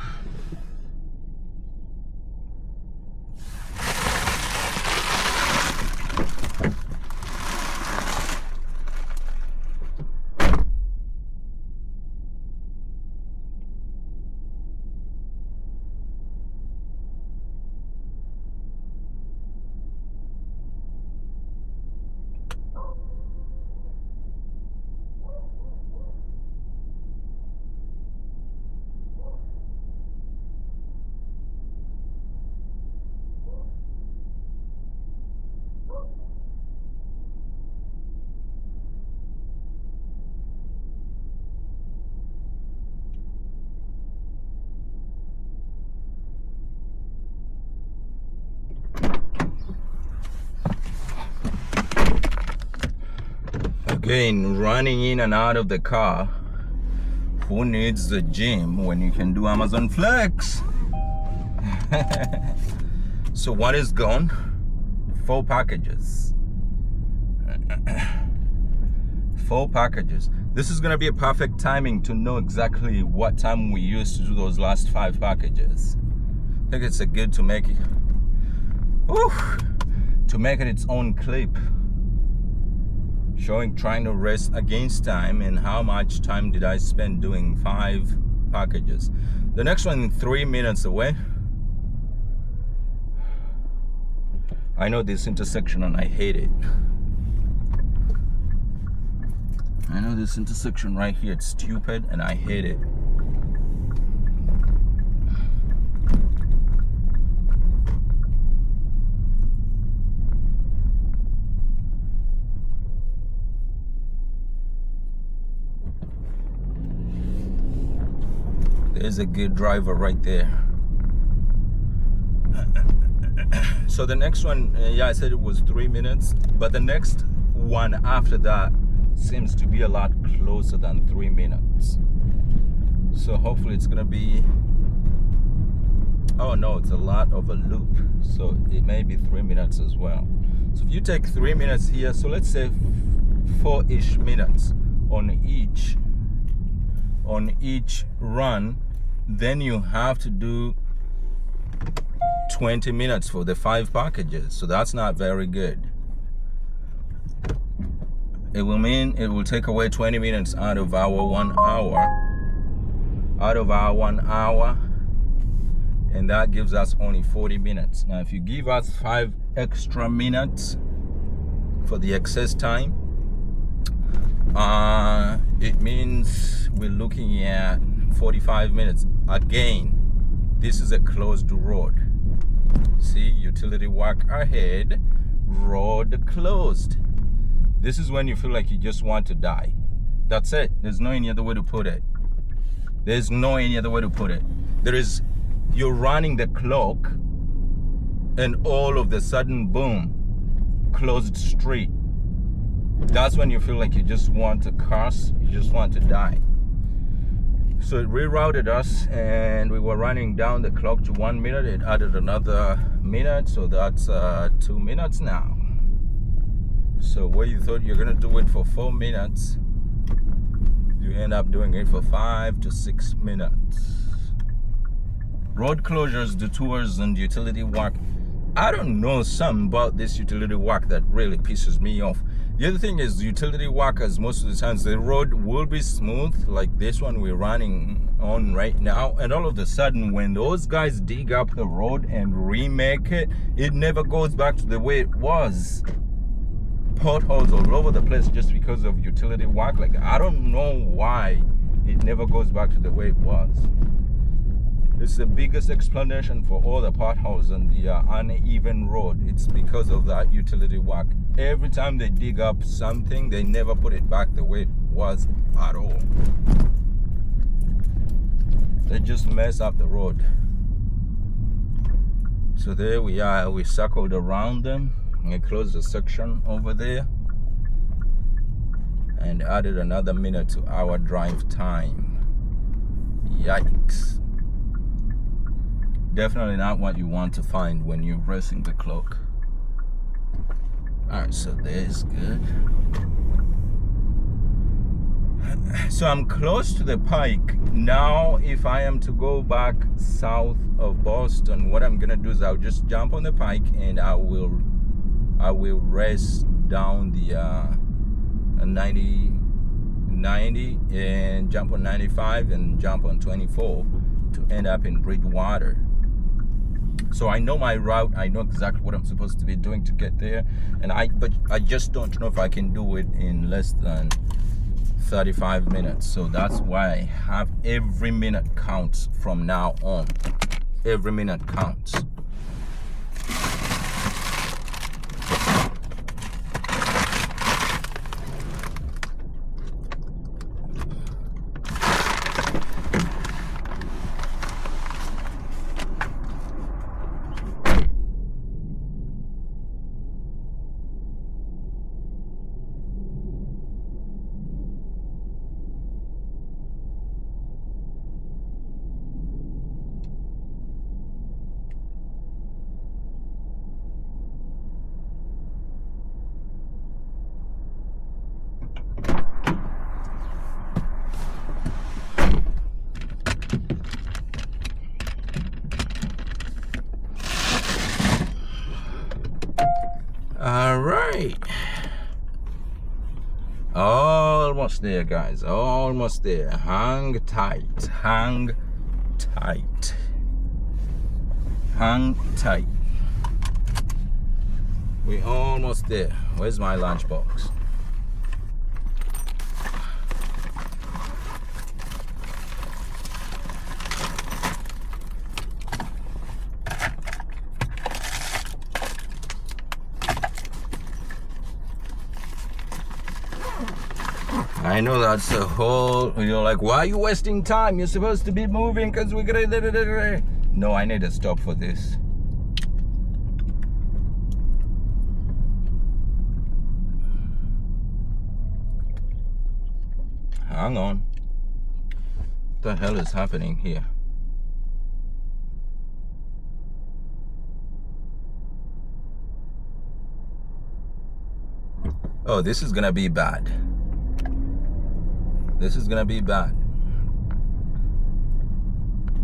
Again, running in and out of the car. Who needs the gym when you can do Amazon Flex? So what is gone? 4 packages. 4 packages. This is gonna be a perfect timing to know exactly what time we used to do those last 5 packages. I think it's good to make it, to make it its own clip, showing trying to race against time and how much time did I spend doing 5 packages. The next one 3 minutes away. I know this intersection and I hate it. I know this intersection right here, it's stupid and I hate it. There's a good driver right there. So the next one, yeah, I said it was 3 minutes, but the next one after that seems to be a lot closer than 3 minutes. So hopefully it's gonna be, oh no, it's a lot of a loop, so it may be 3 minutes as well. So if you take 3 minutes here, so let's say 4-ish minutes on each run, then you have to do 20 minutes for the 5 packages. So that's not very good. It will mean it will take away 20 minutes out of our 1 hour, and that gives us only 40 minutes. Now if you give us 5 extra minutes for the excess time, it means we're looking at 45 minutes. Again, this is a closed road. See, utility work ahead, road closed. This is when you feel like you just want to die. That's it. There's no any other way to put it. There's no any other way to put it. You're running the clock and all of the sudden, boom, closed street. That's when you feel like you just want to curse, you just want to die. So it rerouted us, and we were running down the clock to 1 minute. It added another minute, so that's 2 minutes now. So where you thought you're gonna do it for 4 minutes, you end up doing it for 5 to 6 minutes. Road closures, detours, and utility work. I don't know something about this utility work that really pisses me off. The other thing is, utility workers, most of the times the road will be smooth, like this one we're running on right now, and all of a sudden when those guys dig up the road and remake it, it never goes back to the way it was. Potholes all over the place just because of utility work. Like, I don't know why it never goes back to the way it was. It's the biggest explanation for all the potholes and the uneven road. It's because of that utility work. Every time they dig up something, they never put it back the way it was at all. They just mess up the road. So there we are. We circled around them and closed the section over there and added another minute to our drive time. Yikes. Definitely not what you want to find when you're racing the clock. Alright, so there's good. So I'm close to the pike. Now if I am to go back south of Boston, what I'm gonna do is I'll just jump on the pike and I will race down the 90 and jump on 95 and jump on 24 to end up in Bridgewater. So I know my route, I know exactly what I'm supposed to be doing to get there, but I just don't know if I can do it in less than 35 minutes. So that's why I have every minute counts from now on. Every minute counts. All right, almost there, guys, almost there. Hang tight, hang tight, hang tight. We're almost there. Where's my lunchbox? I know that's a whole, you're like, why are you wasting time? You're supposed to be moving because we're gonna. No, I need to stop for this. Hang on. What the hell is happening here? Oh, this is gonna be bad. This is gonna be bad.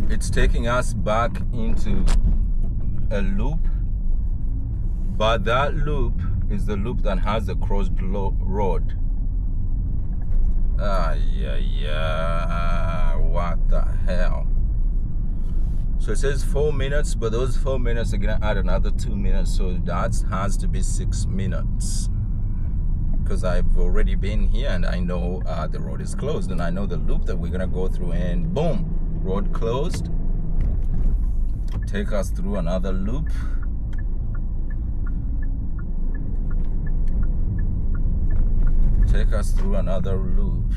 It's taking us back into a loop, but that loop is the loop that has the crossed road. Yeah, what the hell? So it says 4 minutes, but those 4 minutes are gonna add another 2 minutes, so that has to be 6 minutes. Because I've already been here and I know the road is closed, and I know the loop that we're gonna go through, and boom, road closed. Take us through another loop. Take us through another loop.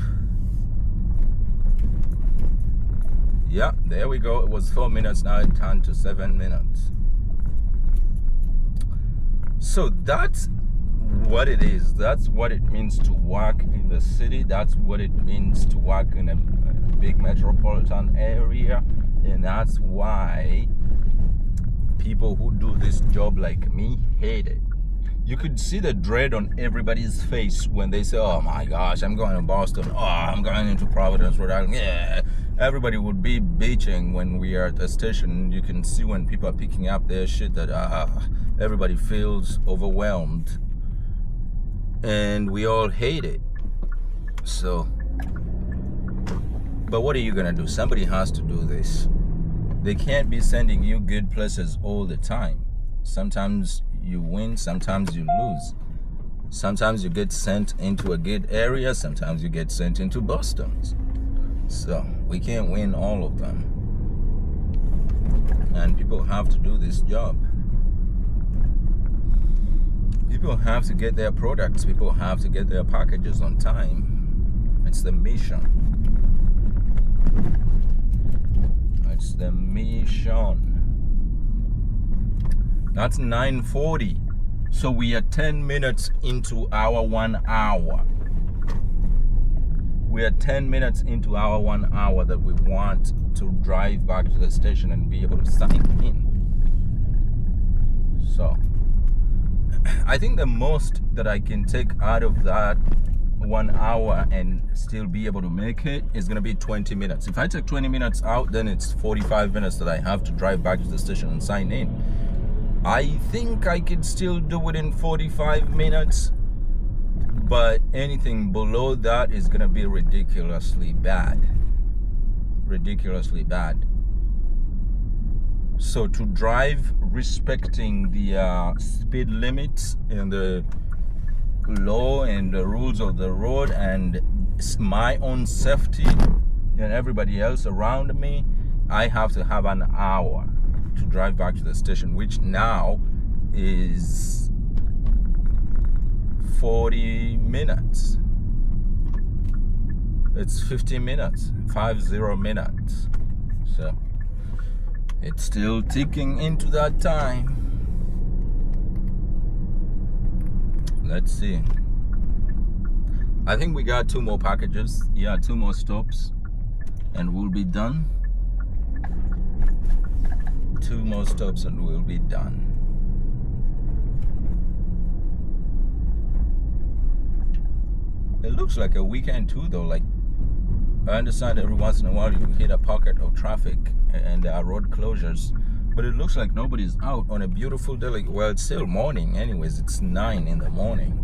Yeah, there we go. It was 4 minutes, now it turned to 7 minutes. So that's what it is. That's what it means to work in the city. That's what it means to work in a big metropolitan area. And that's why people who do this job like me hate it. You could see the dread on everybody's face when they say, oh my gosh, I'm going to Boston. Oh, I'm going into Providence, Rhode Island. Yeah. Everybody would be bitching when we are at the station. You can see when people are picking up their shit that everybody feels overwhelmed. And we all hate it. So, but what are you going to do? Somebody has to do this. They can't be sending you good places all the time. Sometimes you win, sometimes you lose. Sometimes you get sent into a good area, sometimes you get sent into Boston's. So we can't win all of them. And people have to do this job. People have to get their products, people have to get their packages on time. It's the mission. It's the mission. That's 9:40. So we are 10 minutes into our 1 hour. We are 10 minutes into our 1 hour that we want to drive back to the station and be able to sign in. So I think the most that I can take out of that 1 hour and still be able to make it is going to be 20 minutes. If I take 20 minutes out, then it's 45 minutes that I have to drive back to the station and sign in. I think I could still do it in 45 minutes, but anything below that is going to be ridiculously bad. Ridiculously bad. So to drive respecting the speed limits and the law and the rules of the road and my own safety and everybody else around me, I have to have an hour to drive back to the station, which now is 40 minutes. It's 50 minutes, 50 minutes. So it's still ticking into that time. Let's see. I think we got 2 more packages. Yeah, 2 more stops and we'll be done. 2 more stops and we'll be done. It looks like a weekend too though. Like, I understand every once in a while you hit a pocket of traffic and there are road closures, but it looks like nobody's out on a beautiful day. Like, well, it's still morning anyways. It's 9 in the morning.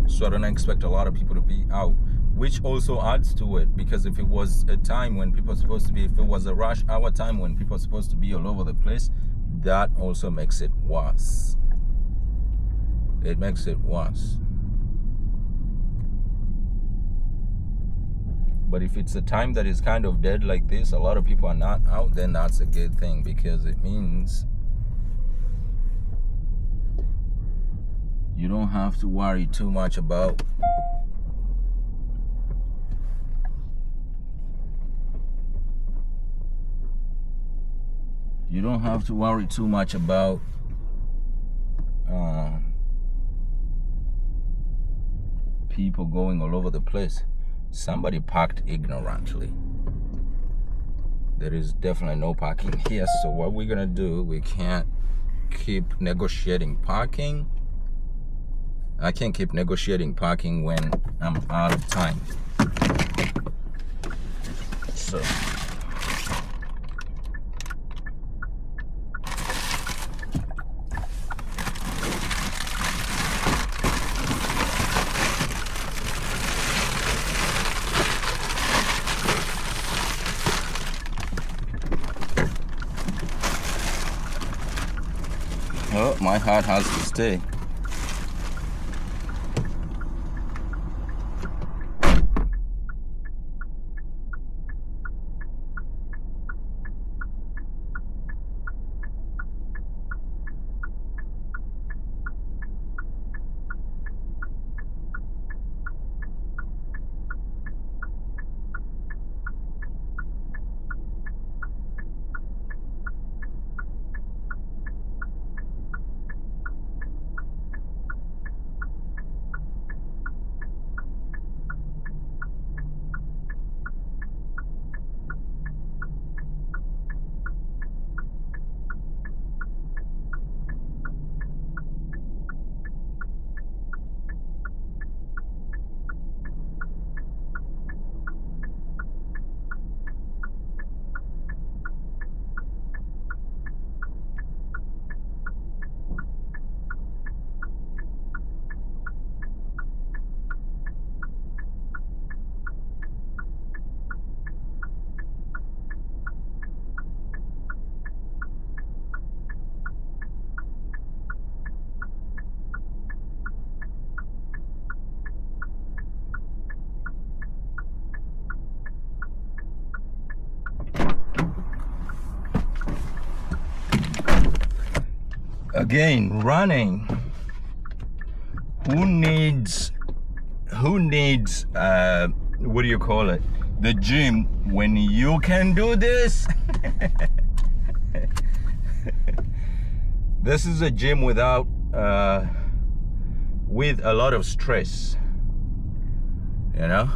So I don't expect a lot of people to be out, which also adds to it, because if it was a time when people are supposed to be, if it was a rush hour time when people are supposed to be all over the place, that also makes it worse. It makes it worse. But if it's a time that is kind of dead like this, a lot of people are not out, then that's a good thing, because it means you don't have to worry too much about people going all over the place. Somebody parked ignorantly. There is definitely no parking here. So what we're gonna do, we can't keep negotiating parking. I can't keep negotiating parking when I'm out of time. So oh, my heart has to stay. again, running. Who needs what do you call it, the gym, when you can do this? This is a gym without with a lot of stress, you know.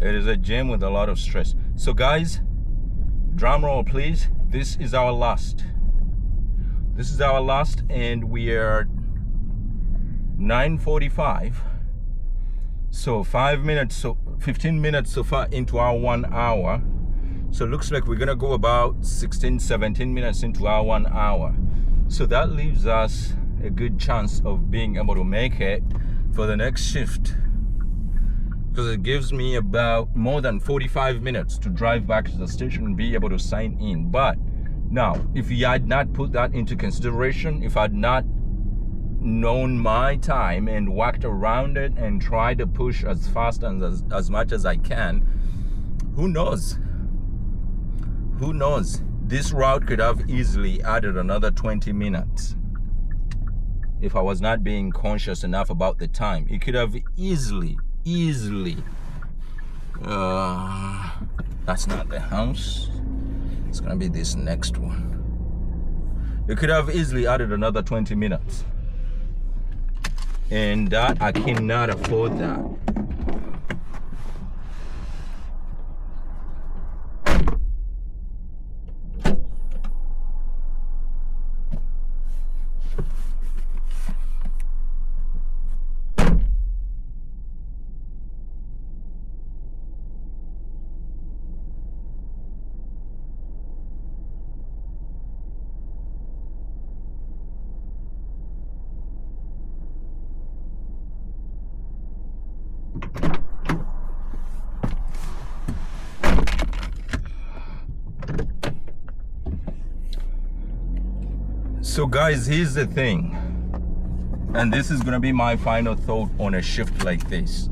It is a gym with a lot of stress. So guys, drum roll please. This is our last, and we are 9:45. So 5 minutes, so 15 minutes so far into our 1 hour. So it looks like we're gonna go about 16-17 minutes into our 1 hour. So that leaves us a good chance of being able to make it for the next shift, because it gives me about more than 45 minutes to drive back to the station and be able to sign in. But now, if you had not put that into consideration, if I'd not known my time and walked around it and tried to push as fast and as much as I can, who knows? Who knows? This route could have easily added another 20 minutes. If I was not being conscious enough about the time, it could have easily, that's not the house. It's gonna be this next one. It could have easily added another 20 minutes. And that, I cannot afford that. So guys, here's the thing, and this is gonna be my final thought on a shift like this.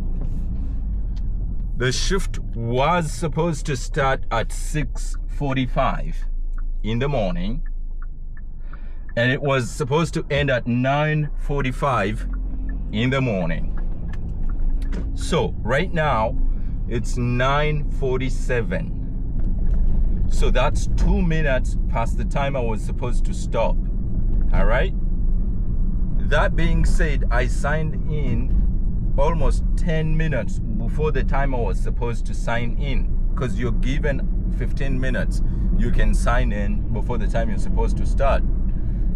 The shift was supposed to start at 6:45 in the morning, and it was supposed to end at 9:45 in the morning. So right now it's 9:47. So that's 2 minutes past the time I was supposed to stop. All right. That being said, I signed in almost 10 minutes before the time I was supposed to sign in, because you're given 15 minutes. You can sign in before the time you're supposed to start.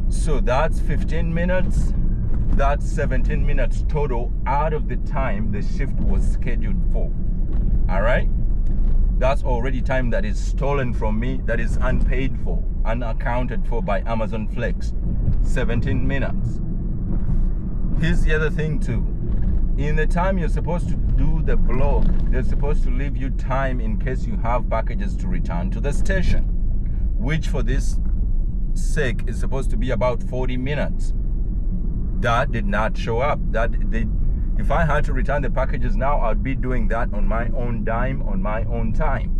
So that's 15 minutes. That's 17 minutes total out of the time the shift was scheduled for. All right. That's already time that is stolen from me, that is unpaid for, unaccounted for by Amazon Flex. 17 minutes. Here's the other thing too. In the time you're supposed to do the blog, they're supposed to leave you time in case you have packages to return to the station, which for this sake is supposed to be about 40 minutes. That did not show up. If I had to return the packages now, I'd be doing that on my own dime, on my own time.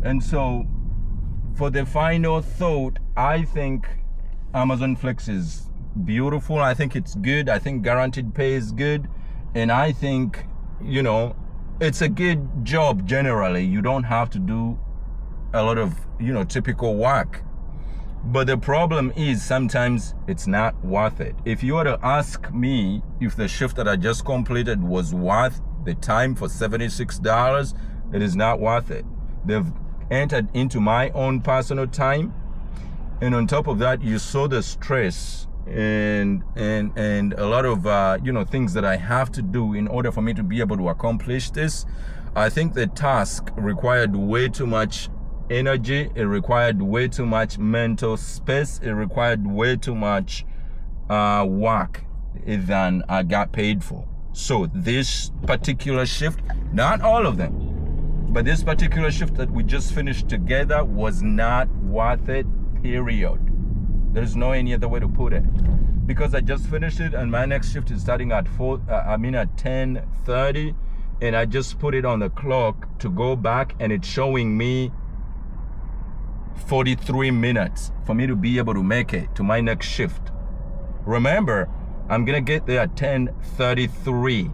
And so for the final thought, I think Amazon Flex is beautiful. I think it's good. I think guaranteed pay is good. And I think, you know, it's a good job generally. You don't have to do a lot of, you know, typical work. But the problem is sometimes it's not worth it. If you were to ask me if the shift that I just completed was worth the time for $76, it is not worth it. They've entered into my own personal time. And on top of that, you saw the stress and a lot of you know, things that I have to do in order for me to be able to accomplish this. I think the task required way too much energy. It required way too much mental space. It required way too much work than I got paid for. So this particular shift, not all of them, but this particular shift that we just finished together was not worth it. Period. There's no any other way to put it, because I just finished it and my next shift is starting at 10:30, and I just put it on the clock to go back, and it's showing me 43 minutes for me to be able to make it to my next shift. Remember, I'm gonna get there at 10:33,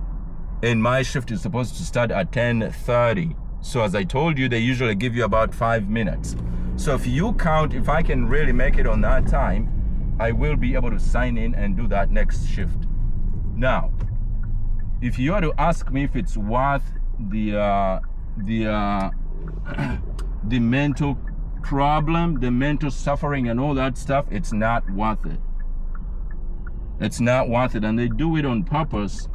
and my shift is supposed to start at 10:30. So as I told you, they usually give you about 5 minutes. So if you count, if I can really make it on that time, I will be able to sign in and do that next shift. Now, if you are to ask me if it's worth the mental problem, the mental suffering and all that stuff, it's not worth it. It's not worth it. And they do it on purpose.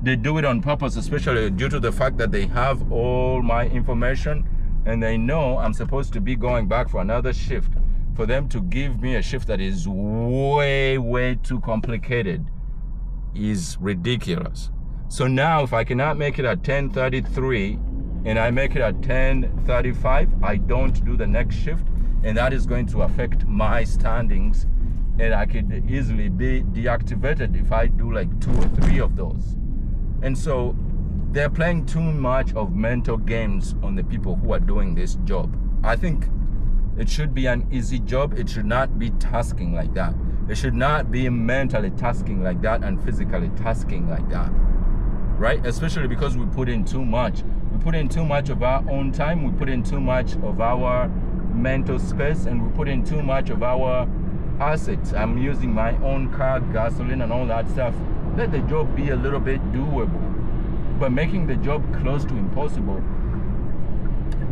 They do it on purpose, especially due to the fact that they have all my information and they know I'm supposed to be going back for another shift. For them to give me a shift that is way too complicated is ridiculous. So now if I cannot make it at 10:33 and I make it at 10:35, I don't do the next shift, and that is going to affect my standings, and I could easily be deactivated if I do like 2 or 3 of those. And so they're playing too much of mental games on the people who are doing this job. I think it should be an easy job. It should not be tasking like that. It should not be mentally tasking like that and physically tasking like that, right? Especially because we put in too much. We put in too much of our own time. We put in too much of our mental space, and we put in too much of our assets. I'm using my own car, gasoline, and all that stuff. Let the job be a little bit doable. But making the job close to impossible.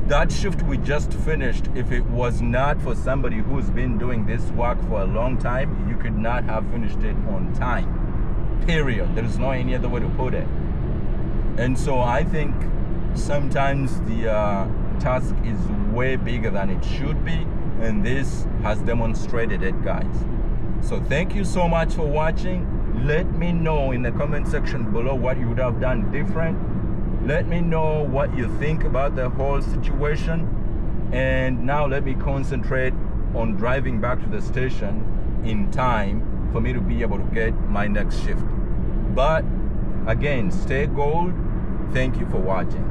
That shift we just finished, if it was not for somebody who's been doing this work for a long time, you could not have finished it on time. Period. There is no any other way to put it. And so I think sometimes the task is way bigger than it should be, and this has demonstrated it, guys. So thank you so much for watching. Let me know in the comment section below what you would have done different. Let me know what you think about the whole situation. And now let me concentrate on driving back to the station in time for me to be able to get my next shift. But again, stay gold. Thank you for watching.